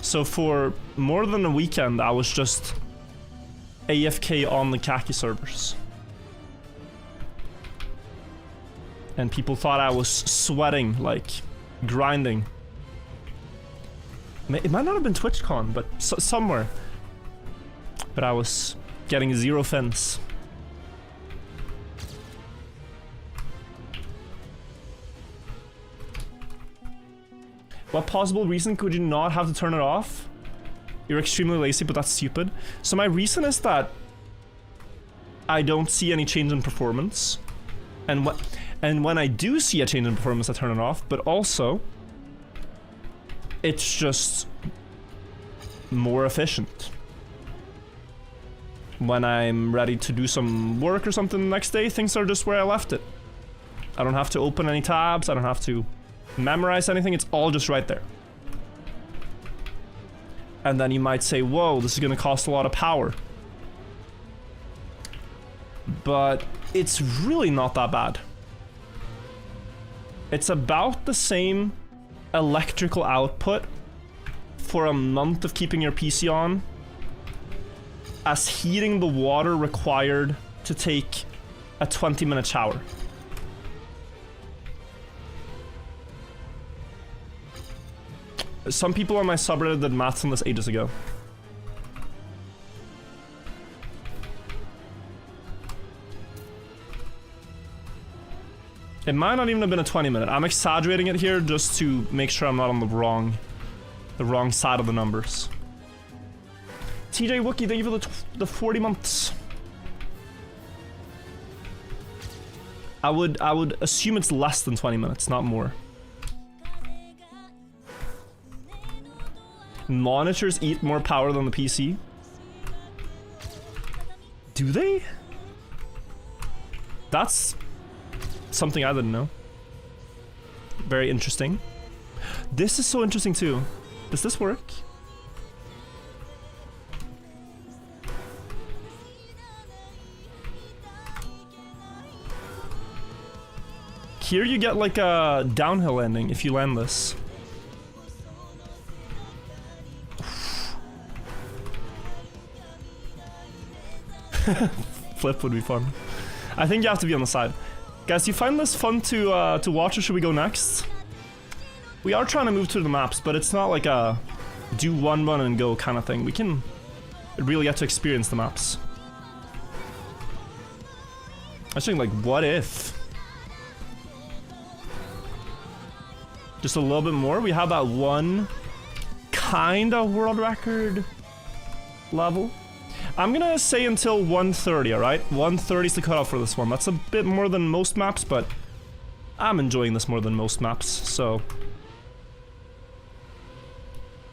So for more than a weekend, I was just AFK on the khaki servers. And people thought I was sweating, like grinding. It might not have been TwitchCon, but somewhere. But I was getting 0 fins. What possible reason could you not have to turn it off? You're extremely lazy, but that's stupid. So my reason is that I don't see any change in performance. And when I do see a change in performance, I turn it off. But also, it's just more efficient. When I'm ready to do some work or something the next day, things are just where I left it. I don't have to open any tabs, I don't have to memorize anything, it's all just right there. And then you might say, whoa, this is gonna cost a lot of power. But it's really not that bad. It's about the same electrical output for a month of keeping your PC on as heating the water required to take a 20-minute shower. Some people on my subreddit did maths on this ages ago. It might not even have been a 20-minute. I'm exaggerating it here just to make sure I'm not on the wrong side of the numbers. TJ Wookie, thank you for the 40 months. I would assume it's less than 20 minutes, not more. Monitors eat more power than the PC. Do they? That's something I didn't know. Very interesting. This is so interesting too. Does this work? Here you get like a downhill landing if you land this. Flip would be fun. I think you have to be on the side. Guys, do you find this fun to watch, or should we go next? We are trying to move through the maps, but it's not like a do one run and go kind of thing. We can really get to experience the maps. I was thinking, like, what if? Just a little bit more. We have that one kind of world record level. I'm gonna say until 130, alright? 130 is the cutoff for this one. That's a bit more than most maps, but I'm enjoying this more than most maps, so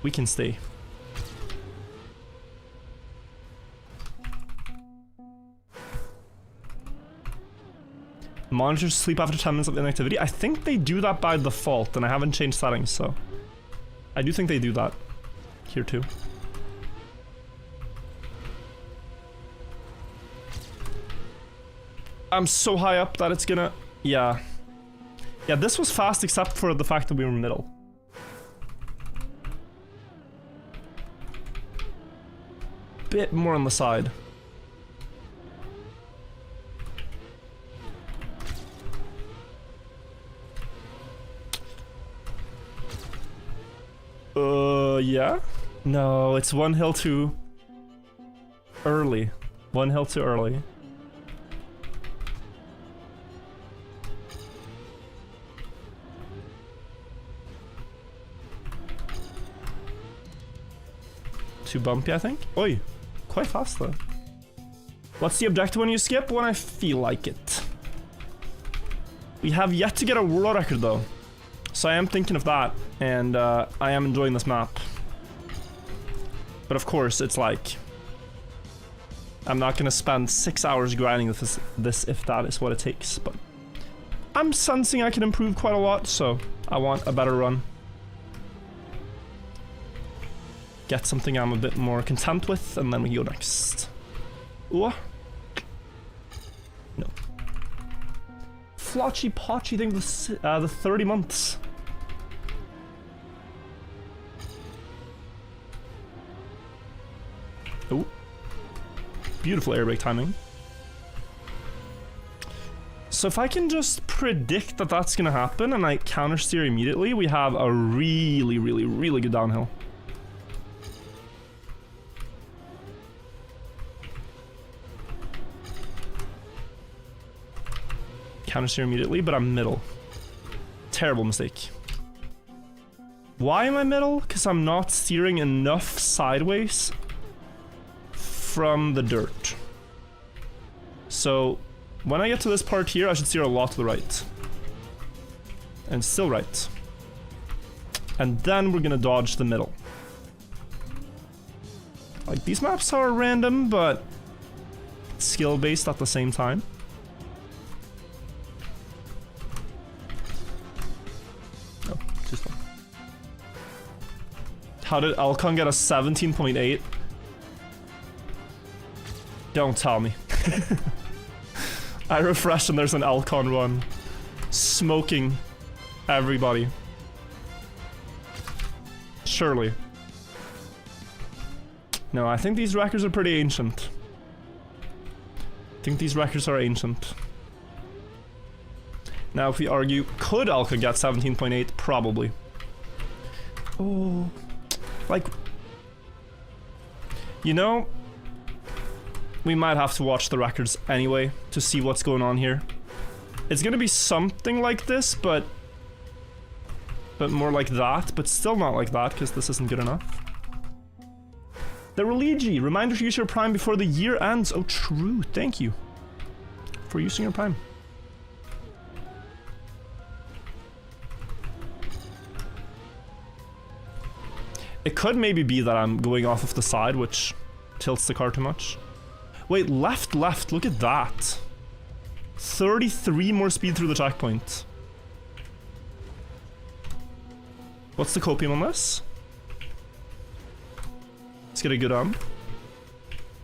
we can stay. Monitors sleep after 10 minutes of inactivity. I think they do that by default, and I haven't changed settings, so I do think they do that here too. I'm so high up that it's gonna... Yeah. Yeah, this was fast except for the fact that we were middle. Bit more on the side. Yeah? No, it's one hill too early. One hill too early. too bumpy, I think. Oi, quite fast though. What's the objective when you skip? When I feel like it. We have yet to get a world record though. So I am thinking of that, and I am enjoying this map. But of course, it's like... I'm not gonna spend 6 hours grinding this if that is what it takes, but... I'm sensing I can improve quite a lot, so I want a better run. Get something I'm a bit more content with, and then we go next. Ooh. No. Flotchy Potchy thing, the 30 months. Oh. Beautiful air brake timing. So if I can just predict that that's gonna happen and I counter steer immediately, we have a really, really, really good downhill. Counter steer immediately, but I'm middle. Terrible mistake. Why am I middle? Because I'm not steering enough sideways from the dirt. So when I get to this part here, I should steer a lot to the right. And still right. And then we're gonna dodge the middle. Like, these maps are random, but skill-based at the same time. Oh, too slow. How did Alcon get a 17.8? Don't tell me. I refresh and there's an Alcon run. Smoking everybody. Surely. No, I think these records are pretty ancient. I think these records are ancient. Now if we argue, could Alcon get 17.8? Probably. Oh. Like... You know... We might have to watch the records anyway to see what's going on here. It's gonna be something like this, but more like that, but still not like that, because this isn't good enough. The Religi, reminder to use your Prime before the year ends. Oh, true. Thank you for using your Prime. It could maybe be that I'm going off of the side, which tilts the car too much. Wait, left, look at that. 33 more speed through the checkpoint. What's the copium on this? Let's get a good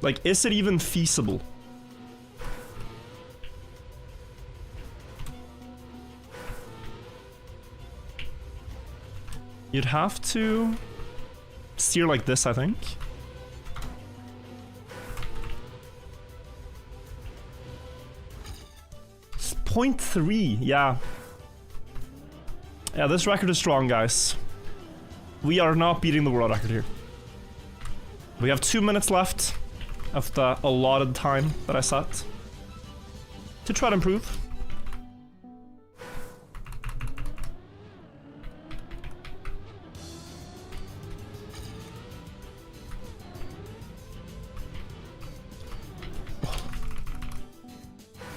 Like, is it even feasible? You'd have to steer like this, I think. 0.3, yeah. Yeah, this record is strong, guys. We are not beating the world record here. We have 2 minutes left of the allotted time that I set to try to improve.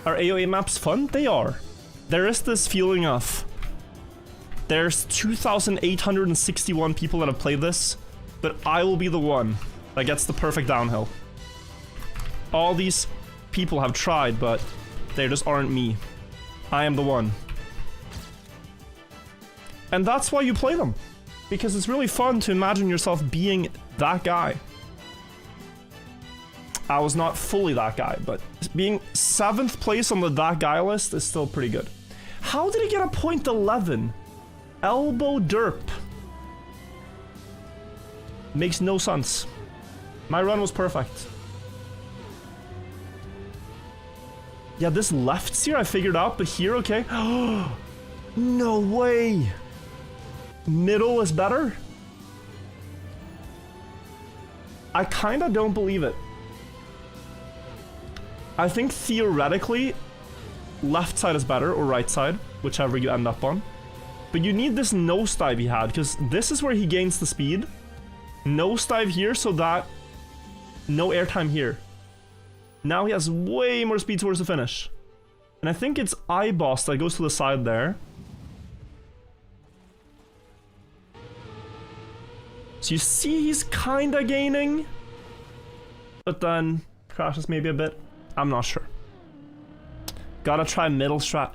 Are AOA maps fun? They are. There is this feeling of... There's 2,861 people that have played this, but I will be the one that gets the perfect downhill. All these people have tried, but they just aren't me. I am the one. And that's why you play them. Because it's really fun to imagine yourself being that guy. I was not fully that guy, but being 7th place on the that guy list is still pretty good. How did he get a .11? Elbow derp. Makes no sense. My run was perfect. Yeah, this left steer I figured out, but here, okay. No way. Middle is better? I kinda don't believe it. I think theoretically, left side is better, or right side, whichever you end up on. But you need this nosedive he had, because this is where he gains the speed. nosedive here so that no airtime here. Now he has way more speed towards the finish. And I think it's iBoss that goes to the side there. So you see he's kinda gaining, but then crashes maybe a bit. I'm not sure. Gotta try middle strat.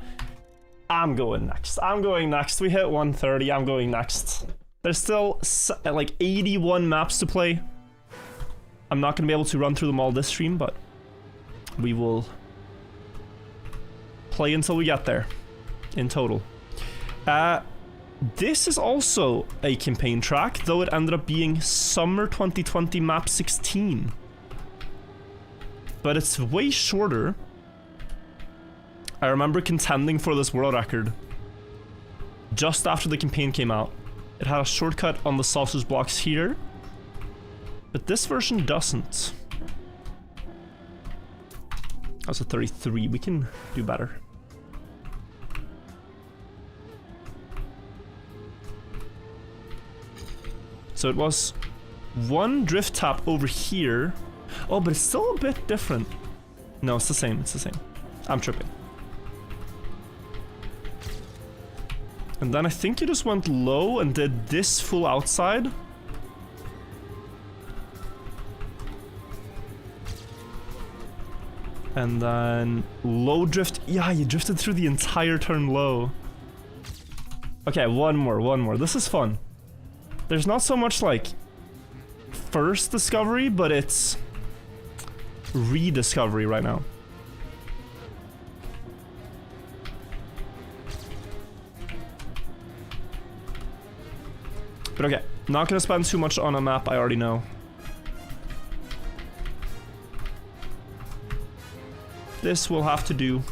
I'm going next. I'm going next. We hit 130. I'm going next. There's still like 81 maps to play. I'm not gonna be able to run through them all this stream, but we will play until we get there in total. This is also a campaign track, though it ended up being Summer 2020 map 16. But it's way shorter. I remember contending for this world record just after the campaign came out. It had a shortcut on the sausage blocks here, but this version doesn't. That's a 33. We can do better. So it was one drift tap over here. Oh, but it's still a bit different. No, it's the same. It's the same. I'm tripping. And then I think you just went low and did this full outside. And then low drift. Yeah, you drifted through the entire turn low. Okay, one more. This is fun. There's not so much like first discovery, but it's rediscovery right now. But okay, not gonna spend too much on a map I already know. This will have to do.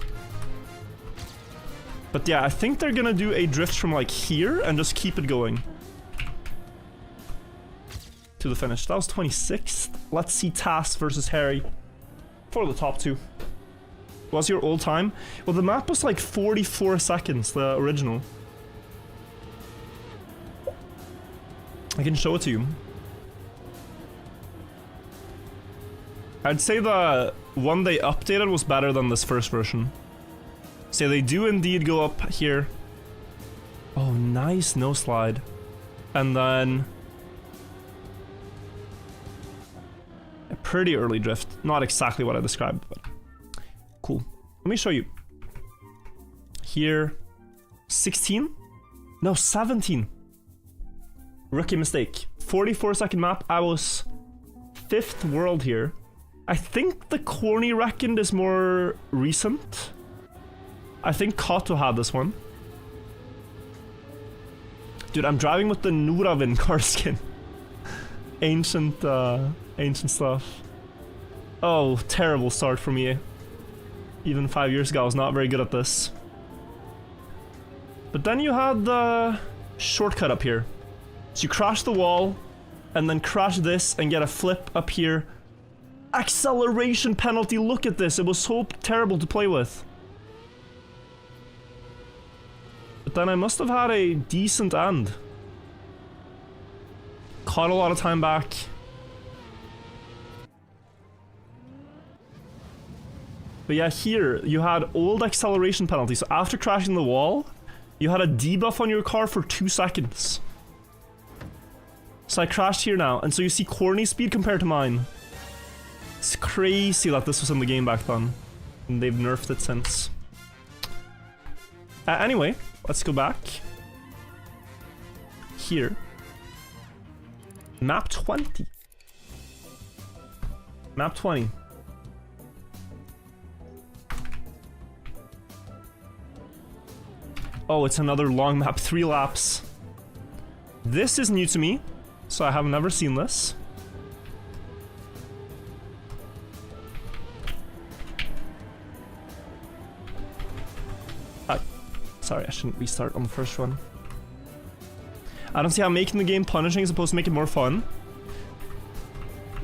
But yeah, I think they're gonna do a drift from like here and just keep it going to the finish. That was 26th. Let's see Tass versus Harry for the top two. What's your old time? Well, the map was like 44 seconds, the original. I can show it to you. I'd say the one they updated was better than this first version. So they do indeed go up here. Oh, nice no slide. And then a pretty early drift. Not exactly what I described, but cool. Let me show you. Here, 16? No, 17. Rookie mistake. 44-second map. I was 5th world here. I think the corny reckoned is more recent. I think Kato had this one. Dude, I'm driving with the Nuravin car skin. Ancient stuff. Oh, terrible start for me. Even 5 years ago, I was not very good at this. But then you had the shortcut up here. So you crash the wall, and then crash this and get a flip up here. Acceleration penalty, look at this, it was so terrible to play with. But then I must have had a decent end. Caught a lot of time back. But yeah, here, you had old acceleration penalty. So after crashing the wall, you had a debuff on your car for 2 seconds. So I crashed here now, and so you see corny speed compared to mine. It's crazy that this was in the game back then. And they've nerfed it since. Anyway, let's go back. Here. Map 20. Map 20. Oh, it's another long map, 3 laps. This is new to me, so I have never seen this. Sorry, I shouldn't restart on the first one. I don't see how making the game punishing is supposed to make it more fun.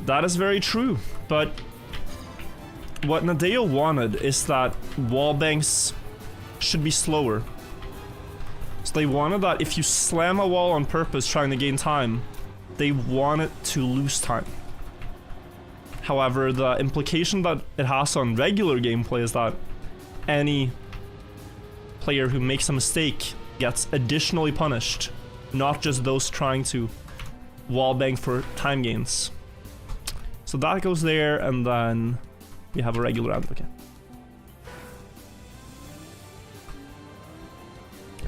That is very true, but what Nadeo wanted is that wallbangs should be slower. So they wanted that if you slam a wall on purpose trying to gain time, they want it to lose time. However, the implication that it has on regular gameplay is that any player who makes a mistake gets additionally punished, not just those trying to wallbang for time gains. So that goes there, and then we have a regular advocate.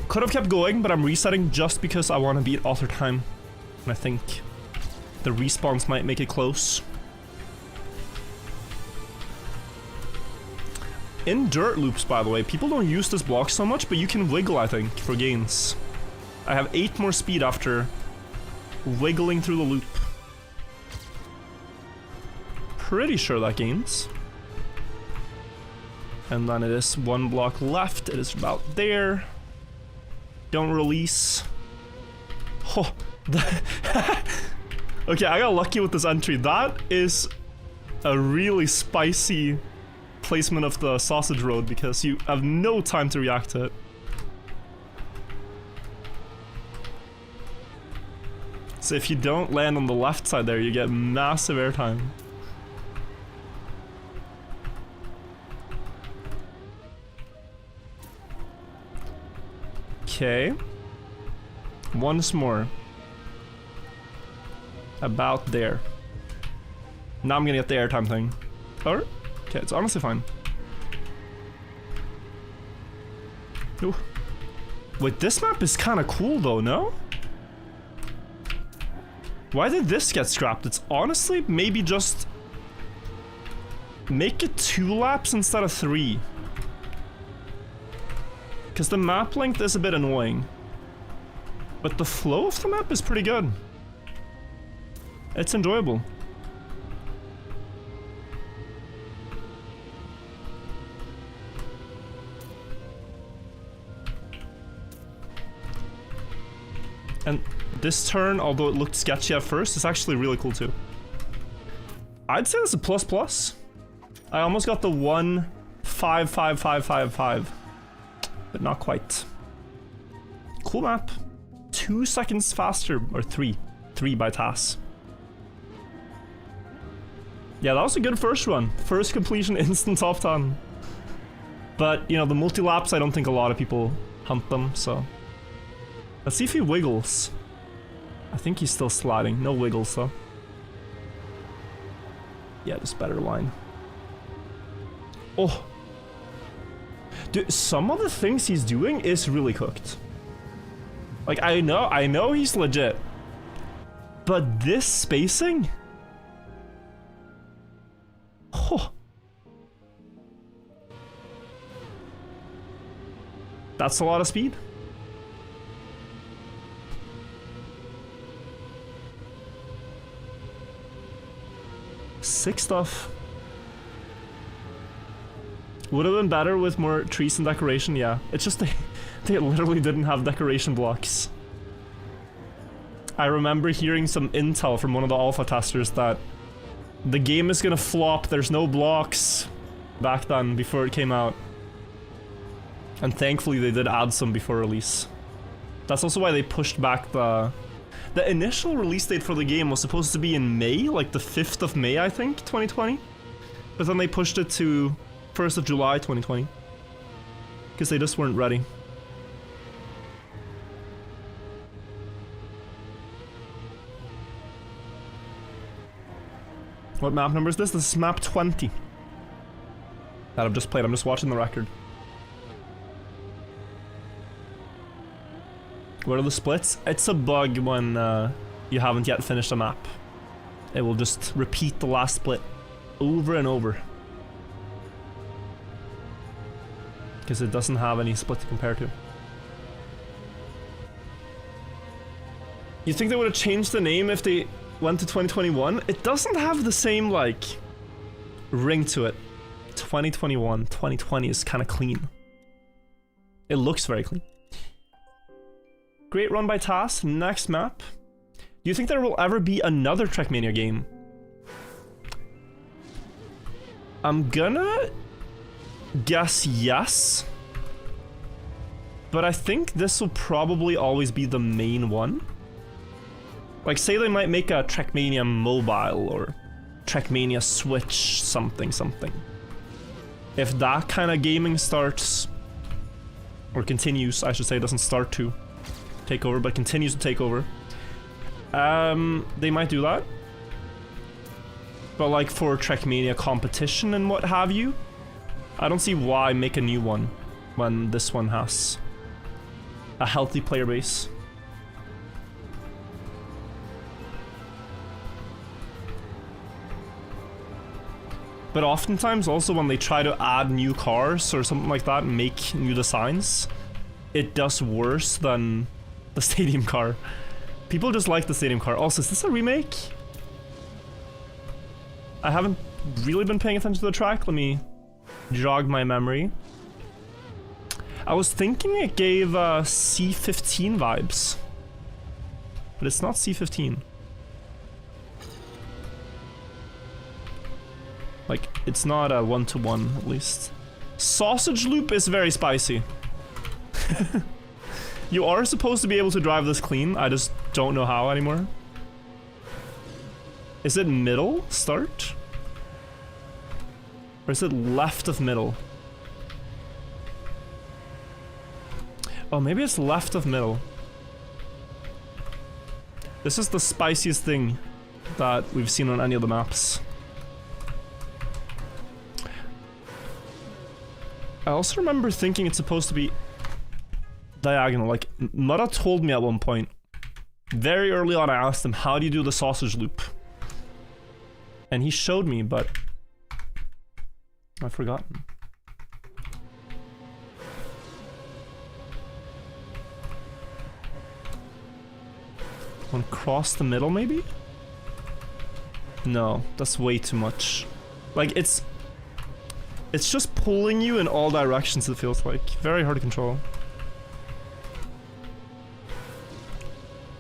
Could have kept going, but I'm resetting just because I want to beat author time. And I think the respawns might make it close. In dirt loops, by the way, people don't use this block so much, but you can wiggle, I think, for gains. I have 8 more speed after wiggling through the loop. Pretty sure that gains. And then it is 1 block left. It is about there. Don't release. Oh. Okay, I got lucky with this entry. That is a really spicy placement of the sausage road because you have no time to react to it. So if you don't land on the left side there, you get massive airtime. Okay. Once more. About there. Now I'm gonna get the airtime thing. Or? Okay, it's honestly fine. Ooh. Wait, this map is kinda cool though, no? Why did this get scrapped? It's honestly maybe just make it 2 laps instead of 3. Because the map length is a bit annoying. But the flow of the map is pretty good. It's enjoyable. And this turn, although it looked sketchy at first, is actually really cool too. I'd say it's a plus. I almost got the 1-5-5-5-5-5. But not quite. Cool map. 2 seconds faster, or 3. 3 by TAS. Yeah, that was a good first run. First completion, instant top 10. But, you know, the multi-laps, I don't think a lot of people hunt them, so... Let's see if he wiggles. I think he's still sliding. No wiggles, though. Yeah, just better line. Oh! Dude, some of the things he's doing is really cooked. Like, I know he's legit. But this spacing? Oh. That's a lot of speed. Sick stuff. Would have been better with more trees and decoration, yeah. It's just they literally didn't have decoration blocks. I remember hearing some intel from one of the alpha testers that the game is gonna flop, there's no blocks back then, before it came out. And thankfully they did add some before release. That's also why they pushed back the initial release date for the game was supposed to be in May, like the 5th of May, I think, 2020. But then they pushed it to 1st of July 2020 because they just weren't ready. What map number is this? This is map 20 that I've just played. I'm just watching the record. What are the splits? It's a bug when you haven't yet finished a map. It will just repeat the last split over and over. Because it doesn't have any split to compare to. You think they would have changed the name if they went to 2021? It doesn't have the same, like, ring to it. 2021, 2020 is kind of clean. It looks very clean. Great run by TAS. Next map. Do you think there will ever be another Trackmania game? I'm gonna guess yes. But I think this will probably always be the main one. Like, say they might make a Trackmania mobile or Trackmania Switch something. If that kind of gaming starts, or continues, I should say, it doesn't start to take over, but continues to take over, they might do that. But like for Trackmania competition and what have you, I don't see why make a new one when this one has a healthy player base. But oftentimes also when they try to add new cars or something like that and make new designs, it does worse than the stadium car. People just like the stadium car. Also, is this a remake? I haven't really been paying attention to the track. Let me jog my memory. I was thinking it gave C15 vibes, but it's not C15. Like, it's not a one-to-one, at least. Sausage Loop is very spicy. You are supposed to be able to drive this clean, I just don't know how anymore. Is it middle start? Or is it left of middle? Oh, maybe it's left of middle. This is the spiciest thing that we've seen on any of the maps. I also remember thinking it's supposed to be diagonal. Like, Mudda told me at one point, very early on, I asked him, how do you do the sausage loop? And he showed me, but I've forgotten. One across the middle, maybe? No, that's way too much. Like, it's just pulling you in all directions, it feels like. Very hard to control.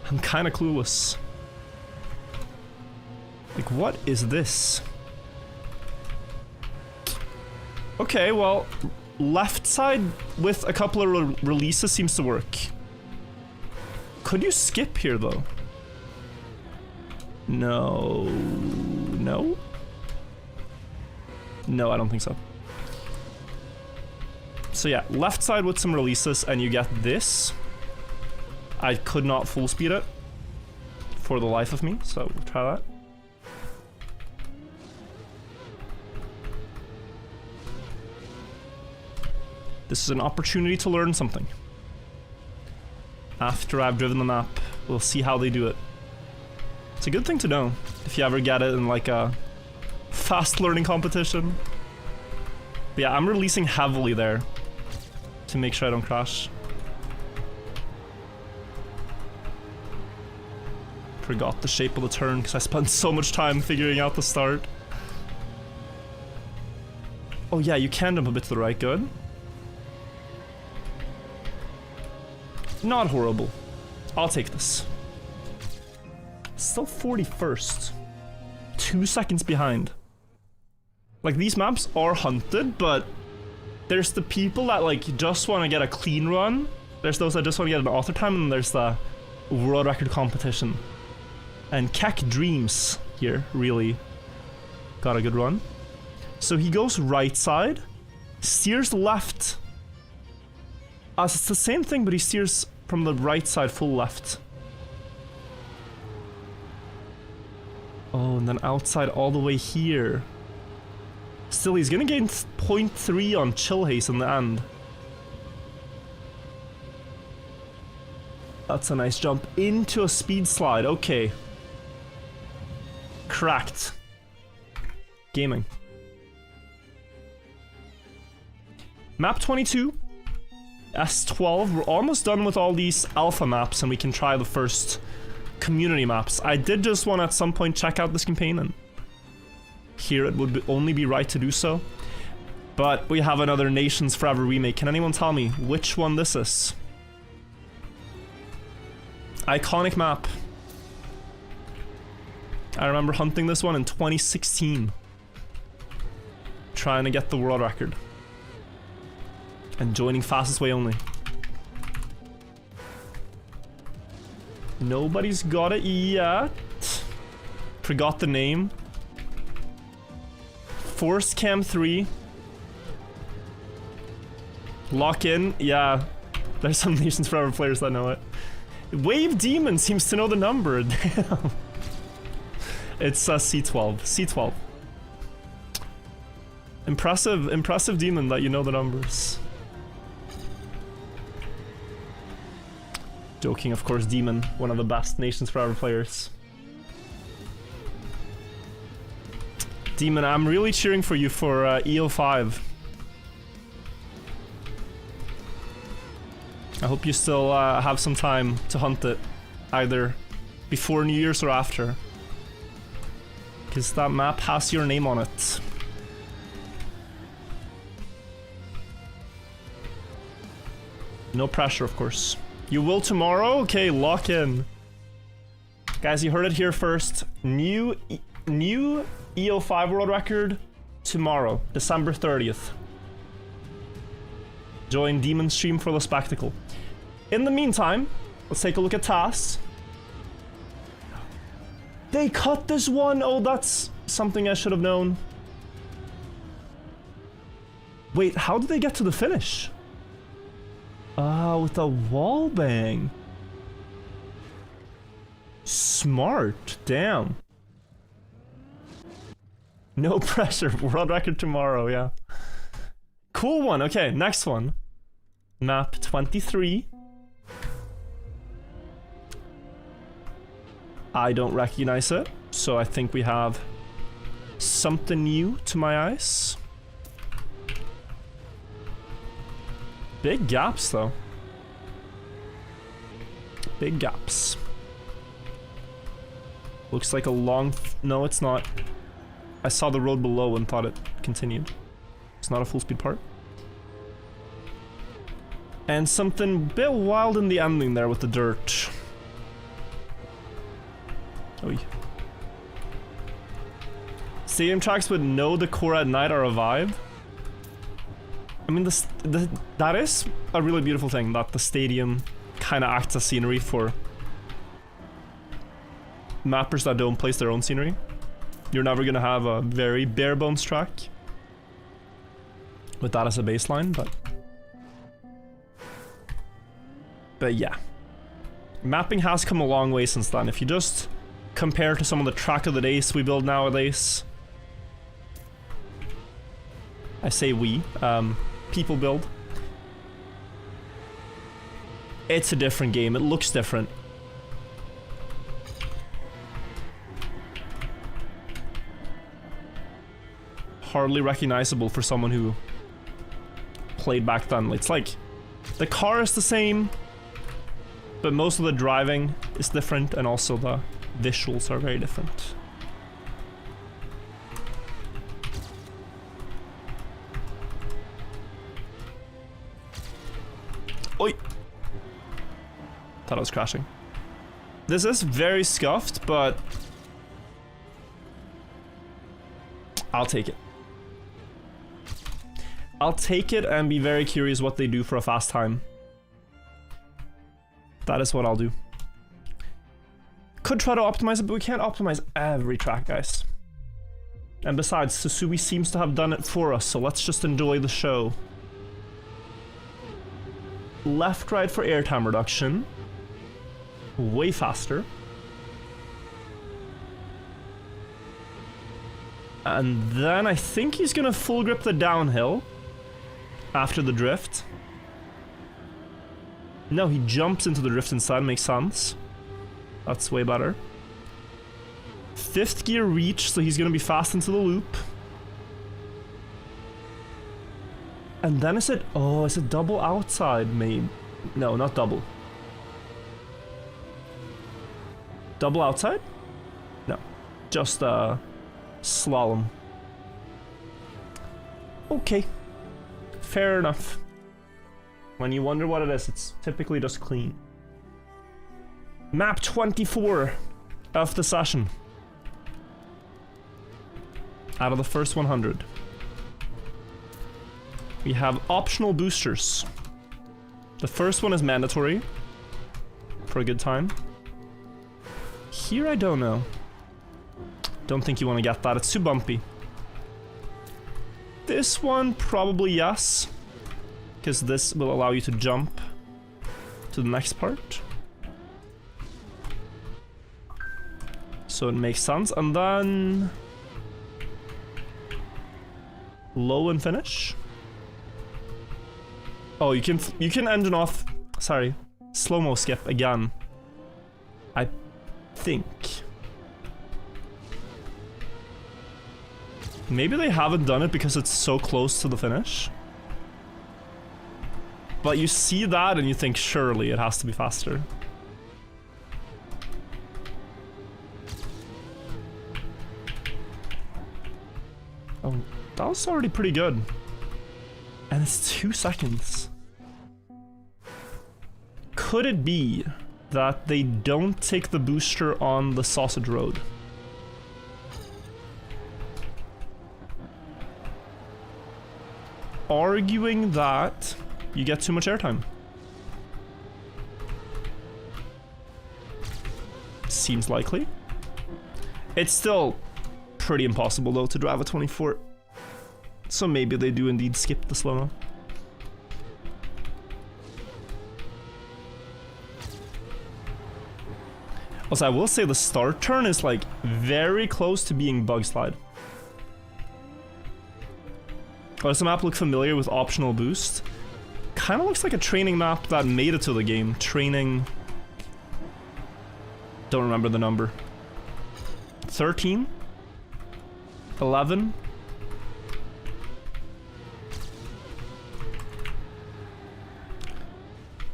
I'm kinda clueless. Like, what is this? Okay, well, left side with a couple of releases seems to work. Could you skip here, though? No. No? No, I don't think so. So yeah, left side with some releases and you get this. I could not full speed it for the life of me, so we'll try that. This is an opportunity to learn something. After I've driven the map, we'll see how they do it. It's a good thing to know if you ever get it in like a fast learning competition. But yeah, I'm releasing heavily there to make sure I don't crash. Forgot the shape of the turn because I spent so much time figuring out the start. Oh yeah, you can jump a bit to the right, good. Not horrible. I'll take this. Still 41st. 2 seconds behind. Like, these maps are hunted, but there's the people that like just want to get a clean run. There's those that just want to get an author time, and there's the world record competition. And Keck Dreams here really got a good run. So he goes right side, steers left. It's the same thing, but he steers from the right side full left. Oh, and then outside all the way here. Still, he's gonna gain 0.3 on chill haze in the end. That's a nice jump into a speed slide. Okay. Cracked. Gaming. Map 22. S12. We're almost done with all these alpha maps and we can try the first community maps. I did just want to at some point check out this campaign, and here it would only be right to do so. But we have another Nations Forever remake. Can anyone tell me which one this is? Iconic map. I remember hunting this one in 2016. Trying to get the world record. And joining fastest way only. Nobody's got it yet. Forgot the name. Force Cam 3. Lock in. Yeah. There's some Nations Forever players that know it. Wave Demon seems to know the number. Damn. It's C12. C12. Impressive Demon that you know the numbers. Joking, of course, Demon, one of the best Nations Forever players. Demon, I'm really cheering for you for EO5. I hope you still have some time to hunt it, either before New Year's or after. Because that map has your name on it. No pressure, of course. You will tomorrow? Okay, lock in. Guys, you heard it here first. New EO5 world record tomorrow, December 30th. Join Demon stream for the spectacle. In the meantime, let's take a look at tasks. They cut this one! Oh, that's something I should have known. Wait, how did they get to the finish? With a wall bang. Smart. Damn. No pressure. World record tomorrow, yeah. Cool one. Okay, next one. Map 23. I don't recognize it, so I think we have something new to my eyes. Big gaps, though. Big gaps. Looks like a long... No, it's not. I saw the road below and thought it continued. It's not a full speed part. And something a bit wild in the ending there with the dirt. Oy. Stadium tracks would know the core at night are a vibe. I mean, that is a really beautiful thing, that the stadium kind of acts as scenery for mappers that don't place their own scenery. You're never gonna have a very bare bones track with that as a baseline, but yeah. Mapping has come a long way since then. If you just compare to some of the track of the days we build nowadays, I say we, people build. It's a different game. It looks different. Hardly recognizable for someone who played back then. It's like the car is the same, but most of the driving is different, and also the visuals are very different. Oi! Thought I was crashing. This is very scuffed, but I'll take it. I'll take it and be very curious what they do for a fast time. That is what I'll do. Could try to optimize it, but we can't optimize every track, guys. And besides, Susui seems to have done it for us, so let's just enjoy the show. Left, right for airtime reduction. Way faster. And then I think he's gonna full grip the downhill after the drift. No, he jumps into the drift inside, makes sense. That's way better. Fifth gear reach, so he's gonna be fast into the loop. And then is it... Oh, is it double outside, maybe? No, not double. Double outside? No. Just, slalom. Okay. Fair enough. When you wonder what it is, it's typically just clean. Map 24 of the session. Out of the first 100. We have optional boosters. The first one is mandatory for a good time. Here, I don't know. Don't think you want to get that. It's too bumpy. This one, probably yes. Because this will allow you to jump to the next part. So it makes sense. And then... low and finish. Oh, you can engine off... sorry. Slow-mo skip again. I think. Maybe they haven't done it because it's so close to the finish. But you see that and you think surely it has to be faster. Oh, that was already pretty good. And it's 2 seconds. Could it be that they don't take the booster on the sausage road? Arguing that you get too much airtime. Seems likely. It's still pretty impossible though to drive a 24. So maybe they do indeed skip the slow-mo. Also, I will say the start turn is like very close to being bug slide. Oh, does the map look familiar with optional boost? Kind of looks like a training map that made it to the game. Training... don't remember the number. 13? 11?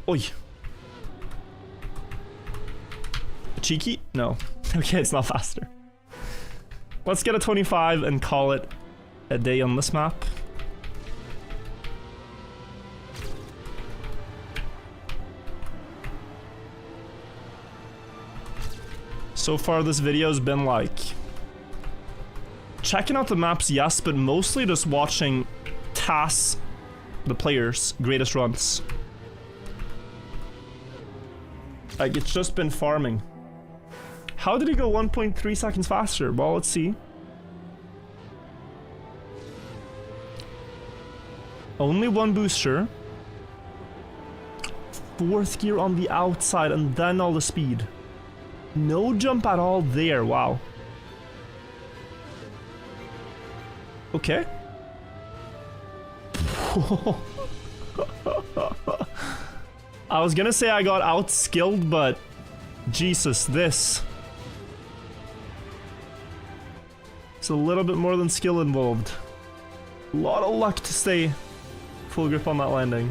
Oi. Cheeky? No. Okay, it's not faster. Let's get a 25 and call it a day on this map. So far this video's been like... checking out the maps, yes, but mostly just watching TAS, the players' greatest runs. Like, it's just been farming. How did he go 1.3 seconds faster? Well, let's see. Only one booster. 4th gear on the outside and then all the speed. No jump at all there, wow. Okay. I was gonna say I got outskilled, but Jesus, this. It's a little bit more than skill involved. A lot of luck to stay full grip on that landing.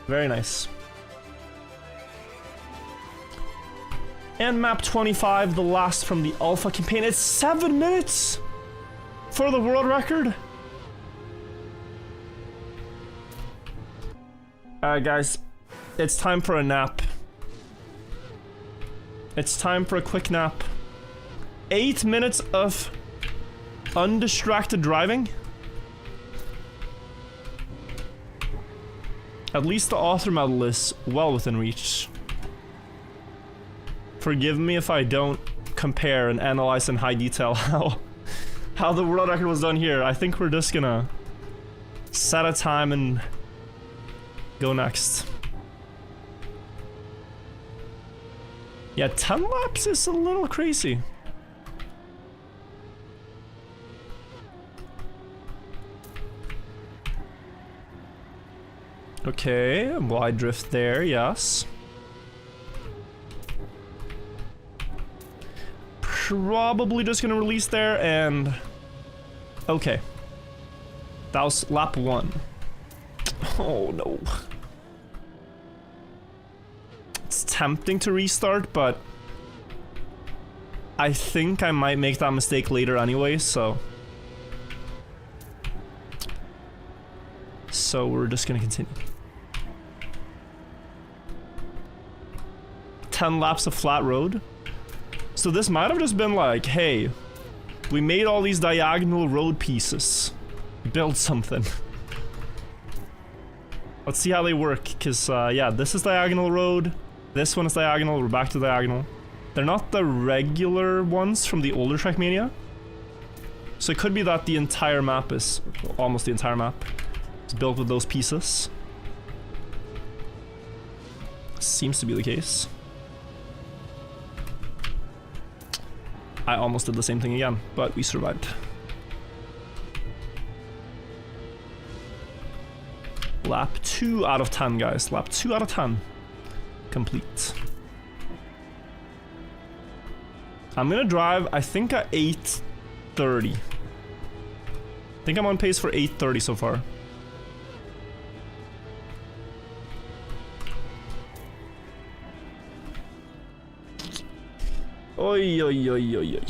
Very nice. And map 25, the last from the Alpha campaign. It's 7 minutes for the world record. Alright guys, it's time for a nap. It's time for a quick nap. 8 minutes of undistracted driving. At least the author medal is well within reach. Forgive me if I don't compare and analyze in high detail how the world record was done here. I think we're just gonna set a time and go next. Yeah, 10 laps is a little crazy. Okay, wide drift there, yes. Probably just gonna release there and... okay. That was lap 1. Oh no. It's tempting to restart, but I think I might make that mistake later anyway, so we're just gonna continue. 10 laps of flat road. So this might have just been like, hey, we made all these diagonal road pieces. Build something. Let's see how they work, because, yeah, this is diagonal road. This one is diagonal, we're back to diagonal. They're not the regular ones from the older Trackmania. So it could be that the entire map is, almost the entire map, is built with those pieces. Seems to be the case. I almost did the same thing again, but we survived. Lap 2 out of 10, guys. Lap 2 out of 10. Complete. I'm gonna drive, I think, at 8:30. I think I'm on pace for 8:30 so far. Oi, oi, oi, oi, oi.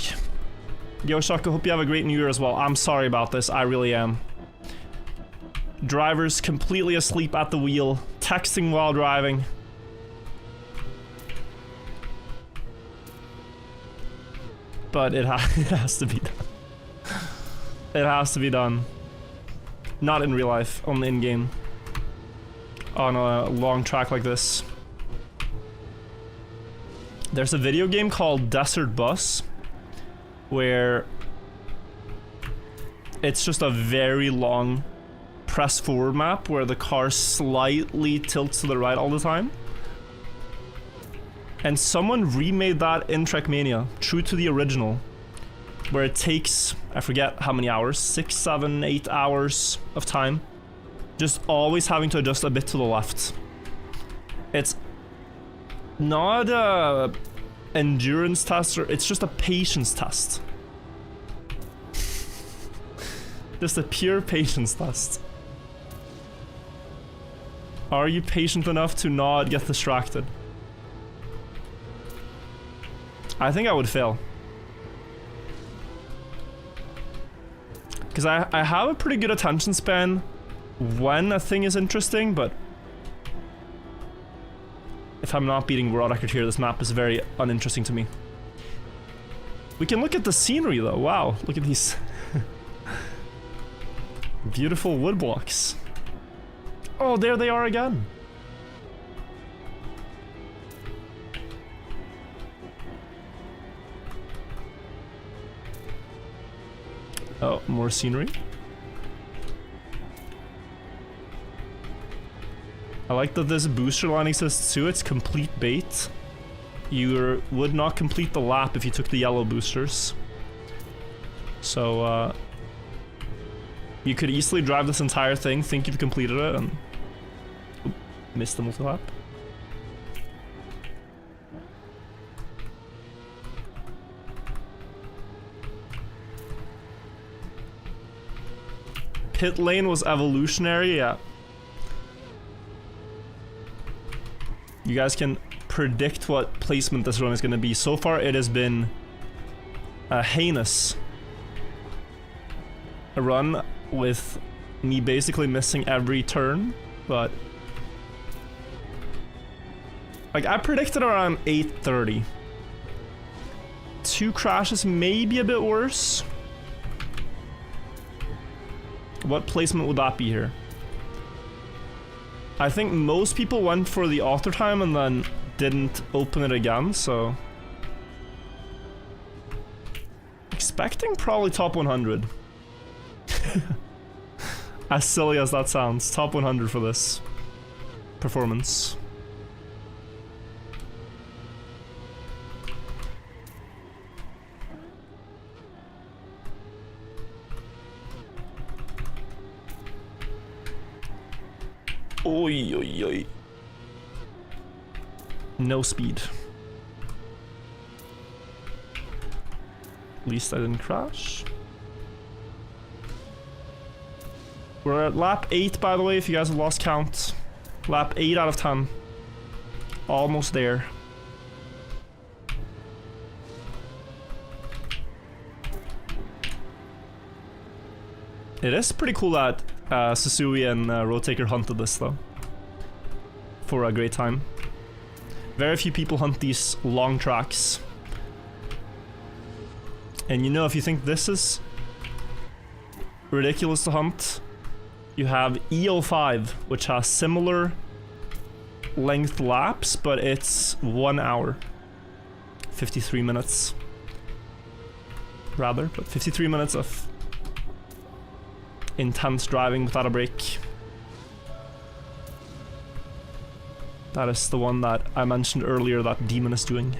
Yo, Shaka, hope you have a great New Year as well. I'm sorry about this, I really am. Driver's completely asleep at the wheel, texting while driving. But it has to be done. It has to be done. Not in real life, only in game. On a long track like this. There's a video game called Desert Bus where it's just a very long press forward map where the car slightly tilts to the right all the time. And someone remade that in Trackmania, true to the original, where it takes, I forget how many hours, 6, 7, 8 hours of time, just always having to adjust a bit to the left. It's not a endurance test, or it's just a patience test. Just a pure patience test. Are you patient enough to not get distracted? I think I would fail. Because I have a pretty good attention span when a thing is interesting, but if I'm not beating world record here, this map is very uninteresting to me. We can look at the scenery though. Wow, look at these beautiful wood blocks. Oh, there they are again. Oh, more scenery. I like that this booster line exists too. It's complete bait. You would not complete the lap if you took the yellow boosters. So, you could easily drive this entire thing, think you've completed it, and miss the multi-lap. Pit lane was evolutionary, yeah. You guys can predict what placement this run is going to be. So far it has been heinous. A run with me basically missing every turn, but like I predicted around 8:30. 2 crashes, maybe a bit worse. What placement would that be here? I think most people went for the auto time and then didn't open it again, so expecting probably top 100. As silly as that sounds, top 100 for this performance. Oi, oi, oi. No speed. At least I didn't crash. We're at lap 8, by the way, if you guys have lost count. Lap 8 out of 10. Almost there. It is pretty cool that Susui and Roadtaker hunted this though. For a great time. Very few people hunt these long tracks. And you know, if you think this is ridiculous to hunt, you have EO5, which has similar length laps, but it's 1 hour. 53 minutes. Rather, but 53 minutes of intense driving without a break. That is the one that I mentioned earlier that Demon is doing.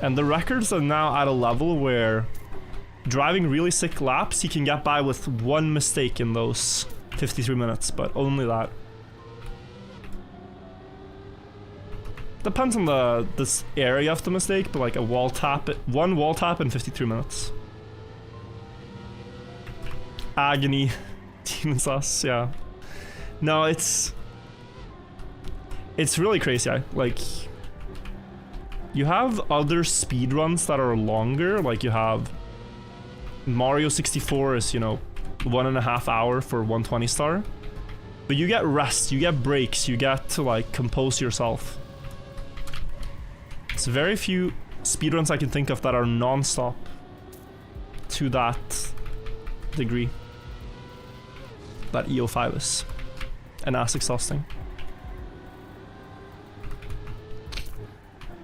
And the records are now at a level where driving really sick laps, he can get by with one mistake in those 53 minutes, but only that. Depends on this area of the mistake, but like a wall tap, one wall tap in 53 minutes. Agony. Demon sauce, yeah. No, it's really crazy. Like, you have other speedruns that are longer, like you have Mario 64 is, you know, 1.5 hours for 120 star. But you get rest, you get breaks, you get to like compose yourself. It's very few speedruns I can think of that are non-stop to that degree that EO5 is. And ass exhausting.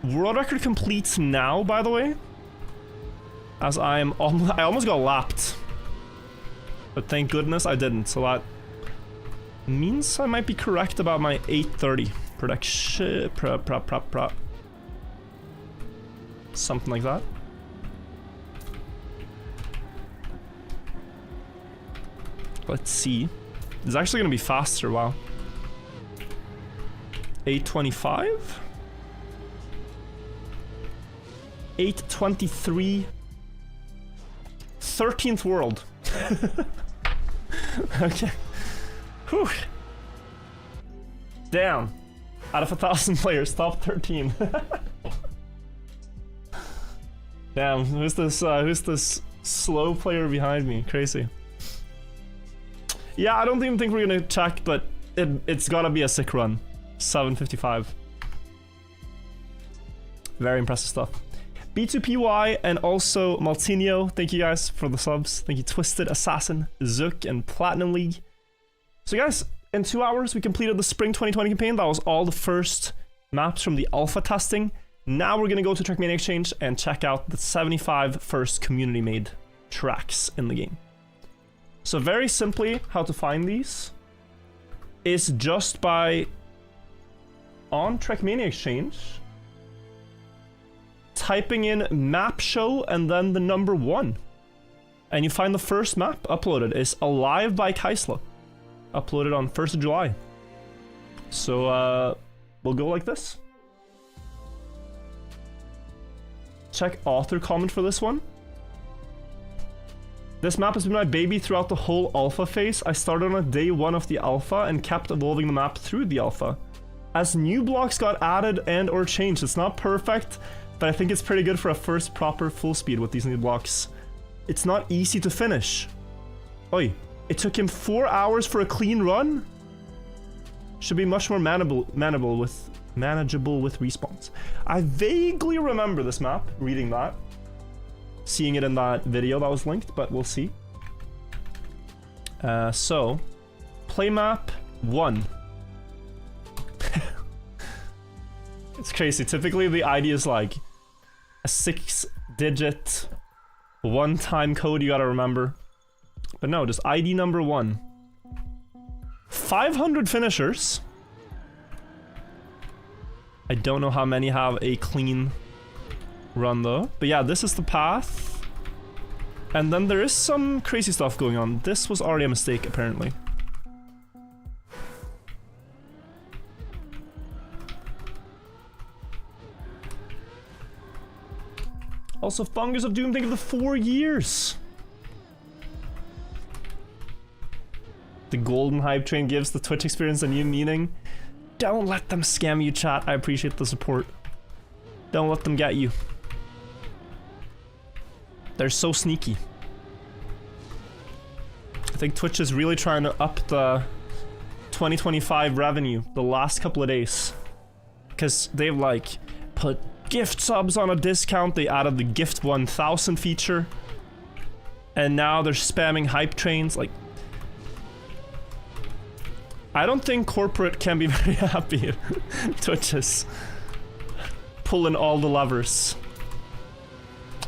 World record completes now, by the way. As I almost got lapped. But thank goodness I didn't, so that means I might be correct about my 8:30 prediction. Something like that. Let's see. It's actually gonna be faster, wow. 8:25? 8:23. 13th world. Okay. Whew. Damn. Out of 1,000 players, top 13. Damn, who's this slow player behind me? Crazy. Yeah, I don't even think we're gonna check, but it's gotta be a sick run. 7:55. Very impressive stuff. B2PY and also Maltinho, thank you guys for the subs. Thank you Twisted, Assassin, Zook, and Platinum League. So guys, in 2 hours we completed the Spring 2020 campaign. That was all the first maps from the alpha testing. Now we're gonna go to Trackmania Exchange and check out the 75 first community-made tracks in the game. So very simply, how to find these is just by on Trackmania Exchange typing in map show and then the number 1. And you find the first map uploaded is Alive by Kaisla. Uploaded on 1st of July. So we'll go like this. Check author comment for this one. This map has been my baby throughout the whole alpha phase. I started on day 1 of the alpha and kept evolving the map through the alpha. As new blocks got added and or changed, it's not perfect, but I think it's pretty good for a first proper full speed with these new blocks. It's not easy to finish. Oi, it took him 4 hours for a clean run? Should be much more manageable with respawns. I vaguely remember this map, reading that. Seeing it in that video that was linked, but we'll see. So, play map 1. It's crazy. Typically the ID is like a 6-digit one-time code you gotta remember. But no, just ID number 1. 500 finishers. I don't know how many have a clean run though. But yeah, this is the path. And then there is some crazy stuff going on. This was already a mistake, apparently. Also, Fungus of Doom, think of the 4 years. The golden hype train gives the Twitch experience a new meaning. Don't let them scam you, chat. I appreciate the support. Don't let them get you. They're so sneaky. I think Twitch is really trying to up the 2025 revenue the last couple of days. Because they've like put gift subs on a discount. They added the gift 1000 feature. And now they're spamming hype trains. Like, I don't think corporate can be very happy. Twitch is pulling all the levers.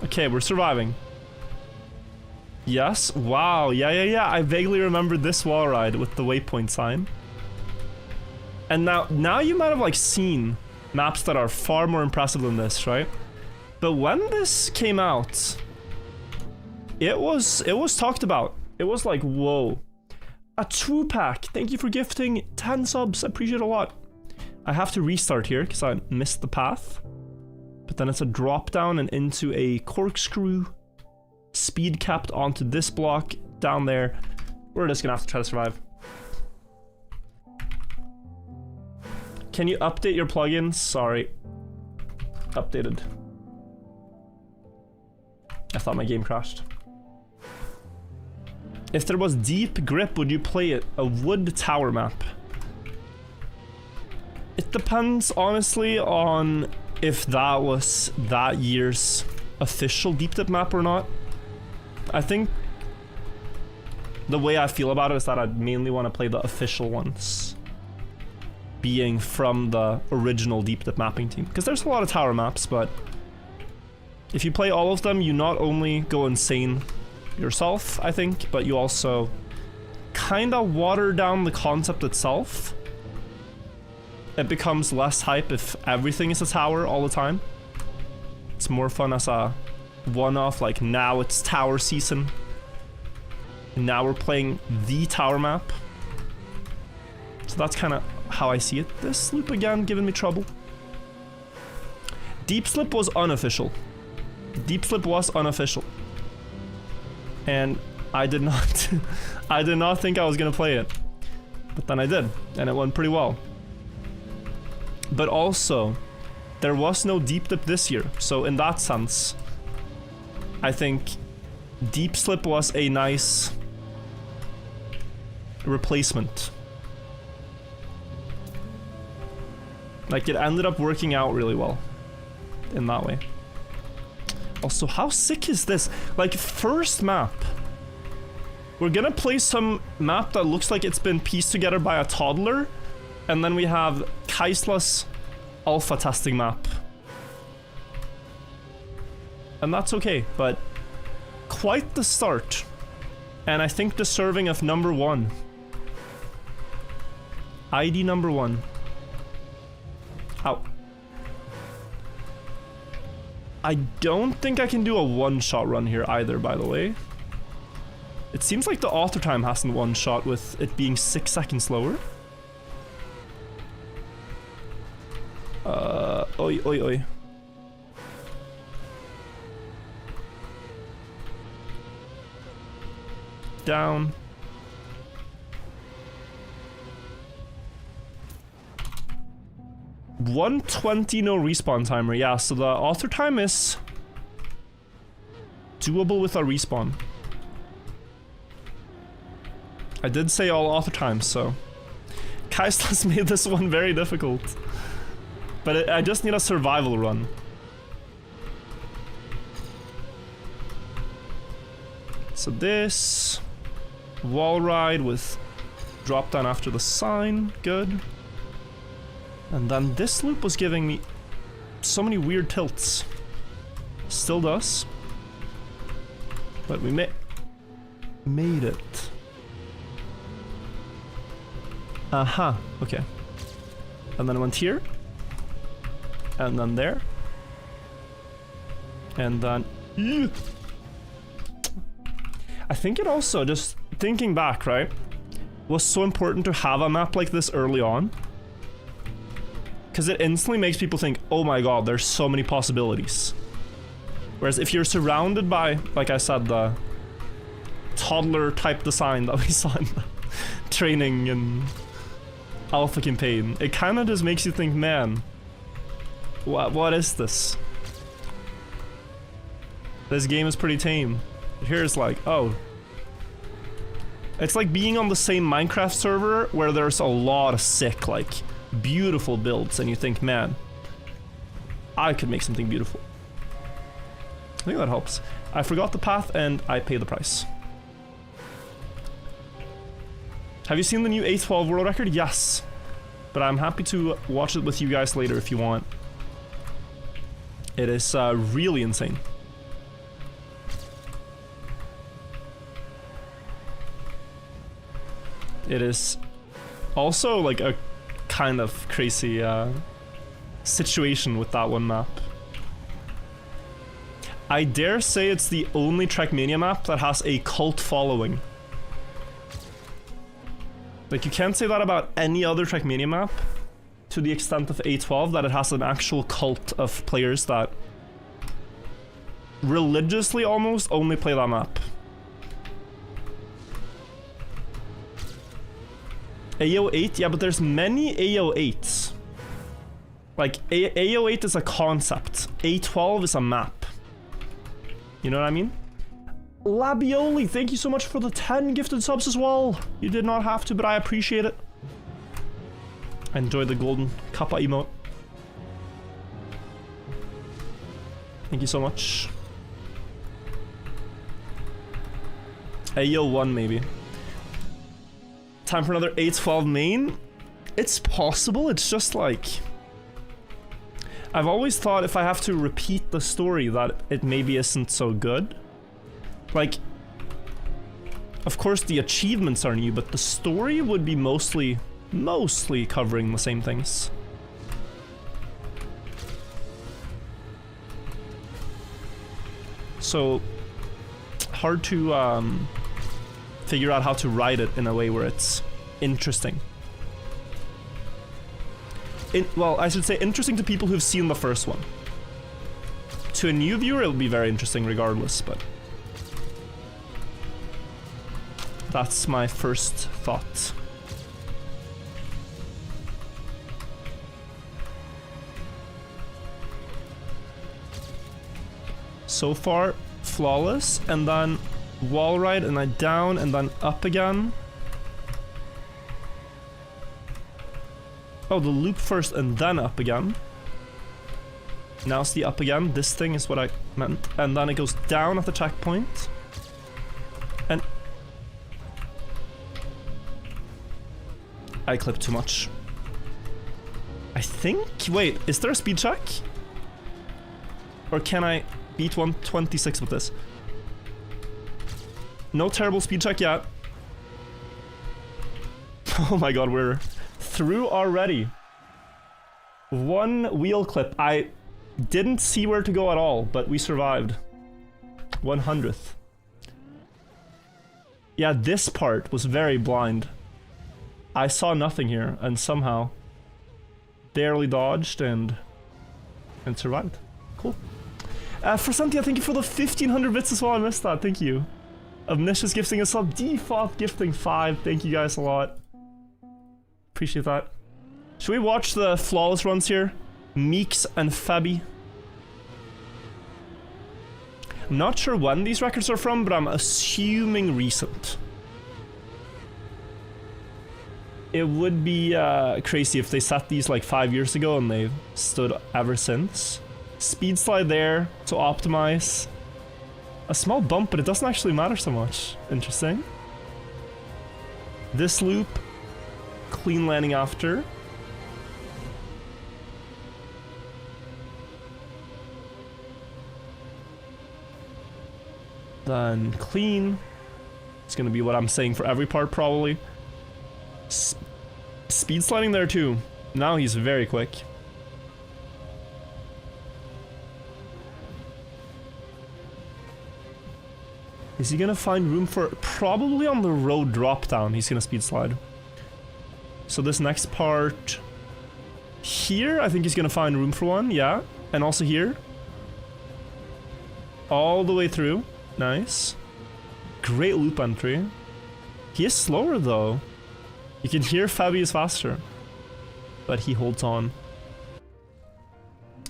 Okay, we're surviving. Yes, wow, yeah. I vaguely remember this wall ride with the waypoint sign. And now you might have like seen maps that are far more impressive than this, right? But when this came out, it was talked about. It was like, whoa. A 2-pack. Thank you for gifting 10 subs. I appreciate it a lot. I have to restart here because I missed the path. But then it's a drop down and into a corkscrew. Speed capped onto this block down there. We're just gonna have to try to survive. Can you update your plugins? Sorry. Updated. I thought my game crashed. If there was deep grip, would you play it? A wood tower map. It depends, honestly, on if that was that year's official deep dip map or not. I think the way I feel about it is that I'd mainly want to play the official ones, being from the original deep dip mapping team. Because there's a lot of tower maps, but if you play all of them, you not only go insane yourself, I think, but you also kind of water down the concept itself. It becomes less hype if everything is a tower all the time. It's more fun as a one-off, like now it's tower season. And now we're playing the tower map. So that's kind of how I see it. This loop again giving me trouble. Deep Slip was unofficial. Deep Slip was unofficial. And I did not I did not think I was gonna play it. But then I did, and it went pretty well. But also, there was no deep dip this year, so in that sense, I think Deep Slip was a nice replacement. Like, it ended up working out really well in that way. Also, how sick is this? Like, first map. We're gonna play some map that looks like it's been pieced together by a toddler. And then we have Kaisla's alpha testing map. And that's okay, but quite the start. And I think deserving of number 1. ID number 1. Ow. I don't think I can do a one-shot run here either, by the way. It seems like the author time hasn't one-shot with it being 6 seconds slower. Oi, oi, oi. Down. $120 no respawn timer. Yeah, so the author time is doable with our respawn. I did say all author times, so Kaisla's made this one very difficult. But I just need a survival run. So this wall ride with drop down after the sign, good. And then this loop was giving me so many weird tilts. Still does. But we made it. Aha, okay. And then I went here. And then there. And then... I think it also, just thinking back, right, was so important to have a map like this early on. Because it instantly makes people think, oh my god, there's so many possibilities. Whereas if you're surrounded by, like I said, the toddler type design that we saw in the training and alpha campaign, it kind of just makes you think, man, what is this? This game is pretty tame. Here's like, oh. It's like being on the same Minecraft server where there's a lot of sick, like, beautiful builds, and you think, man, I could make something beautiful. I think that helps. I forgot the path and I pay the price. Have you seen the new A12 world record? Yes. But I'm happy to watch it with you guys later if you want. It is really insane. It is also like a kind of crazy situation with that one map. I dare say it's the only Trackmania map that has a cult following. Like, you can't say that about any other Trackmania map to the extent of A12, that it has an actual cult of players that religiously almost only play that map. AO8? Yeah, but there's many AO8s. Like, AO8 is a concept. A12 is a map. You know what I mean? Labioli, thank you so much for the 10 gifted subs as well. You did not have to, but I appreciate it. Enjoy the golden kappa emote. Thank you so much. AO1 maybe. Time for another A12 main? It's possible, it's just like... I've always thought if I have to repeat the story that it maybe isn't so good. Like, of course the achievements are new, but the story would be mostly covering the same things. So, hard to figure out how to write it in a way where it's interesting. Well, I should say interesting to people who've seen the first one. To a new viewer, it'll be very interesting regardless, but... that's my first thought. So far, flawless, and then wall ride, and then down, and then up again. Oh, the loop first and then up again. Now it's the up again. This thing is what I meant. And then it goes down at the checkpoint. And... I clipped too much. I think... wait, is there a speed check? Or can I beat 126 with this? No terrible speed check yet. Oh my god, we're through already. One wheel clip. I didn't see where to go at all, but we survived. 100th. Yeah, this part was very blind. I saw nothing here, and somehow barely dodged and survived. Cool. Frasentia, thank you for the 1500 bits as well. I missed that. Thank you. Omniscious gifting a sub. Default gifting 5. Thank you guys a lot. Appreciate that. Should we watch the flawless runs here? Meeks and Fabi. I'm not sure when these records are from, but I'm assuming recent. It would be crazy if they set these like 5 years ago and they've stood ever since. Speed slide there to optimize. A small bump, but it doesn't actually matter so much. Interesting. This loop, clean landing after. Then clean. It's gonna be what I'm saying for every part probably. Speed sliding there too. Now he's very quick. Is he gonna find room for... probably on the road drop down he's gonna speed slide. So this next part... here, I think he's gonna find room for one, yeah. And also here. All the way through. Nice. Great loop entry. He is slower though. You can hear Fabi is faster. But he holds on.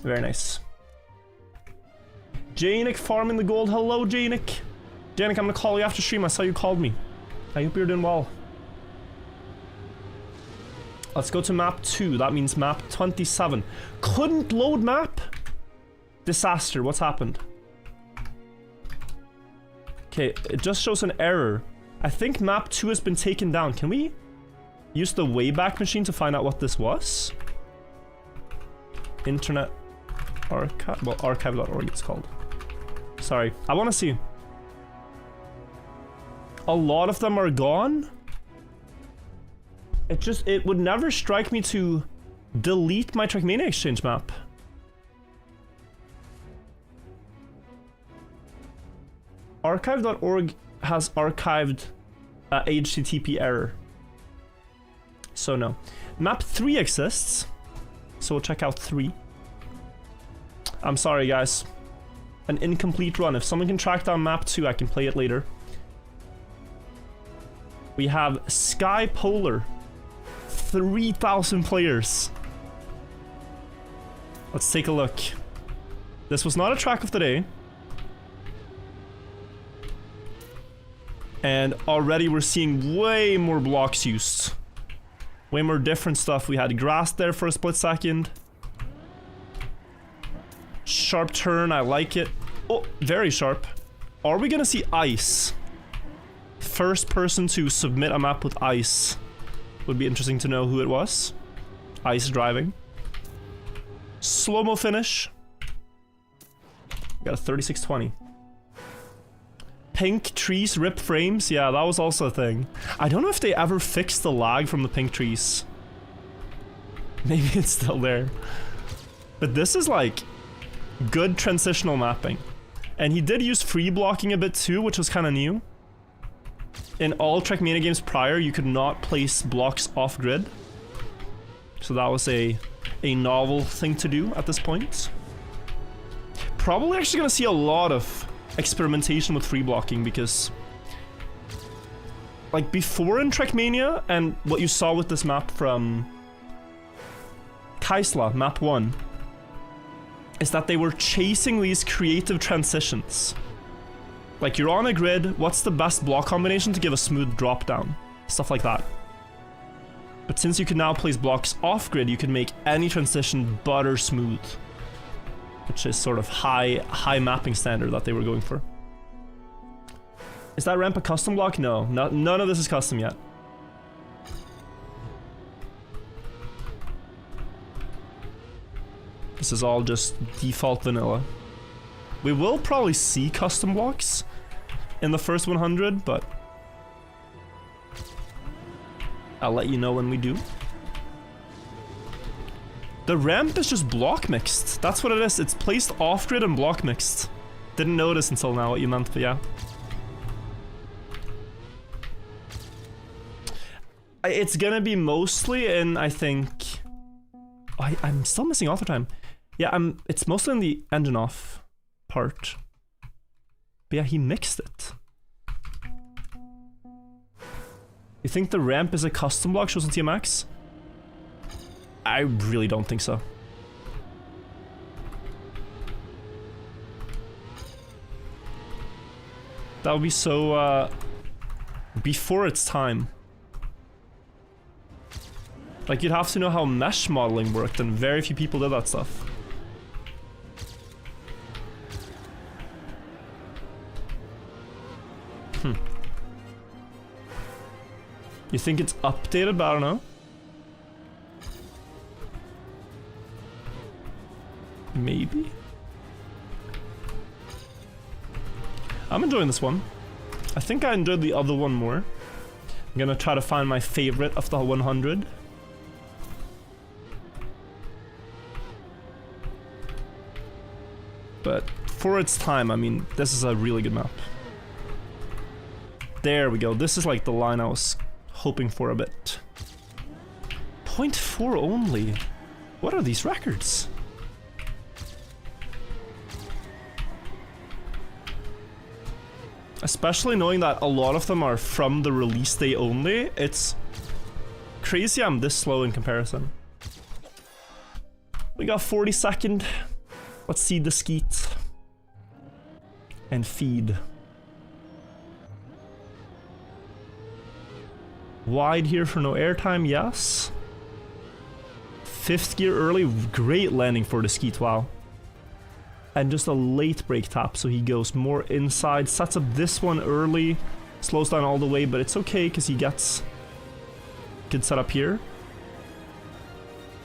Very nice. Janik farming the gold. Hello, Janik. Janik, I'm gonna call you after stream. I saw you called me. I hope you're doing well. Let's go to map 2. That means map 27. Couldn't load map? Disaster. What's happened? Okay, it just shows an error. I think map 2 has been taken down. Can we use the Wayback Machine to find out what this was. Internet Archive, well, archive.org it's called. Sorry, I want to see. A lot of them are gone. It would never strike me to delete my Trackmania Exchange map. Archive.org has archived HTTP error. So no. Map 3 exists. So we'll check out 3. I'm sorry guys. An incomplete run. If someone can track down map 2, I can play it later. We have Sky Polar. 3,000 players. Let's take a look. This was not a track of the day. And already we're seeing way more blocks used. Way more different stuff. We had grass there for a split second. Sharp turn, I like it. Oh, very sharp. Are we gonna see ice? First person to submit a map with ice. Would be interesting to know who it was. Ice driving. Slow-mo finish. We got a 3620. Pink trees, rip frames. Yeah, that was also a thing. I don't know if they ever fixed the lag from the pink trees. Maybe it's still there. But this is like good transitional mapping. And he did use free blocking a bit too, which was kind of new. In all Trackmania games prior, you could not place blocks off grid. So that was a novel thing to do at this point. Probably actually gonna see a lot of experimentation with free blocking because like before in Trackmania and what you saw with this map from Kaisla, map 1, is that they were chasing these creative transitions. Like you're on a grid, what's the best block combination to give a smooth drop down? Stuff like that. But since you can now place blocks off grid, you can make any transition butter smooth. Which is sort of high mapping standard that they were going for. Is that ramp a custom block? No, none of this is custom yet. This is all just default vanilla. We will probably see custom blocks in the first 100, but I'll let you know when we do. The ramp is just block mixed. That's what it is. It's placed off grid and block mixed. Didn't notice until now what you meant, but yeah. It's gonna be mostly in, I think... I'm still missing author time. Yeah, it's mostly in the engine off part. But yeah, he mixed it. You think the ramp is a custom block shows on TMX? I really don't think so. That would be so, before its time. Like, you'd have to know how mesh modeling worked, and very few people did that stuff. You think it's updated, but I don't know. Maybe? I'm enjoying this one. I think I enjoyed the other one more. I'm gonna try to find my favorite of the 100. But for its time, I mean, this is a really good map. There we go. This is like the line I was hoping for a bit. 0.4 only. What are these records? Especially knowing that a lot of them are from the release day only, it's crazy I'm this slow in comparison. We got 42nd. Let's seed the skeet. And feed. Wide here for no airtime, yes. 5th gear early, great landing for the skeet, wow. And just a late brake tap, so he goes more inside, sets up this one early, slows down all the way, but it's okay because he gets Good setup here.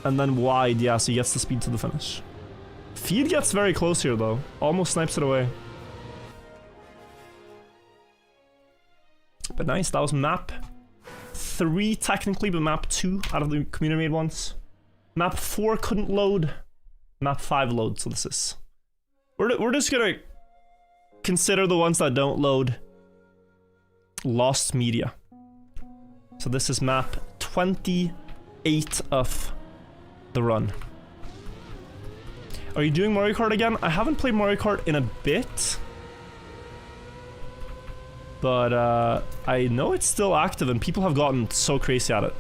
And then wide, yeah, so he gets the speed to the finish. Feed gets very close here, though. Almost snipes it away. But nice, that was map 3 technically, but map 2 out of the community-made ones. Map 4 couldn't load. Map 5 load, so this is... We're just gonna consider the ones that don't load lost media. So this is map 28 of the run. Are you doing Mario Kart again? I haven't played Mario Kart in a bit. But I know it's still active and people have gotten so crazy at it.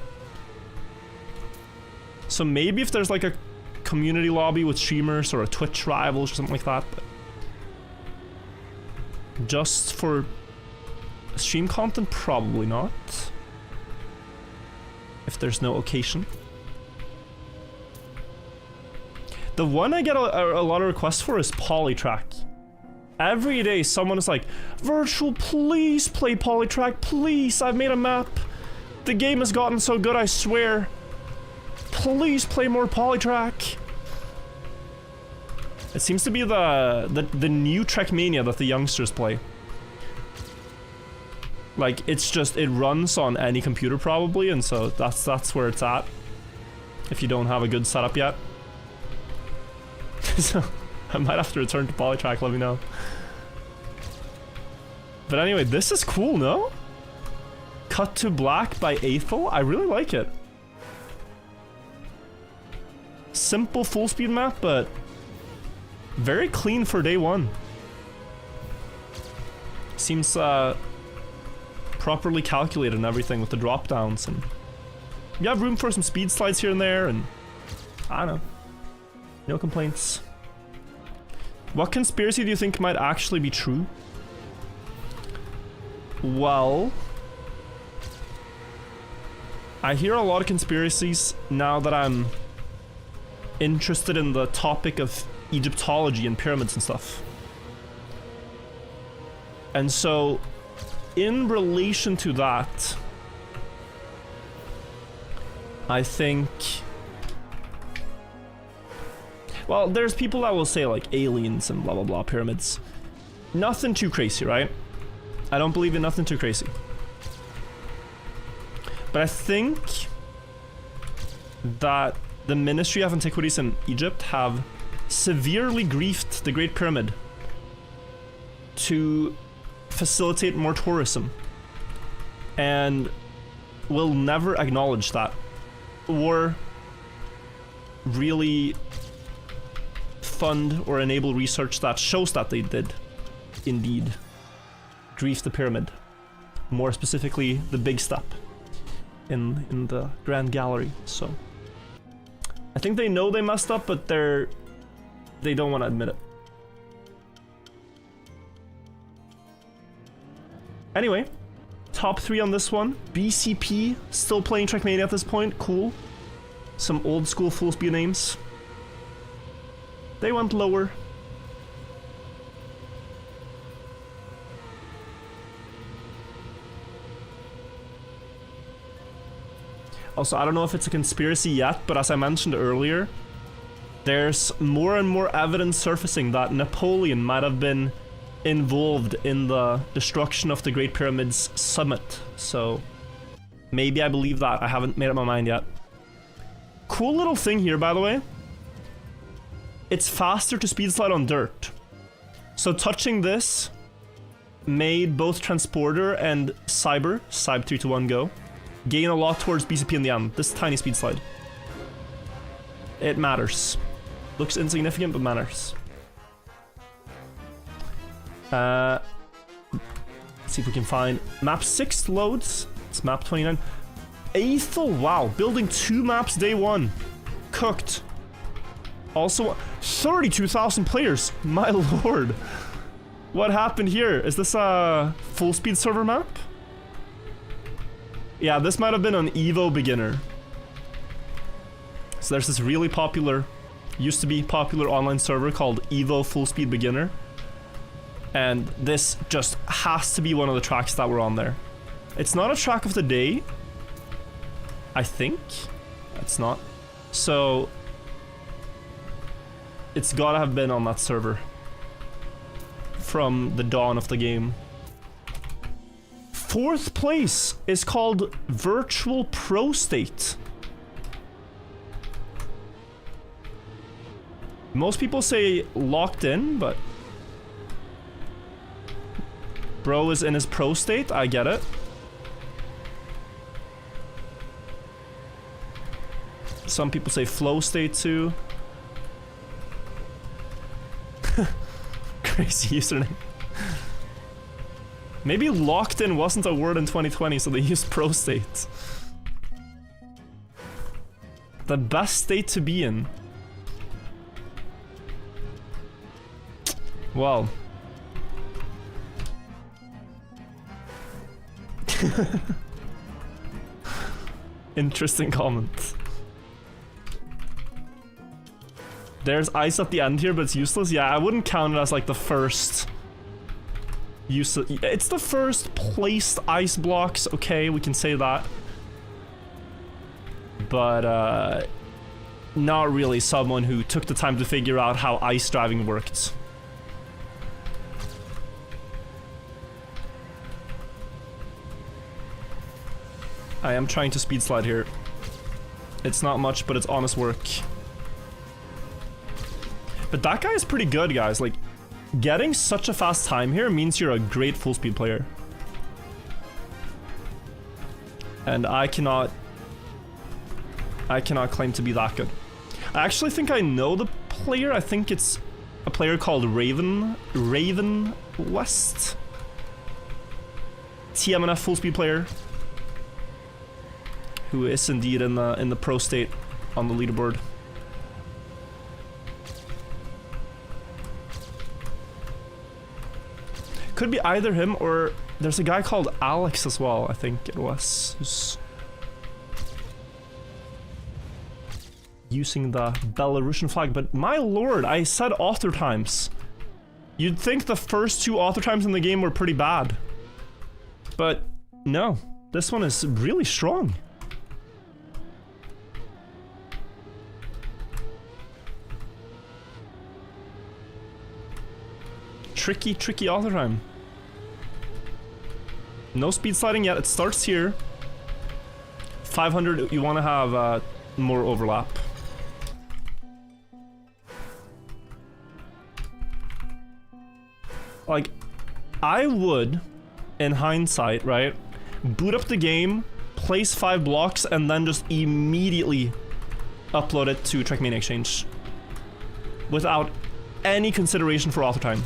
So maybe if there's like a community lobby with streamers or a Twitch rivals or something like that. But just for stream content, probably not. If there's no occasion. The one I get a lot of requests for is Polytrack. Every day someone is like, Virtual, please play Polytrack, please, I've made a map. The game has gotten so good, I swear. Please play more Polytrack. It seems to be the new Trackmania that the youngsters play. Like, it's just, it runs on any computer probably, and so that's where it's at. If you don't have a good setup yet. So, I might have to return to Polytrack, let me know. But anyway, this is cool, no? Cut to Black by Aethel? I really like it. Simple full speed map, but very clean for day one. Seems properly calculated and everything with the drop downs, and you have room for some speed slides here and there, and I don't know. No complaints. What conspiracy do you think might actually be true? Well, I hear a lot of conspiracies now that I'm interested in the topic of Egyptology and pyramids and stuff. And so, in relation to that, I think... Well, there's people that will say, like, aliens and blah blah blah, pyramids. Nothing too crazy, right? I don't believe in nothing too crazy. But I think that the Ministry of Antiquities in Egypt have severely griefed the Great Pyramid to facilitate more tourism. And will never acknowledge that. Or really fund or enable research that shows that they did indeed grief the pyramid. More specifically, the big step in the Grand Gallery. So I think they know they messed up, but they don't want to admit it. Anyway, top 3 on this one. BCP still playing Trackmania at this point. Cool. Some old school full speed names. They went lower. Also, I don't know if it's a conspiracy yet, but as I mentioned earlier, there's more and more evidence surfacing that Napoleon might have been involved in the destruction of the Great Pyramid's summit. So, maybe I believe that. I haven't made up my mind yet. Cool little thing here, by the way. It's faster to speed slide on dirt. So touching this made both Transporter and Cyber 3 to 1 go gain a lot towards BCP in the end. This tiny speed slide. It matters. Looks insignificant, but matters. Let's see if we can find... Map 6 loads. It's map 29. Aethel, wow. Building 2 maps day 1. Cooked. Also, 32,000 players. My lord. What happened here? Is this a full speed server map? Yeah, this might have been an Evo beginner. So there's this really popular, used to be popular online server called Evo Full Speed Beginner. And this just has to be one of the tracks that were on there. It's not a track of the day. I think. It's not. So it's gotta have been on that server from the dawn of the game. 4th place is called Virtual Prostate. Most people say locked in, but bro is in his prostate. I get it. Some people say flow state too. Crazy username. Maybe locked in wasn't a word in 2020, so they used prostate. The best state to be in. Well. Interesting comment. There's ice at the end here, but it's useless. Yeah, I wouldn't count it as like the first useless. It's the first placed ice blocks. Okay, we can say that. But not really someone who took the time to figure out how ice driving worked. I am trying to speed slide here. It's not much, but it's honest work. But that guy is pretty good, guys. Like, getting such a fast time here means you're a great full speed player. And I cannot claim to be that good. I actually think I know the player. I think it's a player called Raven West. TMNF full speed player. Who is indeed in the pro state on the leaderboard. Could be either him or there's a guy called Alex as well, I think it was, who's using the Belarusian flag. But my lord, I said author times. You'd think the first 2 author times in the game were pretty bad. But no, this one is really strong. Tricky author time. No speed sliding yet. It starts here. 500, you want to have more overlap. Like, I would, in hindsight, right, boot up the game, place 5 blocks, and then just immediately upload it to Trackmania Exchange. Without any consideration for author time.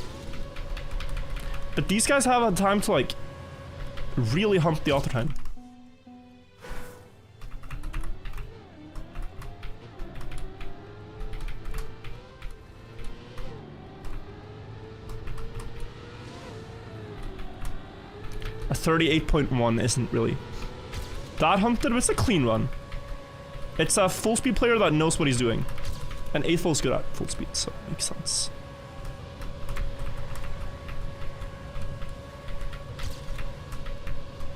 But these guys have a time to, like, really hump the author time. A 38.1 isn't really that humped it, but it's a clean run. It's a full speed player that knows what he's doing. And Aethel is good at full speed, so it makes sense.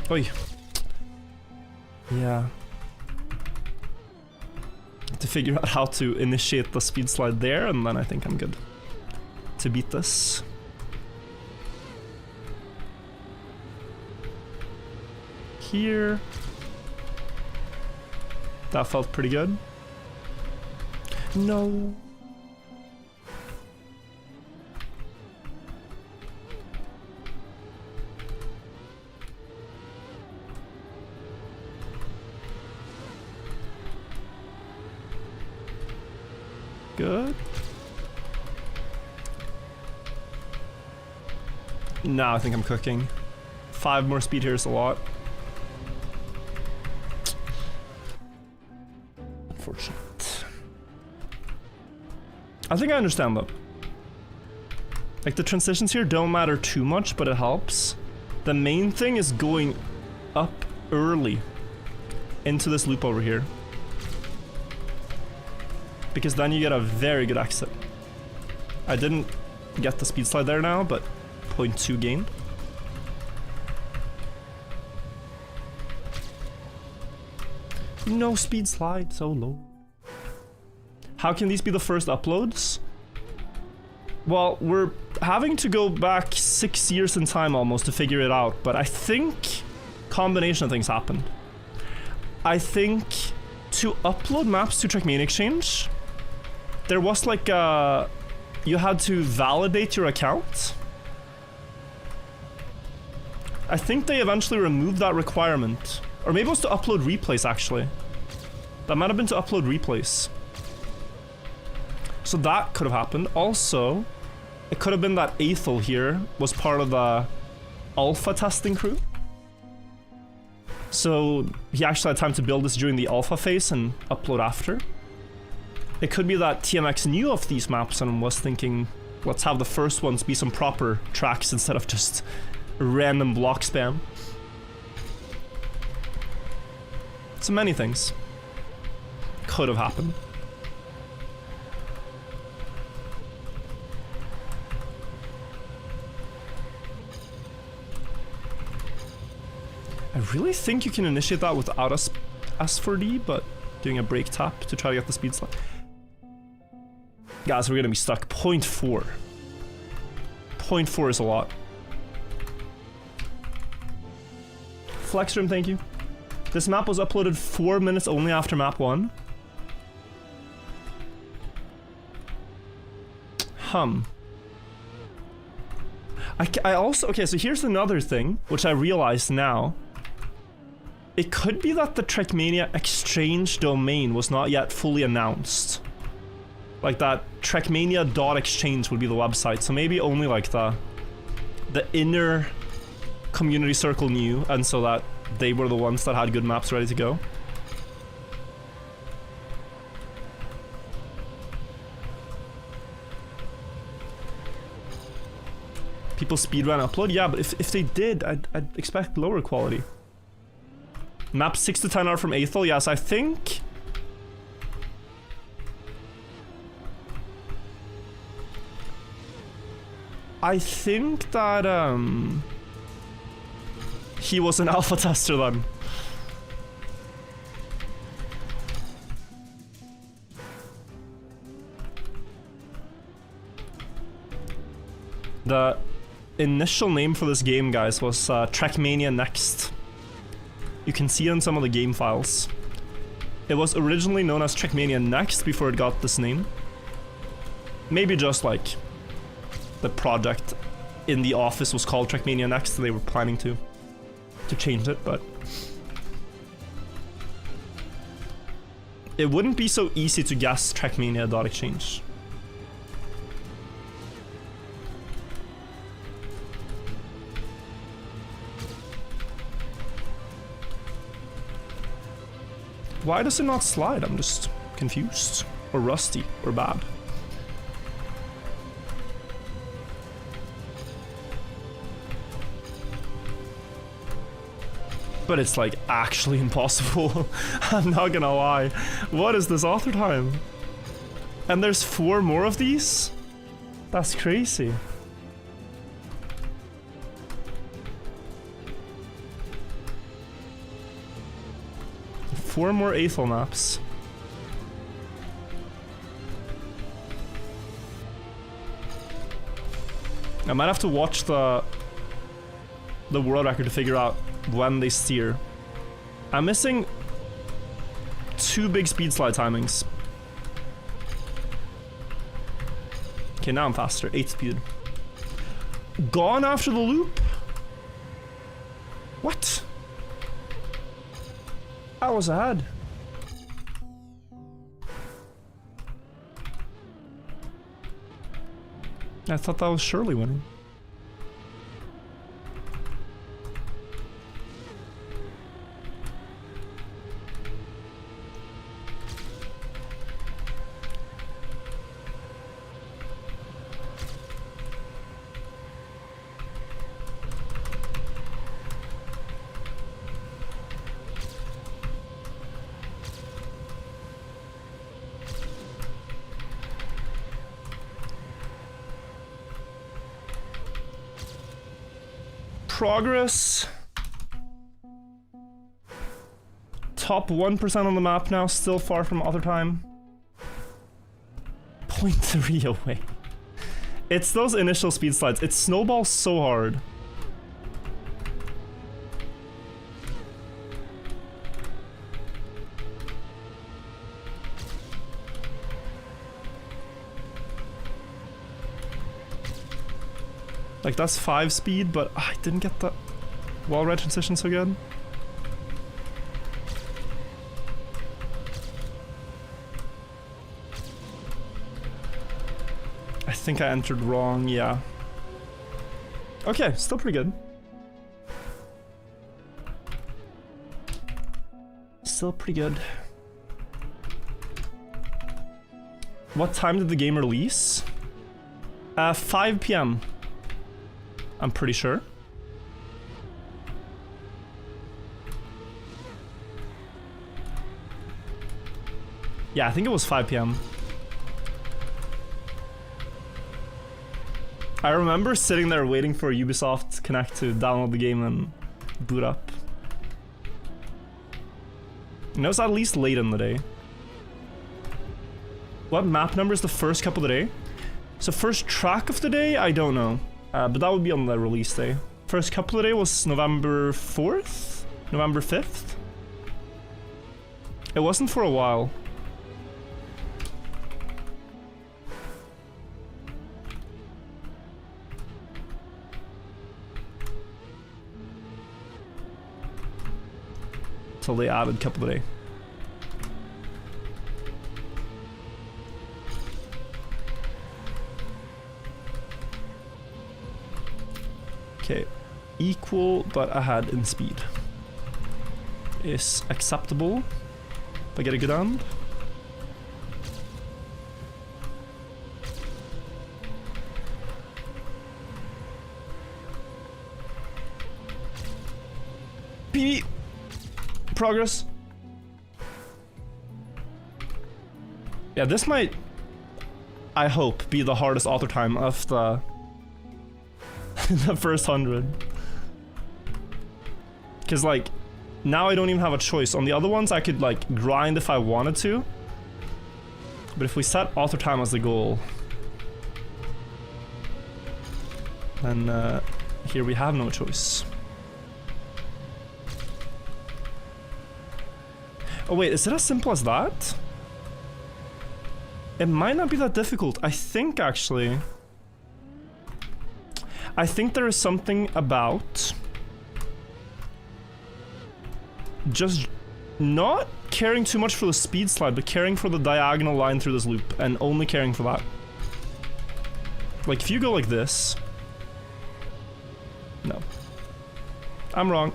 Oi. Yeah. To figure out how to initiate the speed slide there, and then I think I'm good to beat this. Here. That felt pretty good. No. Good. Now I think I'm cooking. 5 more speed here is a lot. Unfortunate. I think I understand though. Like, the transitions here don't matter too much, but it helps. The main thing is going up early into this loop over here. Because then you get a very good exit. I didn't get the speed slide there now, but 0.2 gain. No speed slide, so low. How can these be the first uploads? Well, we're having to go back 6 years in time almost to figure it out, but I think combination of things happened. I think to upload maps to Trackmania Exchange, there was like you had to validate your account. I think they eventually removed that requirement. Or maybe it was to upload replays, actually. That might have been to upload replays. So that could have happened. Also, it could have been that Aethel here was part of the alpha testing crew. So he actually had time to build this during the alpha phase and upload after. It could be that TMX knew of these maps and was thinking, let's have the first ones be some proper tracks instead of just random block spam. So many things could have happened. I really think you can initiate that without a S4D, but doing a break tap to try to get the speed slide. Guys, we're gonna be stuck. 0.4. 0.4 is a lot. Flexroom, thank you. This map was uploaded 4 minutes only after map 1. I also... Okay, so here's another thing, which I realized now. It could be that the Trackmania Exchange domain was not yet fully announced. Like that Trackmania.exchange would be the website, so maybe only like the inner community circle knew, and so that they were the ones that had good maps ready to go. People speedrun upload? Yeah, but if they did, I'd expect lower quality. Map 6 to 10 are from Aethel, yes, I think... I think that, he was an alpha tester then. The initial name for this game, guys, was Trackmania Next. You can see it in some of the game files. It was originally known as Trackmania Next before it got this name. Maybe just like the project in the office was called Trackmania Next, so they were planning to change it, but it wouldn't be so easy to guess Trackmania.exchange. Why does it not slide? I'm just confused. Or rusty. Or bad. But it's like actually impossible. I'm not gonna lie. What is this author time? And there's 4 more of these? That's crazy. Four more Aethel maps. I might have to watch the world record to figure out when they steer. I'm missing 2 big speed slide timings. Okay, now I'm faster. 8 speed. Gone after the loop? What? I was ahead. I thought that was Shirley winning. Progress top 1% on the map now, still far from other time. 0.3 away. It's those initial speed slides. It snowballs so hard. Like, that's 5 speed, but I didn't get that wall ride transition so good. I think I entered wrong, yeah. Okay, still pretty good. Still pretty good. What time did the game release? 5 PM. I'm pretty sure. Yeah, I think it was 5 PM. I remember sitting there waiting for Ubisoft Connect to download the game and boot up. And it was at least late in the day. What map number is the first cup of the day? So first track of the day, I don't know. But that would be on the release day. First couple of day was November 4th? November 5th? It wasn't for a while. Till they added couple of day. Okay, equal but ahead in speed is acceptable if I get a good end. PB! Progress. Yeah, this might, I hope, be the hardest auto time of the the first 100. Because, like, now I don't even have a choice. On the other ones, I could, like, grind if I wanted to. But if we set auto time as the goal, then here we have no choice. Oh wait, is it as simple as that? It might not be that difficult. I think, actually. I think there is something about just not caring too much for the speed slide, but caring for the diagonal line through this loop, and only caring for that. Like, if you go like this... No. I'm wrong.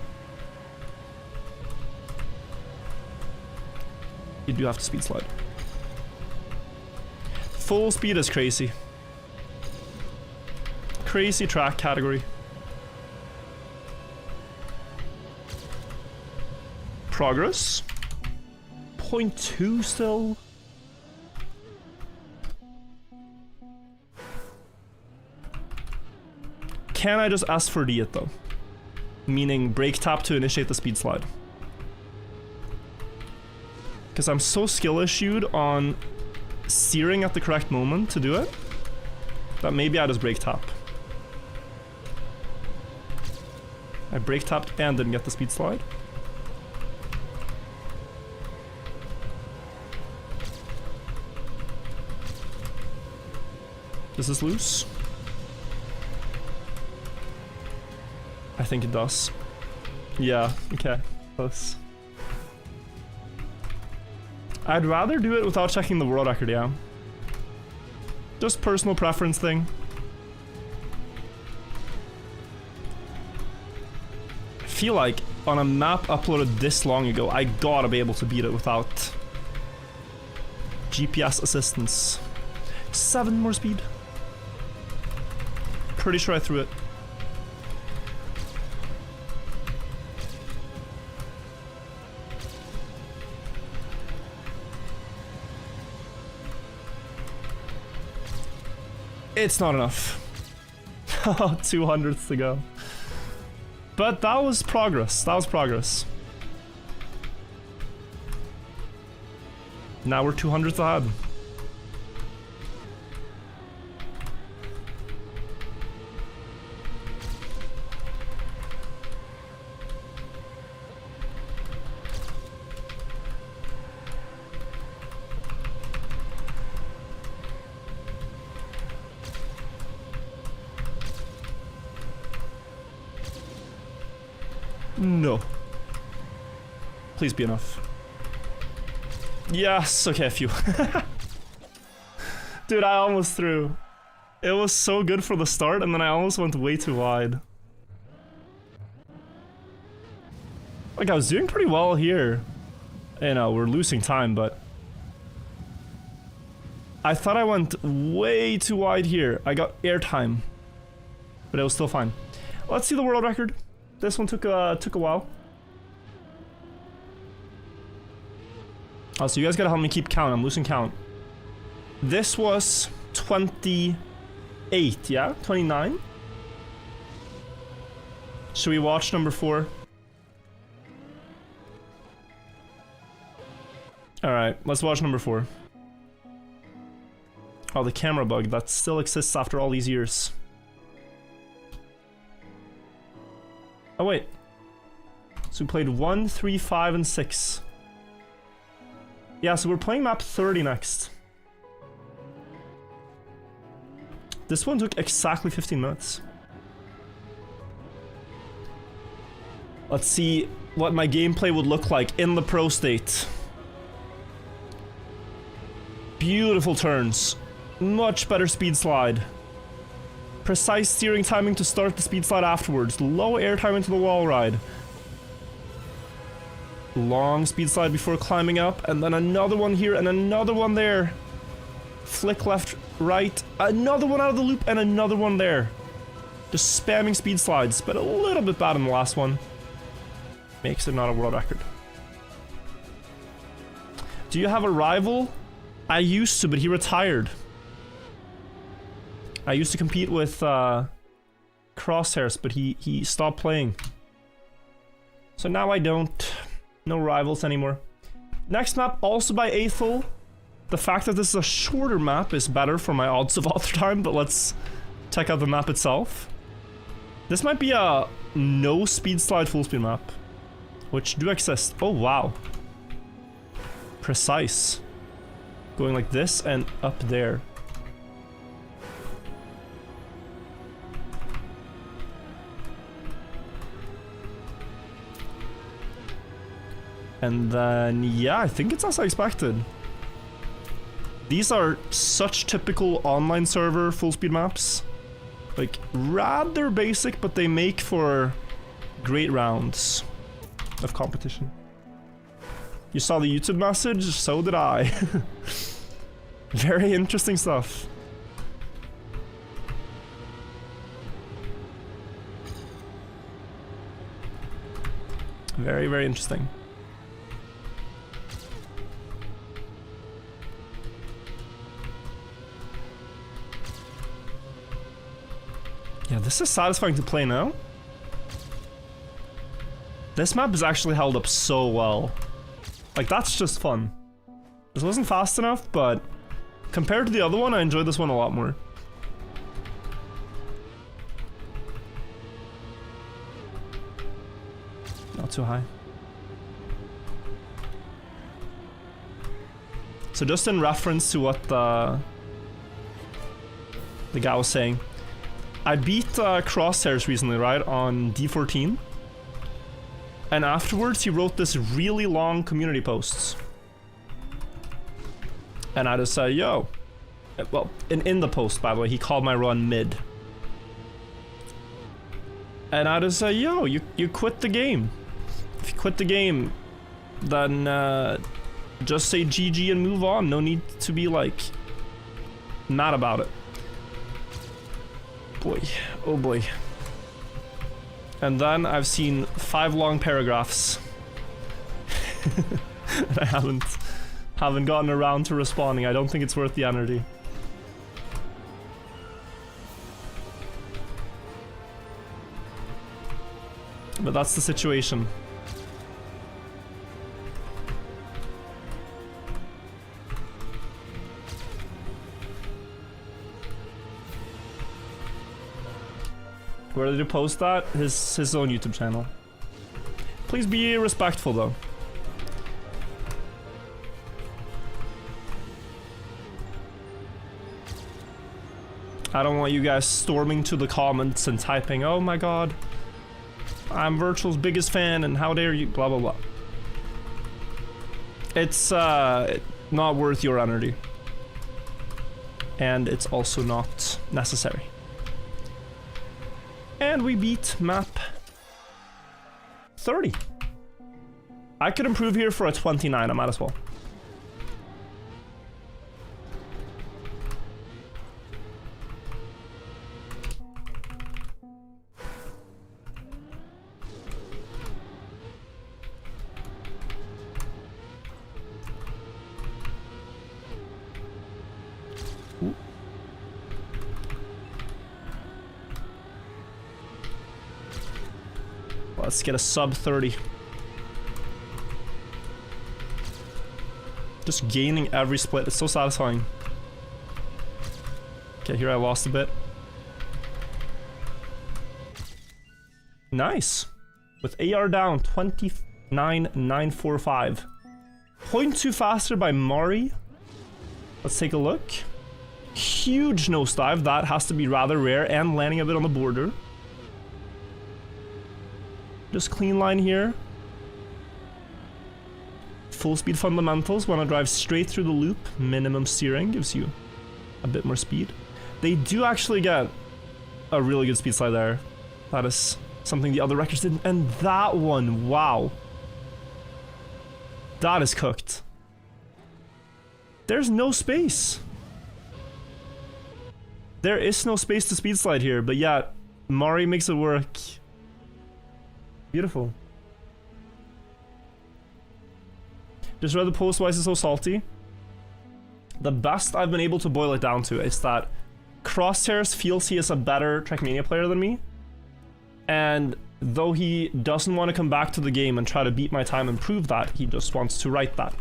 You do have to speed slide. Full speed is crazy. Crazy track category. Progress. 0.2 still. Can I just ask for it though? Meaning brake tap to initiate the speed slide. Because I'm so skill issued on steering at the correct moment to do it that maybe I just brake tap. I brake tapped and didn't get the speed slide. This is loose. I think it does. Yeah, okay, close. I'd rather do it without checking the world record, yeah. Just personal preference thing. I feel like on a map uploaded this long ago, I gotta be able to beat it without GPS assistance. 7 more speed. Pretty sure I threw it. It's not enough. 200ths to go. But that was progress. That was progress. Now we're 200th ahead. No. Please be enough. Yes, okay, a few. Dude, I almost threw. It was so good for the start, and then I almost went way too wide. Like, I was doing pretty well here. You know, we're losing time, but... I thought I went way too wide here. I got airtime. But it was still fine. Let's see the world record. This one took a while. Oh, so you guys gotta help me keep count. I'm losing count. This was 28, yeah? 29? Should we watch number 4? Alright, let's watch number 4. Oh, the camera bug that still exists after all these years. Oh wait. So we played 1, 3, 5, and 6. Yeah, so we're playing map 30 next. This one took exactly 15 minutes. Let's see what my gameplay would look like in the pro state. Beautiful turns. Much better speed slide. Precise steering timing to start the speed slide afterwards. Low air time into the wall ride. Long speed slide before climbing up, and then another one here and another one there. Flick left, right, another one out of the loop, and another one there. Just spamming speed slides, but a little bit bad in the last one. Makes it not a world record. Do you have a rival? I used to, but he retired. I used to compete with Crosshairs, but he stopped playing. So now I don't. No rivals anymore. Next map, also by Aethel. The fact that this is a shorter map is better for my odds of author time, but let's check out the map itself. This might be a no speed slide full speed map, which do exist. Oh wow. Precise. Going like this and up there. And then, yeah, I think it's as I expected. These are such typical online server full speed maps. Like, rather basic, but they make for great rounds of competition. You saw the YouTube message? So did I. Very interesting stuff. Very, very interesting. Yeah, this is satisfying to play now. This map is actually held up so well. Like, that's just fun. This wasn't fast enough, but compared to the other one, I enjoyed this one a lot more. Not too high. So just in reference to what the guy was saying, I beat Crosshairs recently, right, on D14. And afterwards, he wrote this really long community posts. And I just said, yo. Well, in the post, by the way, he called my run mid. And I just said, yo, you quit the game. If you quit the game, then just say GG and move on. No need to be, like, mad about it. Boy, oh boy. And then I've seen 5 long paragraphs. And I haven't gotten around to responding. I don't think it's worth the energy. But that's the situation. Where did he post that? His own YouTube channel. Please be respectful though. I don't want you guys storming to the comments and typing, "Oh my god, I'm Virtual's biggest fan and how dare you," blah blah blah. It's not worth your energy. And it's also not necessary. And we beat map 30. I could improve here for a 29, I might as well. Let's get a sub 30. Just gaining every split. It's so satisfying. Okay, here I lost a bit. Nice. With AR down, 29,945. 0.2 faster by Mari. Let's take a look. Huge nosedive. That has to be rather rare and landing a bit on the border. Just clean line here. Full speed fundamentals. Want to drive straight through the loop. Minimum steering gives you a bit more speed. They do actually get a really good speed slide there. That is something the other wreckers didn't. And that one, wow. That is cooked. There's no space. There is no space to speed slide here, but yeah, Mari makes it work. Beautiful. Just read the post, why is it so salty? The best I've been able to boil it down to is that Crosshairs feels he is a better Trackmania player than me. And though he doesn't want to come back to the game and try to beat my time and prove that, he just wants to write that.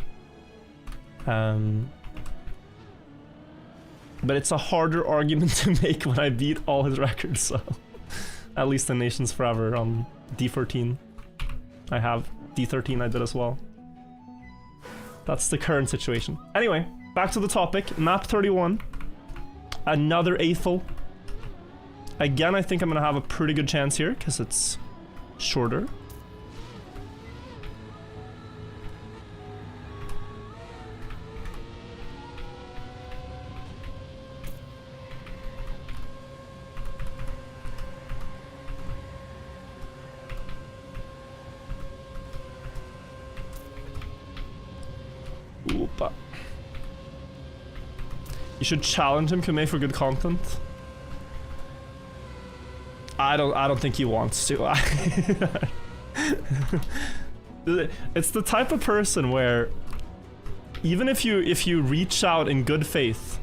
But it's a harder argument to make when I beat all his records, so... At least in Nations Forever on D14. I have D13 I did as well. That's the current situation. Anyway, back to the topic. Map 31. Another Aethel. Again, I think I'm gonna have a pretty good chance here, because it's shorter. Oopa. You should challenge him, can make for good content. I don't think he wants to. It's the type of person where even if you reach out in good faith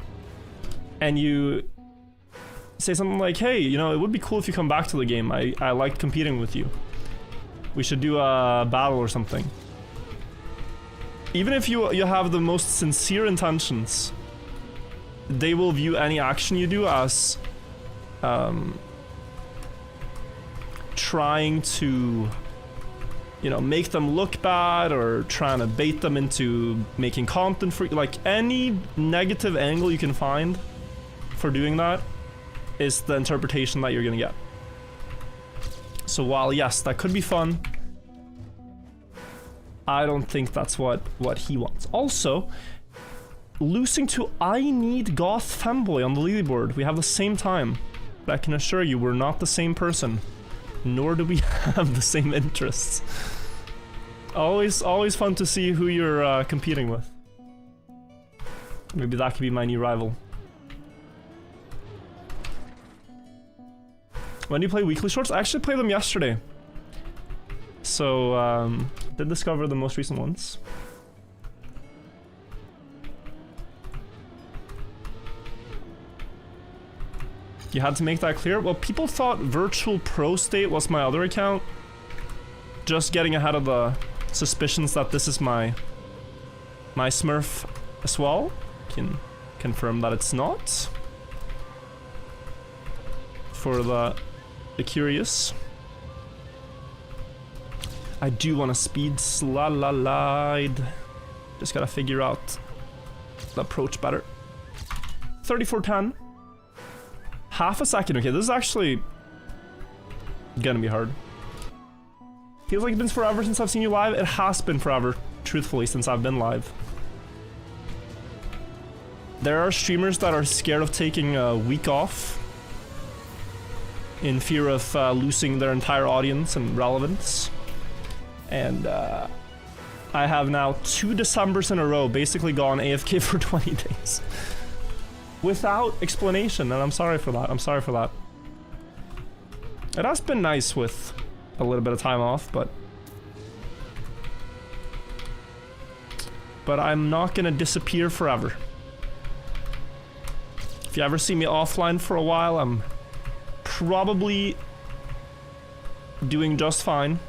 and you say something like, "Hey, you know, it would be cool if you come back to the game. I liked competing with you. We should do a battle or something." Even if you have the most sincere intentions, they will view any action you do as trying to, you know, make them look bad or trying to bait them into making content for you. Like, any negative angle you can find for doing that is the interpretation that you're gonna get. So while yes, that could be fun, I don't think that's what he wants. Also, losing to I Need Goth Femboy on the leaderboard. We have the same time, but I can assure you we're not the same person. Nor do we have the same interests. Always fun to see who you're competing with. Maybe that could be my new rival. When do you play weekly shorts? I actually played them yesterday. So, did discover the most recent ones. You had to make that clear? Well, people thought Virtual Pro State was my other account. Just getting ahead of the suspicions that this is my Smurf as well. Can confirm that it's not. For the curious. I do want to speed slide. Just gotta figure out the approach better. 3410. Half a second. Okay, this is actually gonna be hard. Feels like it's been forever since I've seen you live. It has been forever, truthfully, since I've been live. There are streamers that are scared of taking a week off in fear of losing their entire audience and relevance. And I have now 2 Decembers in a row basically gone AFK for 20 days. Without explanation, and I'm sorry for that. I'm sorry for that. It has been nice with a little bit of time off, but I'm not gonna disappear forever. If you ever see me offline for a while, I'm probably doing just fine,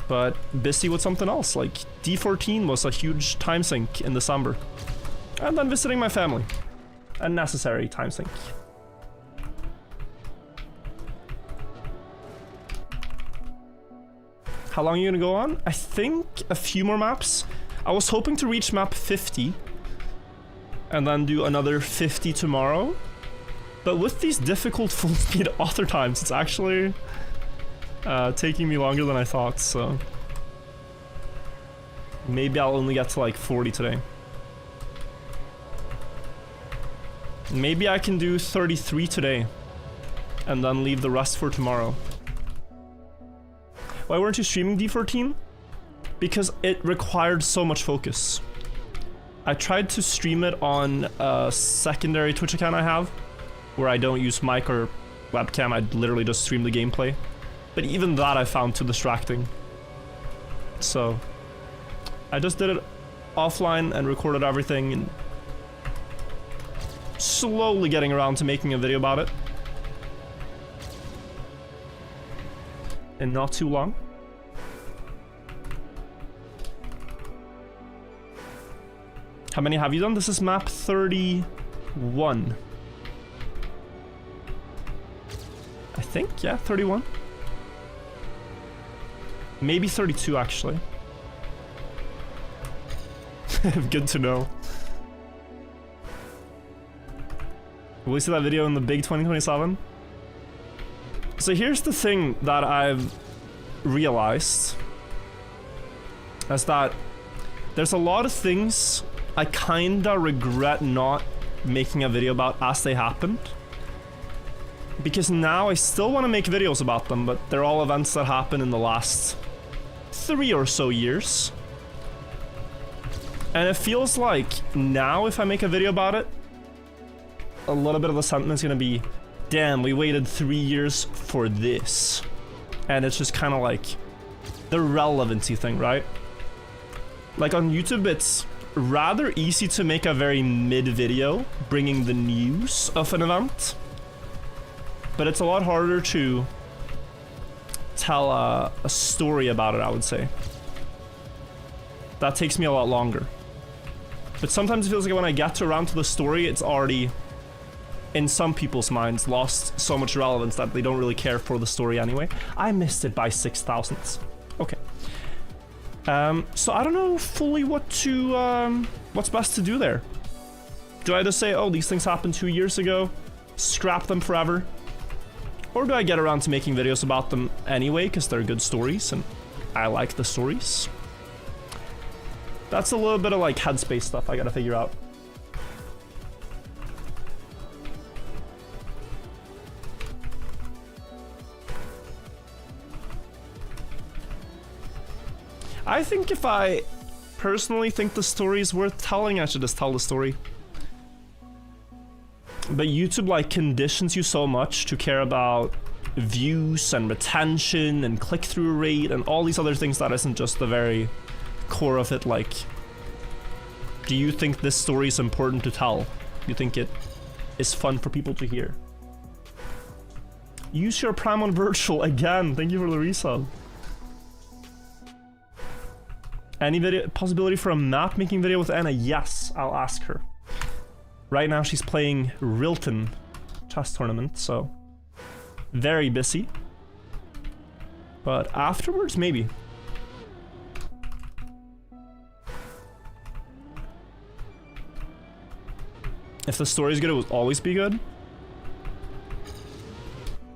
but busy with something else. Like D14 was a huge time sink in December, and then visiting my family. A necessary time sink. How long are you gonna go on? I think a few more maps. I was hoping to reach map 50 and then do another 50 tomorrow. But with these difficult full speed author times, it's actually taking me longer than I thought, so maybe I'll only get to like 40 today. Maybe I can do 33 today and then leave the rest for tomorrow. Why weren't you streaming D14? Because it required so much focus. I tried to stream it on a secondary Twitch account I have, where I don't use mic or webcam, I literally just stream the gameplay. But even that I found too distracting. So I just did it offline and recorded everything, and slowly getting around to making a video about it. And not too long. How many have you done? This is map 31. I think, yeah, 31. Maybe 32 actually. Good to know. Will we see that video in the big 2027? So here's the thing that I've realized, is that there's a lot of things I kinda regret not making a video about as they happened. Because now I still want to make videos about them, but they're all events that happened in the last 3 or so years. And it feels like now if I make a video about it, a little bit of the sentiment's gonna be, damn, we waited 3 years for this. And it's just kind of like the relevancy thing, right? Like on YouTube, it's rather easy to make a very mid video bringing the news of an event, but it's a lot harder to tell a story about it, I would say. That takes me a lot longer. But sometimes it feels like when I get around to the story, it's already, in some people's minds, lost so much relevance that they don't really care for the story anyway. I missed it by 6 thousandths. Okay. So I don't know fully what to, what's best to do there. Do I just say, oh, these things happened 2 years ago, scrap them forever? Or do I get around to making videos about them anyway, because they're good stories, and I like the stories? That's a little bit of like headspace stuff I gotta figure out. I think if I personally think the story is worth telling, I should just tell the story. But YouTube like conditions you so much to care about views and retention and click-through rate and all these other things that isn't just the very core of it. Like, do you think this story is important to tell? Do you think it is fun for people to hear? Use your Prime on virtual again. Thank you for the resub. Any video possibility for a map making video with Anna? Yes, I'll ask her. Right now she's playing Rilton chess tournament, so very busy. But afterwards, maybe. If the story's good, it will always be good.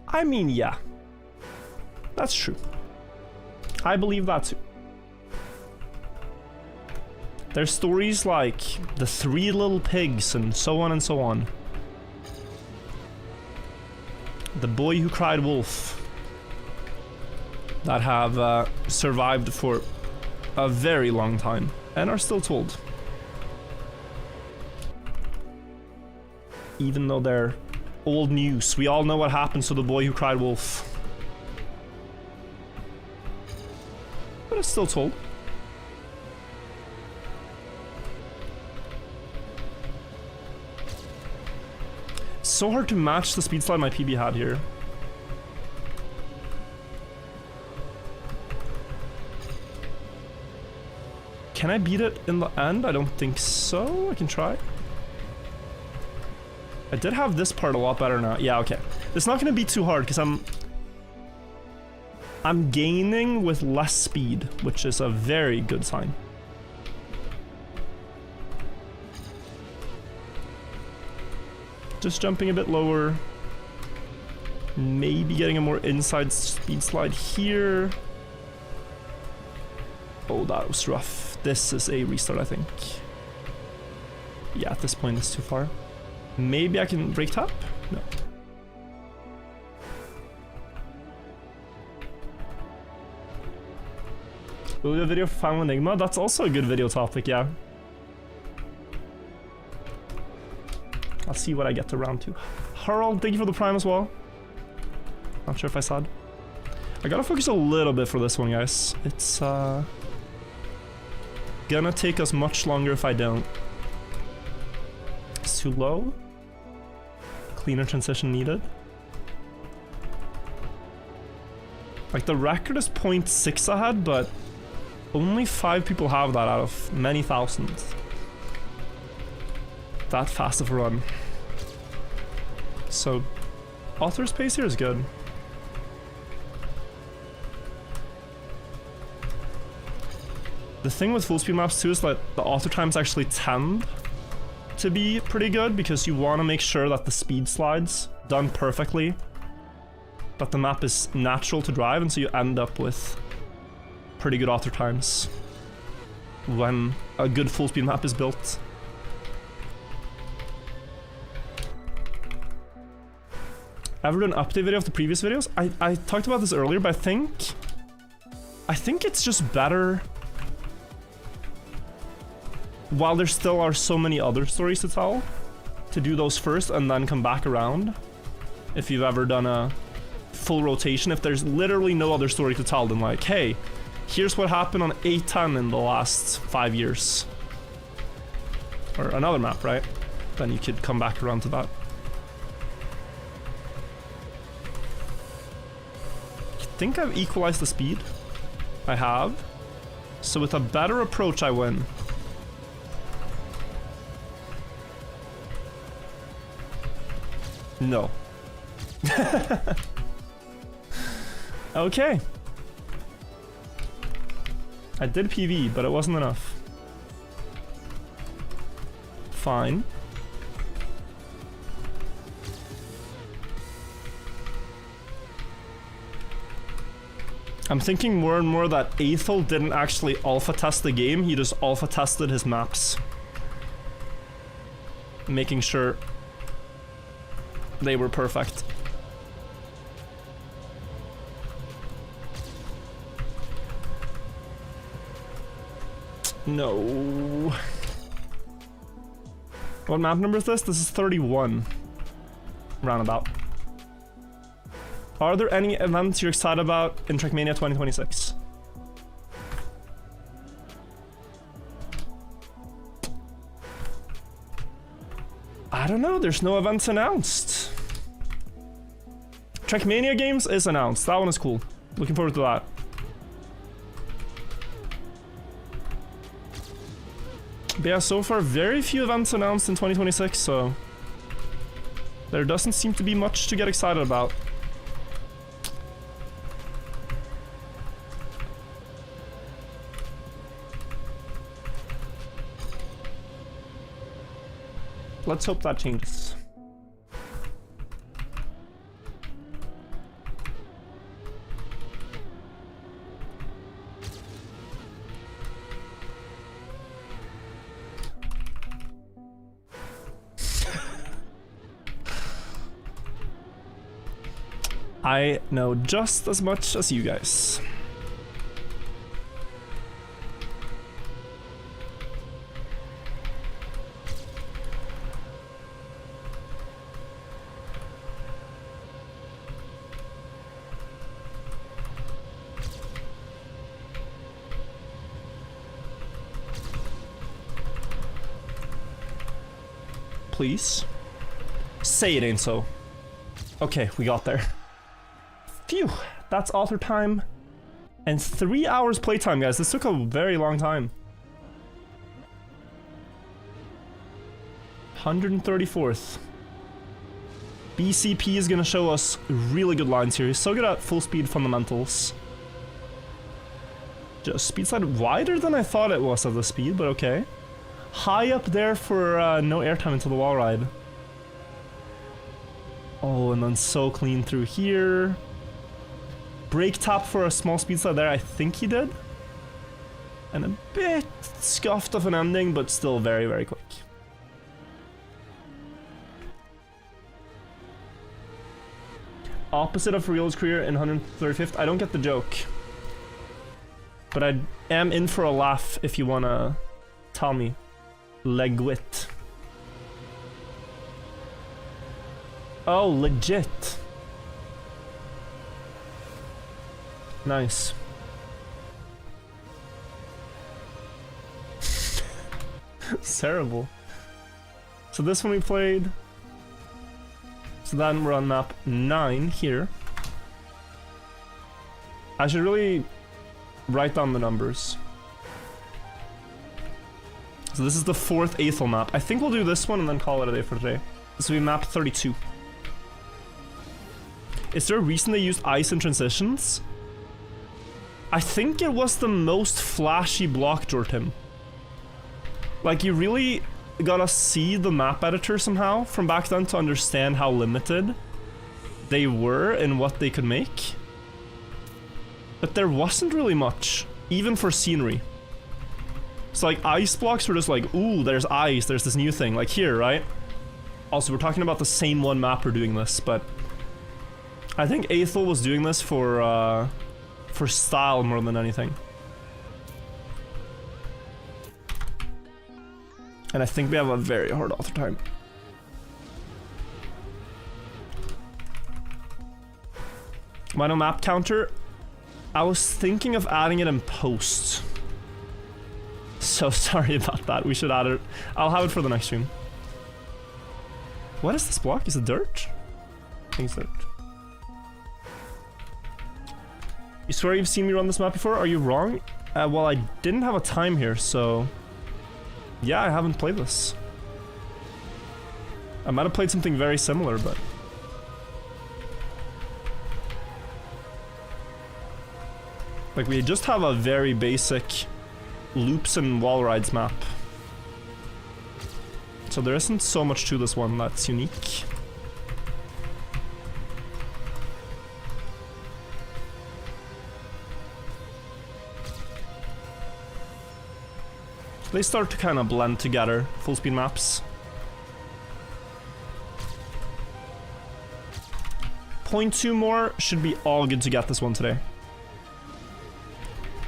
I mean, yeah. That's true. I believe that too. There's stories like The Three Little Pigs and so on and so on. The Boy Who Cried Wolf. That have survived for a very long time and are still told. Even though they're old news, we all know what happens to the boy who cried wolf. But it's still told. So hard to match the speed slide my PB had here. Can I beat it in the end? I don't think so. I can try. I did have this part a lot better now. Yeah, okay. It's not gonna be too hard because I'm gaining with less speed, which is a very good sign. Just jumping a bit lower. Maybe getting a more inside speed slide here. Oh, that was rough. This is a restart, I think. Yeah, at this point it's too far. Maybe I can break tap? No. Will we do a video for Final Enigma? That's also a good video topic, yeah. I'll see what I get to round 2. Harold, thank you for the prime as well. Not sure if I saw it. I gotta focus a little bit for this one, guys. It's gonna take us much longer if I don't. It's too low. Cleaner transition needed. Like, the record is 0.6 ahead, but only 5 people have that out of many thousands. That fast of a run. So, author's pace here is good. The thing with full speed maps too is that the author times actually tend to be pretty good because you want to make sure that the speed slides done perfectly, that the map is natural to drive, and so you end up with pretty good author times when a good full speed map is built. Ever done an update video of the previous videos? I talked about this earlier, but I think it's just better while there still are so many other stories to tell, to do those first and then come back around. If you've ever done a full rotation, if there's literally no other story to tell, then like, hey, here's what happened on 810 in the last 5 years. Or another map, right? Then you could come back around to that. I think I've equalized the speed. I have. So with a better approach, I win. No. Okay. I did PV, but it wasn't enough. Fine. I'm thinking more and more that Aethel didn't actually alpha test the game, he just alpha tested his maps. Making sure they were perfect. No. What map number is this? This is 31. Roundabout. Are there any events you're excited about in Trackmania 2026? I don't know, there's no events announced. Trackmania games is announced. That one is cool. Looking forward to that. But yeah, so far very few events announced in 2026, so there doesn't seem to be much to get excited about. Let's hope that changes. I know just as much as you guys. Please. Say it ain't so. Okay, we got there. Phew, that's author time. And 3 hours playtime, guys. This took a very long time. 134th. BCP is gonna show us really good lines here. He's so good at full speed fundamentals. Just speed side wider than I thought it was at the speed, but okay. High up there for no airtime into the wall ride. Oh, and then so clean through here. Brake tap for a small speed slide there, I think he did. And a bit scuffed of an ending, but still very, very quick. Opposite of Real's career in 135th. I don't get the joke. But I am in for a laugh if you wanna tell me. Legwit. Oh, legit. Nice. Terrible. So this one we played. So then we're on map 9 here. I should really write down the numbers. So this is the 4th Aethel map. I think we'll do this one and then call it a day for today. This will be map 32. Is there a reason they used ice in transitions? I think it was the most flashy block, Jortim. Like, you really gotta see the map editor somehow from back then to understand how limited they were in what they could make. But there wasn't really much, even for scenery. So like, ice blocks were just like, ooh, there's ice, there's this new thing, like here, right? Also, we're talking about the same one mapper doing this, but I think Aethel was doing this for style more than anything. And I think we have a very hard author time. Minor map counter. I was thinking of adding it in post. So sorry about that. We should add it. I'll have it for the next stream. What is this block? Is it dirt? I think it's dirt. You swear you've seen me run this map before? Are you wrong? Well, I didn't have a time here, so... yeah, I haven't played this. I might have played something very similar, but... like, we just have a very basic loops and wall rides map. So there isn't so much to this one that's unique. They start to kind of blend together, full speed maps. 0.2 more should be all good to get this one today.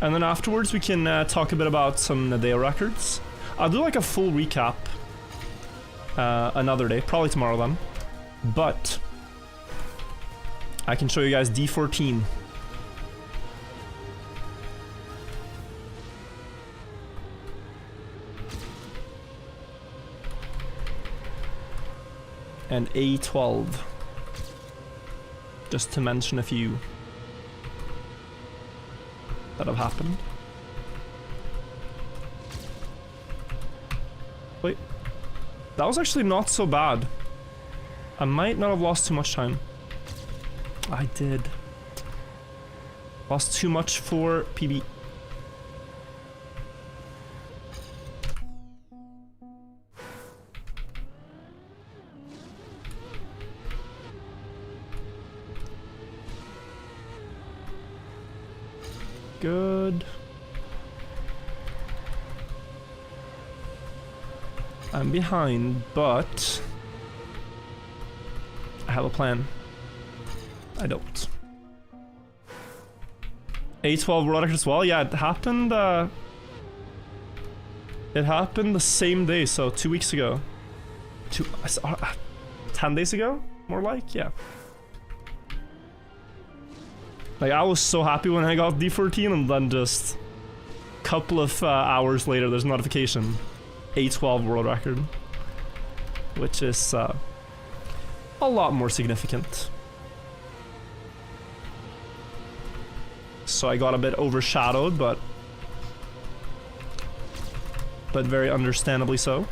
And then afterwards we can talk a bit about some Nadeo records. I'll do like a full recap another day, probably tomorrow then. But I can show you guys D14. And A12. Just to mention a few that have happened. Wait. That was actually not so bad. I might not have lost too much time. I did. Lost too much for PB. good. I'm behind, but I have a plan. I don't. A12 world record as well? Yeah, it happened the same day, so 2 weeks ago. 10 days ago? More like, yeah. Like, I was so happy when I got D14, and then just a couple of hours later, there's a notification. A12 world record. Which is a lot more significant. So I got a bit overshadowed, but very understandably so.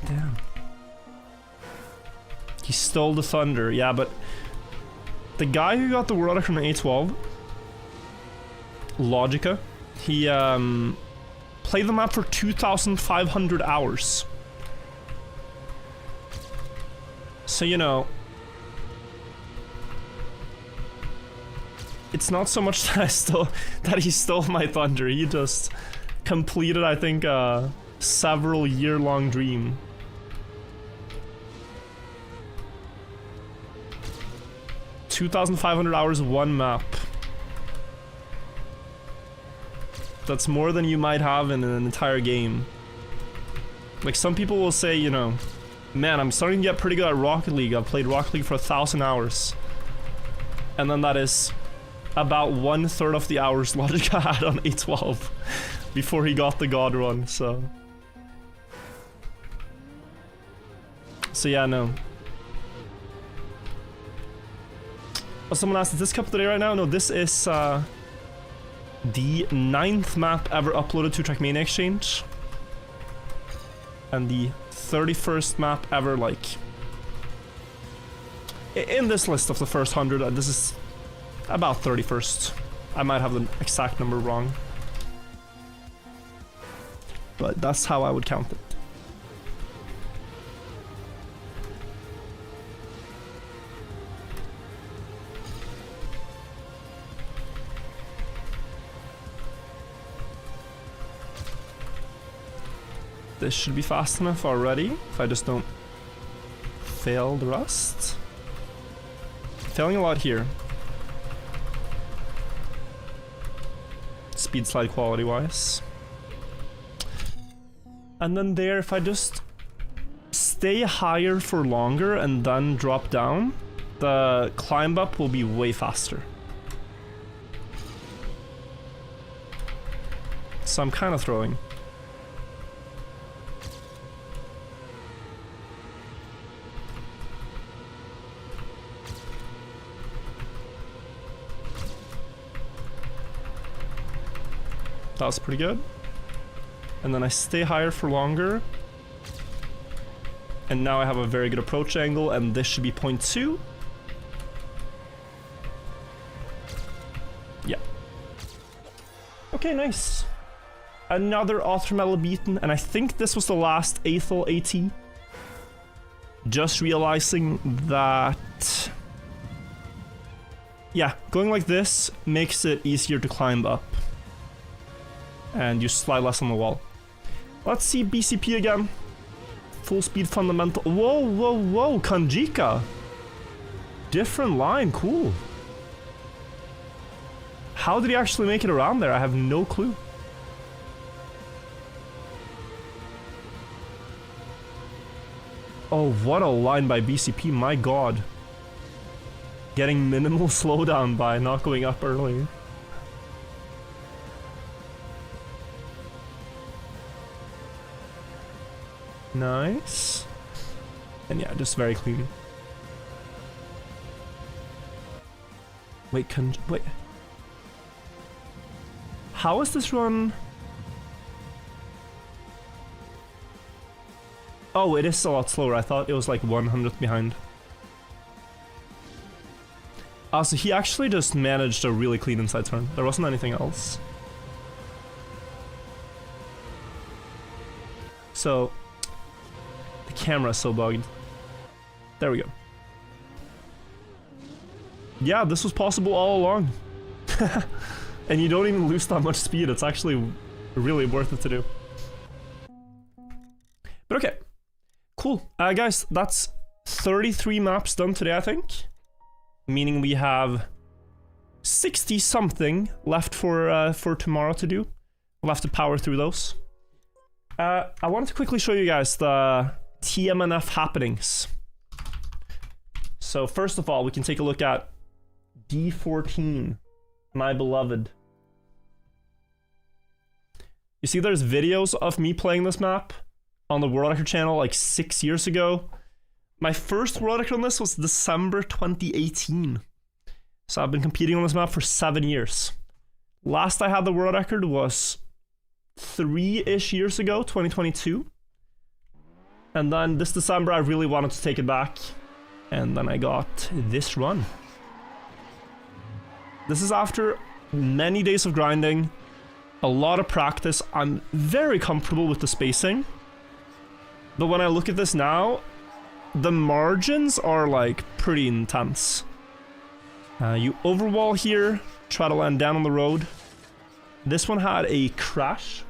Damn. He stole the thunder, yeah, but the guy who got the world record on A12, Logica, he played the map for 2,500 hours. So, you know, it's not so much that he stole my thunder. He just completed, I think, a several year-long dream. $2,500 hours of one map. That's more than you might have in an entire game. Like, some people will say, you know, man, I'm starting to get pretty good at Rocket League. I've played Rocket League for 1,000 hours. And then that is about 1/3 of the hours Logica had on A12 before he got the God run, so... So yeah, no. Oh, someone asked, is this cup of the day right now? No, this is the 9th map ever uploaded to Trackmania Exchange. And the 31st map ever, like... in this list of the first 100, this is about 31st. I might have the exact number wrong. But that's how I would count it. This should be fast enough already, if I just don't fail the rest. Failing a lot here. Speed slide quality wise. And then there, if I just stay higher for longer and then drop down, the climb up will be way faster. So I'm kind of throwing. That was pretty good. And then I stay higher for longer. And now I have a very good approach angle, and this should be 0.2. Yeah. Okay, nice. Another Author Medal beaten, and I think this was the last Aethel AT. Just realizing that... yeah, going like this makes it easier to climb up. And you slide less on the wall. Let's see BCP again. Full speed fundamental. Whoa, whoa, whoa, Kanjika. Different line, cool. How did he actually make it around there? I have no clue. Oh, what a line by BCP, my god. Getting minimal slowdown by not going up early. Nice. And yeah, just very clean. Wait, wait. How is this run? Oh, it is a lot slower. I thought it was like 100th behind. So he actually just managed a really clean inside turn. There wasn't anything else. So the camera is so bugged. There we go. Yeah, this was possible all along. And you don't even lose that much speed. It's actually really worth it to do. But okay. Cool. Guys, that's 33 maps done today, I think. Meaning we have 60 something left for tomorrow to do. We'll have to power through those. I wanted to quickly show you guys the TMNF happenings. So first of all, we can take a look at D14, my beloved. You see there's videos of me playing this map on the World Record channel like 6 years ago. My first World Record on this was December 2018. So I've been competing on this map for 7 years. Last I had the World Record was 3-ish years ago, 2022. And then this December I really wanted to take it back. And then I got this run. This is after many days of grinding, a lot of practice. I'm very comfortable with the spacing. But when I look at this now, the margins are like pretty intense. You overwall here, try to land down on the road. This one had a crash.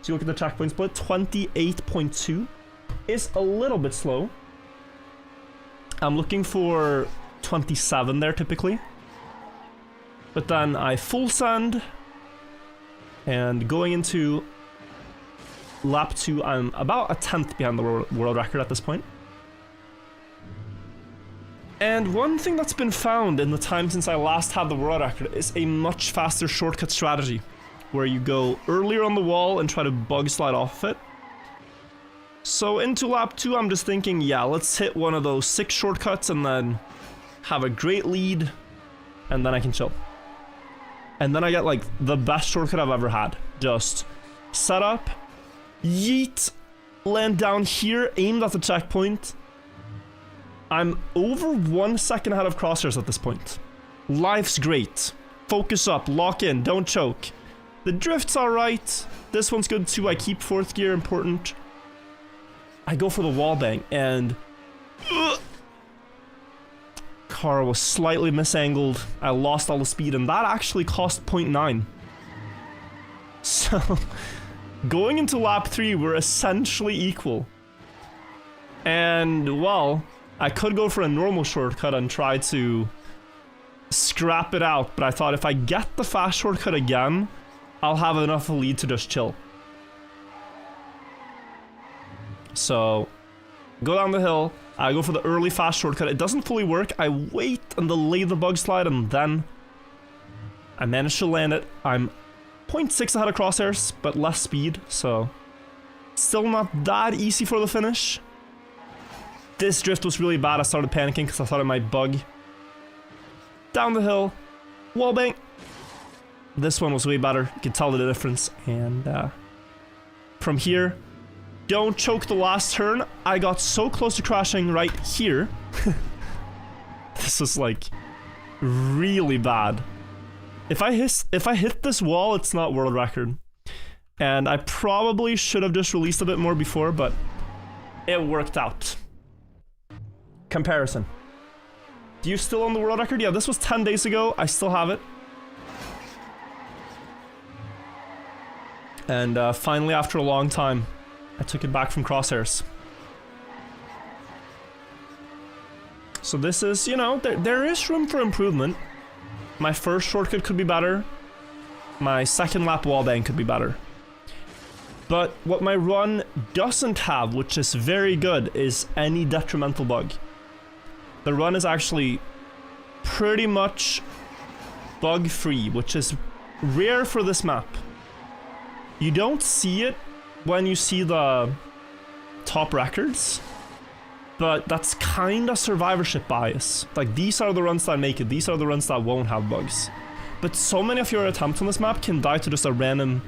So you look at the checkpoint split, 28.2 is a little bit slow. I'm looking for 27 there typically. But then I full send. And going into lap 2, I'm about a 10th behind the world record at this point. And one thing that's been found in the time since I last had the world record is a much faster shortcut strategy, where you go earlier on the wall and try to bug slide off of it. So into lap 2, I'm just thinking, yeah, let's hit one of those 6 shortcuts and then have a great lead, and then I can chill. And then I get like the best shortcut I've ever had. Just set up, yeet, land down here, aimed at the checkpoint. I'm over 1 second ahead of crosshairs at this point. Life's great. Focus up, lock in, don't choke. The drift's alright. This one's good too. I keep 4th gear, important. I go for the wall bang and car was slightly misangled. I lost all the speed and that actually cost 0.9. So going into lap 3, we're essentially equal. And well, I could go for a normal shortcut and try to scrap it out, but I thought if I get the fast shortcut again, I'll have enough of a lead to just chill. So, go down the hill, I go for the early fast shortcut, it doesn't fully work, I wait and delay the bug slide and then I manage to land it. I'm 0.6 ahead of crosshairs, but less speed, so still not that easy for the finish. This drift was really bad, I started panicking because I thought it might bug. Down the hill, wallbang. This one was way better, you can tell the difference, and from here, don't choke the last turn. I got so close to crashing right here. This is like really bad. If I hit this wall, it's not world record. And I probably should have just released a bit more before, but it worked out. Comparison. Do you still own the world record? Yeah, this was 10 days ago. I still have it. And finally, after a long time, I took it back from crosshairs. So this is, you know, there is room for improvement. My first shortcut could be better. My second lap wallbang could be better. But what my run doesn't have, which is very good, is any detrimental bug. The run is actually pretty much bug-free, which is rare for this map. You don't see it when you see the top records, but that's kind of survivorship bias. Like, these are the runs that make it, these are the runs that won't have bugs. But so many of your attempts on this map can die to just a random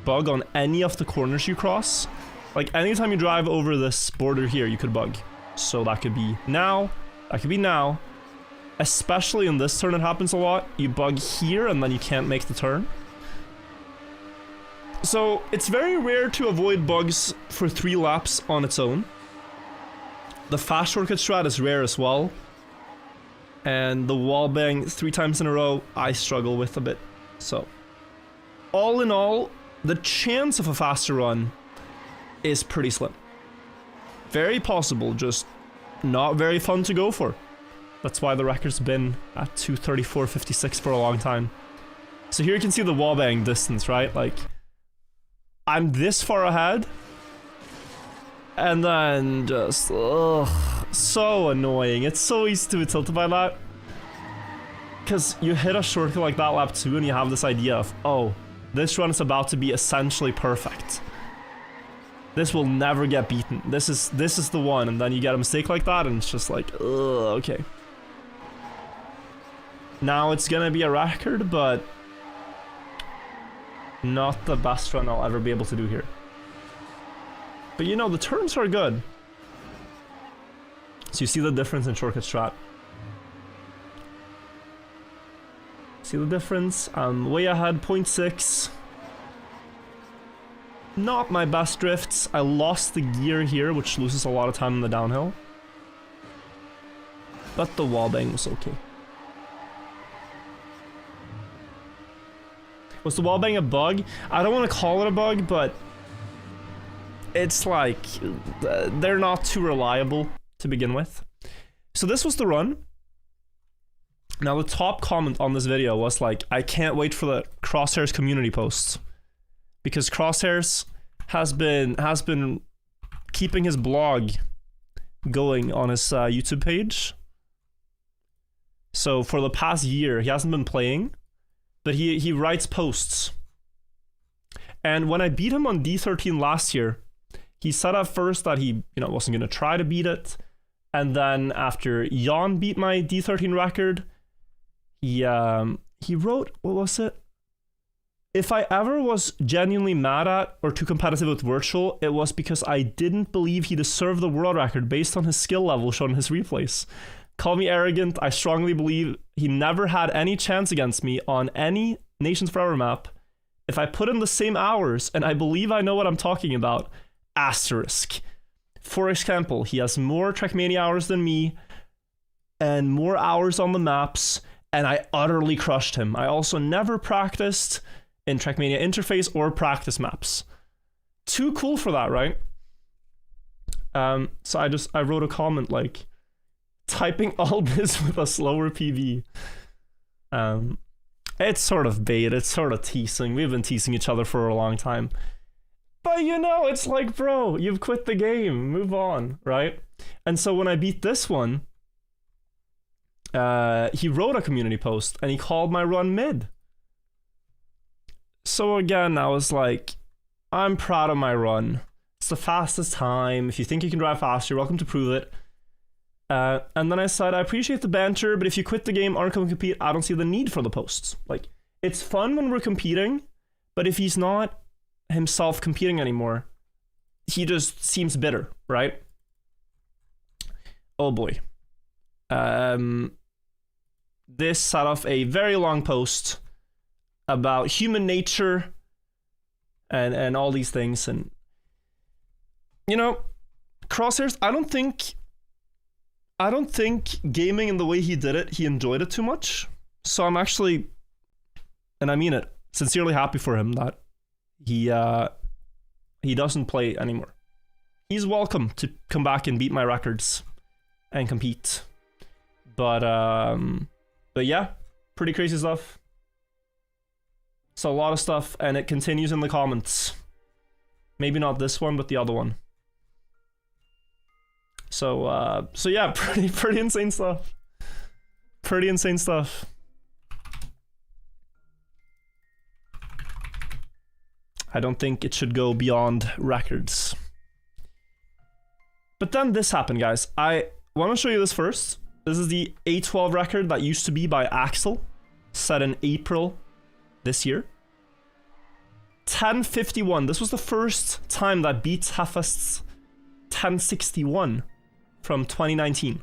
bug on any of the corners you cross. Like, anytime you drive over this border here, you could bug. So that could be now, that could be now. Especially in this turn, it happens a lot. You bug here and then you can't make the turn. So it's very rare to avoid bugs for 3 laps on its own. The fast shortcut strat is rare as well. And the wallbang 3 times in a row, I struggle with a bit. So, all in all, the chance of a faster run is pretty slim. Very possible, just not very fun to go for. That's why the record's been at 2:34.56 for a long time. So here you can see the wallbang distance, right? Like, I'm this far ahead, and then just, ugh, so annoying. It's so easy to be tilted by that. Because you hit a shortcut like that lap 2 and you have this idea of, oh, this run is about to be essentially perfect. This will never get beaten. This is the one, and then you get a mistake like that and it's just like, ugh, okay. Now it's gonna be a record, but not the best run I'll ever be able to do here. But you know, the turns are good. So you see the difference in shortcut strat. See the difference? I'm way ahead, 0.6. Not my best drifts. I lost the gear here, which loses a lot of time in the downhill. But the wallbang was okay. Was the wallbang a bug? I don't want to call it a bug, but it's like, they're not too reliable to begin with. So this was the run. Now the top comment on this video was like, I can't wait for the Crosshairs community posts. Because Crosshairs has been keeping his blog going on his YouTube page. So for the past year, he hasn't been playing, but he writes posts. And when I beat him on D13 last year, he said at first that he wasn't going to try to beat it. And then after Jan beat my D13 record, he wrote, what was it? If I ever was genuinely mad at or too competitive with Virtual, it was because I didn't believe he deserved the world record based on his skill level shown in his replays. Call me arrogant, I strongly believe he never had any chance against me on any Nations Forever map. If I put in the same hours, and I believe I know what I'm talking about, asterisk. For example, he has more Trackmania hours than me, and more hours on the maps, and I utterly crushed him. I also never practiced in Trackmania interface or practice maps. Too cool for that, right? So I wrote a comment like, typing all this with a slower PV. It's sort of bait, it's sort of teasing. We've been teasing each other for a long time. But you know, it's like, bro, you've quit the game, move on, right? And so when I beat this one, he wrote a community post and he called my run mid. So again, I was like, I'm proud of my run. It's the fastest time. If you think you can drive faster, you're welcome to prove it. And then I said, I appreciate the banter, but if you quit the game, aren't going to compete, I don't see the need for the posts. Like, it's fun when we're competing, but if he's not himself competing anymore, he just seems bitter, right? Oh boy. This set off a very long post about human nature and all these things. And, you know, Crosshairs, I don't think gaming in the way he did it, he enjoyed it too much. So I'm actually, and I mean it, sincerely happy for him that he doesn't play anymore. He's welcome to come back and beat my records and compete. But yeah, pretty crazy stuff. It's a lot of stuff, and it continues in the comments. Maybe not this one, but the other one. So yeah, pretty insane stuff. Pretty insane stuff. I don't think it should go beyond records. But then this happened, guys. I want to show you this first. This is the A12 record that used to be by Axel, set in April this year. 1051. This was the first time that beats Heffest's 1061 from 2019.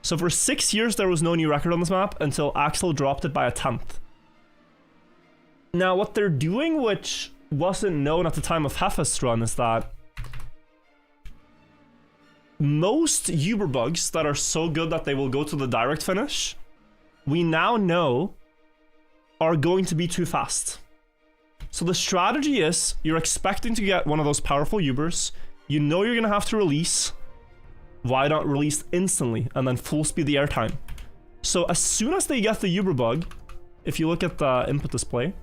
So for 6 years there was no new record on this map until Axel dropped it by a 10th. Now what they're doing, which wasn't known at the time of Hefest's run is that most Uber bugs that are so good that they will go to the direct finish, we now know are going to be too fast. So the strategy is, you're expecting to get one of those powerful Ubers, you know you're gonna have to release, why not release instantly and then full speed the airtime? So as soon as they get the Uber bug, if you look at the input display,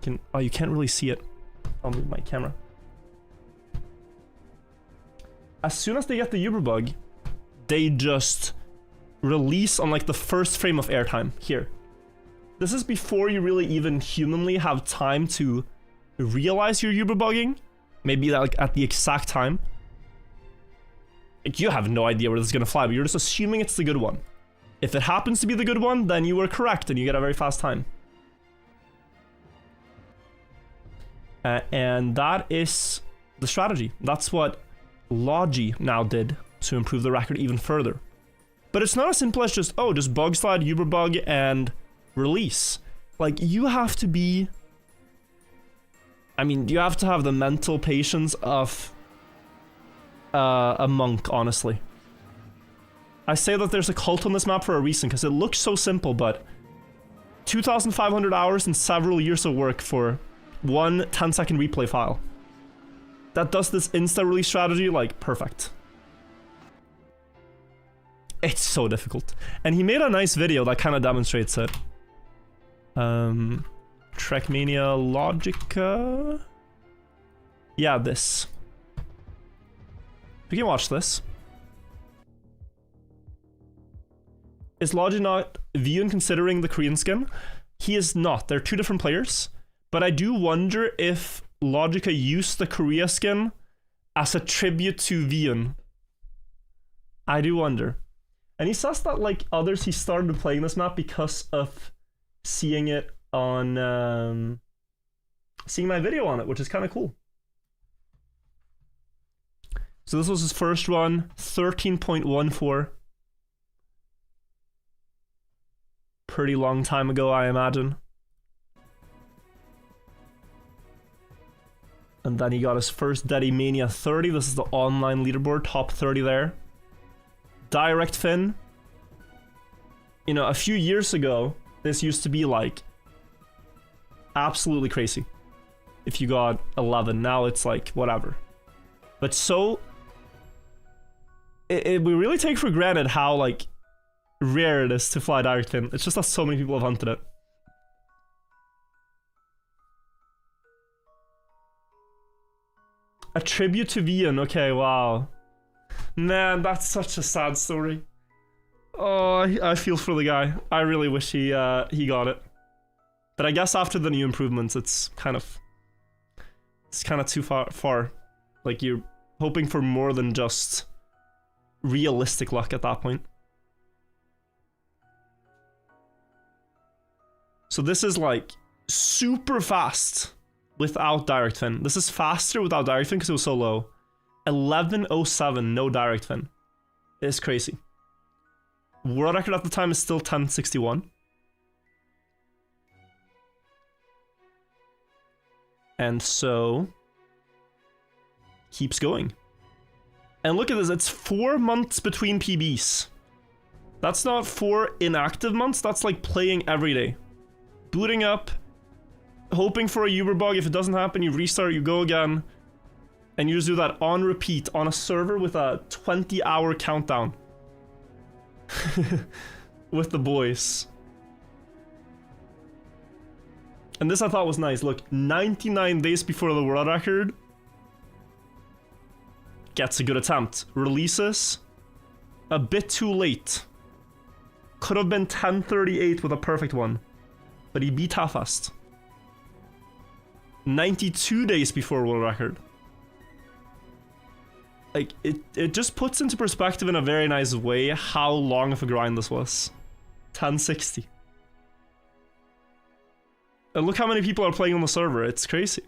you can't really see it. I'll move my camera. As soon as they get the Uber bug, they just release on like the first frame of airtime here. This is before you really even humanly have time to realize you're Uber bugging. Maybe like at the exact time. Like, you have no idea where this is gonna fly, but you're just assuming it's the good one. If it happens to be the good one, then you were correct and you get a very fast time. And that is the strategy. That's what Logi now did to improve the record even further. But it's not as simple as just, oh, just bug slide, Uber bug, and release. Like, you have to be... I mean, you have to have the mental patience of a monk, honestly. I say that there's a cult on this map for a reason, because it looks so simple, but 2,500 hours and several years of work for one 10-second replay file. That does this insta-release strategy, like, perfect. It's so difficult. And he made a nice video that kind of demonstrates it. Trackmania Logica... Yeah, this. We can watch this. Is Logi not Vyun considering the Korean skin? He is not. They're two different players. But I do wonder if Logica used the Korea skin as a tribute to Vyun. I do wonder. And he says that, like others, he started playing this map because of seeing it on... seeing my video on it, which is kind of cool. So this was his first run, 13.14. Pretty long time ago, I imagine. And then he got his first Daddy Mania 30. This is the online leaderboard, top 30 there. Direct fin. You know, a few years ago, this used to be like absolutely crazy. If you got 11, now it's like whatever. But so, we really take for granted how like rare it is to fly direct fin. It's just that so many people have hunted it. A tribute to Vyun. Okay, wow. Man, that's such a sad story. Oh, I feel for the guy. I really wish he got it. But I guess after the new improvements, it's kind of too far. Like, you're hoping for more than just realistic luck at that point. So this is like super fast without direct fin. This is faster without direct fin because it was so low. 11:07, no direct fin. It's crazy. World record at the time is still 10:61. And so keeps going. And look at this, it's 4 months between PBs. That's not 4 inactive months, that's like playing every day. Booting up, hoping for a Uber bug. If it doesn't happen, you restart, you go again. And you just do that on repeat on a server with a 20-hour countdown. With the boys. And this I thought was nice. Look, 99 days before the world record. Gets a good attempt. Releases. A bit too late. Could have been 10:38 with a perfect one. But he beat Hafast. 92 days before world record. Like, it just puts into perspective in a very nice way how long of a grind this was. 1060. And look how many people are playing on the server, it's crazy.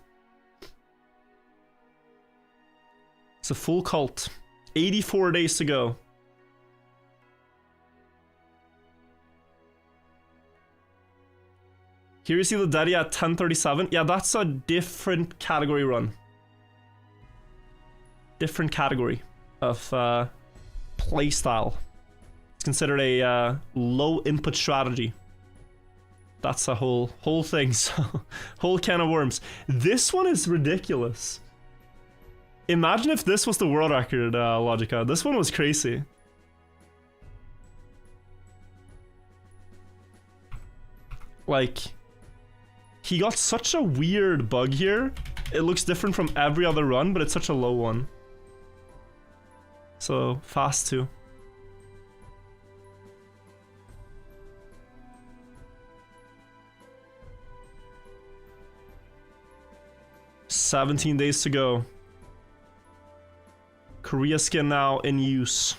It's a full cult. 84 days to go. Here you see the Daddy at 1037. Yeah, that's a different category run. Different category of playstyle. It's considered a low input strategy. That's a whole thing, so whole can of worms. This one is ridiculous. Imagine if this was the world record, Logica. This one was crazy. Like, he got such a weird bug here. It looks different from every other run, but it's such a low one. So, fast too. $17 days to go. Korea skin now in use.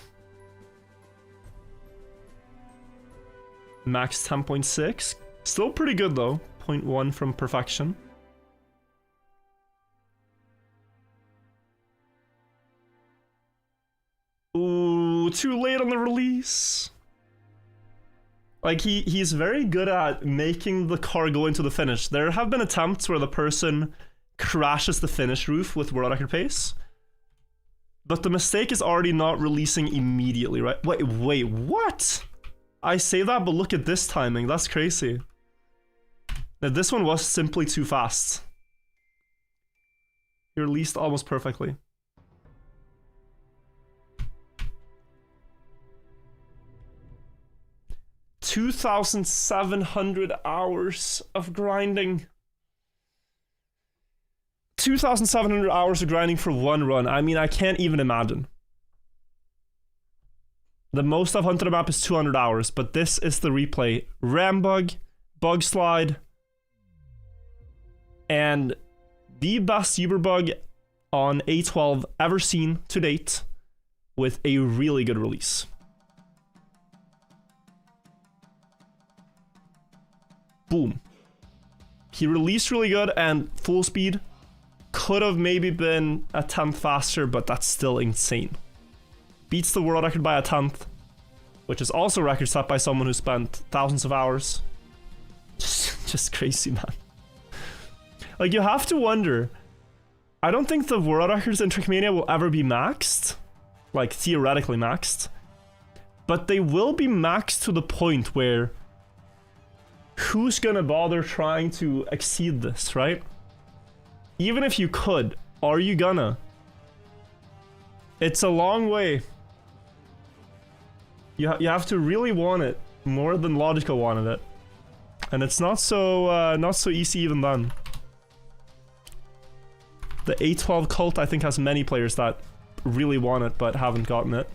Max 10.6. Still pretty good though. 0.1 from perfection. Ooh, too late on the release. Like, he's very good at making the car go into the finish. There have been attempts where the person crashes the finish roof with world record pace. But the mistake is already not releasing immediately, right? Wait, what? I say that, but look at this timing. That's crazy. Now, this one was simply too fast. He released almost perfectly. $2,700 hours of grinding. 2,700 hours of grinding for one run. I mean, I can't even imagine. The most I've hunted a map is 200 hours, but this is the replay. Ram bug, bug slide, and the best Uber bug on A12 ever seen to date with a really good release. Boom. He released really good and full speed. Could have maybe been a 10th faster, but that's still insane. Beats the world record by a 10th, which is also a record set by someone who spent thousands of hours. Just crazy, man. Like, you have to wonder. I don't think the world records in Trackmania will ever be maxed. Like, theoretically maxed. But they will be maxed to the point where who's gonna bother trying to exceed this, right? Even if you could, are you gonna? It's a long way. You have to really want it more than Logica wanted it, and it's not so easy even then. The A12 cult, I think, has many players that really want it but haven't gotten it.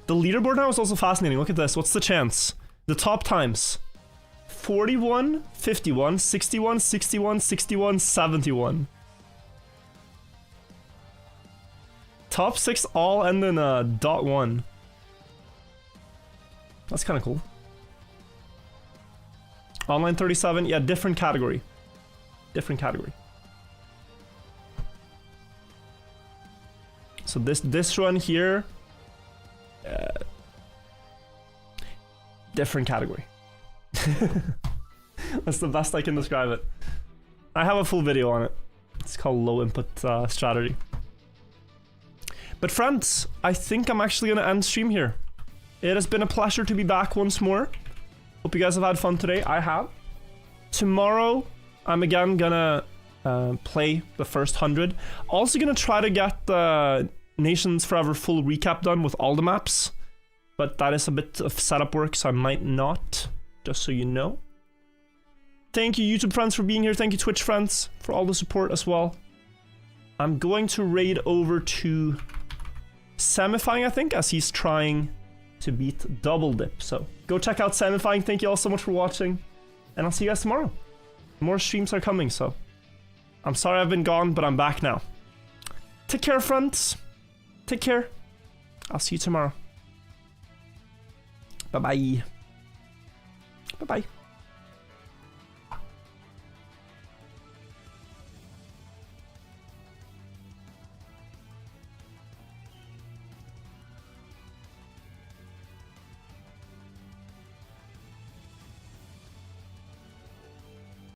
The leaderboard now is also fascinating. Look at this. What's the chance? The top times: 41, 51, 61, 61, 61, 71. Top 6 all end in .1. That's kind of cool. Online 37, yeah, different category. Different category. So this run here, different category. That's the best I can describe it. I have a full video on it. It's called Low Input Strategy. But friends, I think I'm actually going to end stream here. It has been a pleasure to be back once more. Hope you guys have had fun today. I have. Tomorrow, I'm again gonna play the first 100. Also gonna try to get the Nations Forever full recap done with all the maps. But that is a bit of setup work, so I might not. Just so you know. Thank you, YouTube friends, for being here. Thank you, Twitch friends, for all the support as well. I'm going to raid over to Semifying, I think, as he's trying to beat Double Dip. So go check out Semifying. Thank you all so much for watching, and I'll see you guys tomorrow. More streams are coming, so I'm sorry I've been gone, but I'm back now. Take care, friends. Take care. I'll see you tomorrow. Bye-bye. Bye-bye.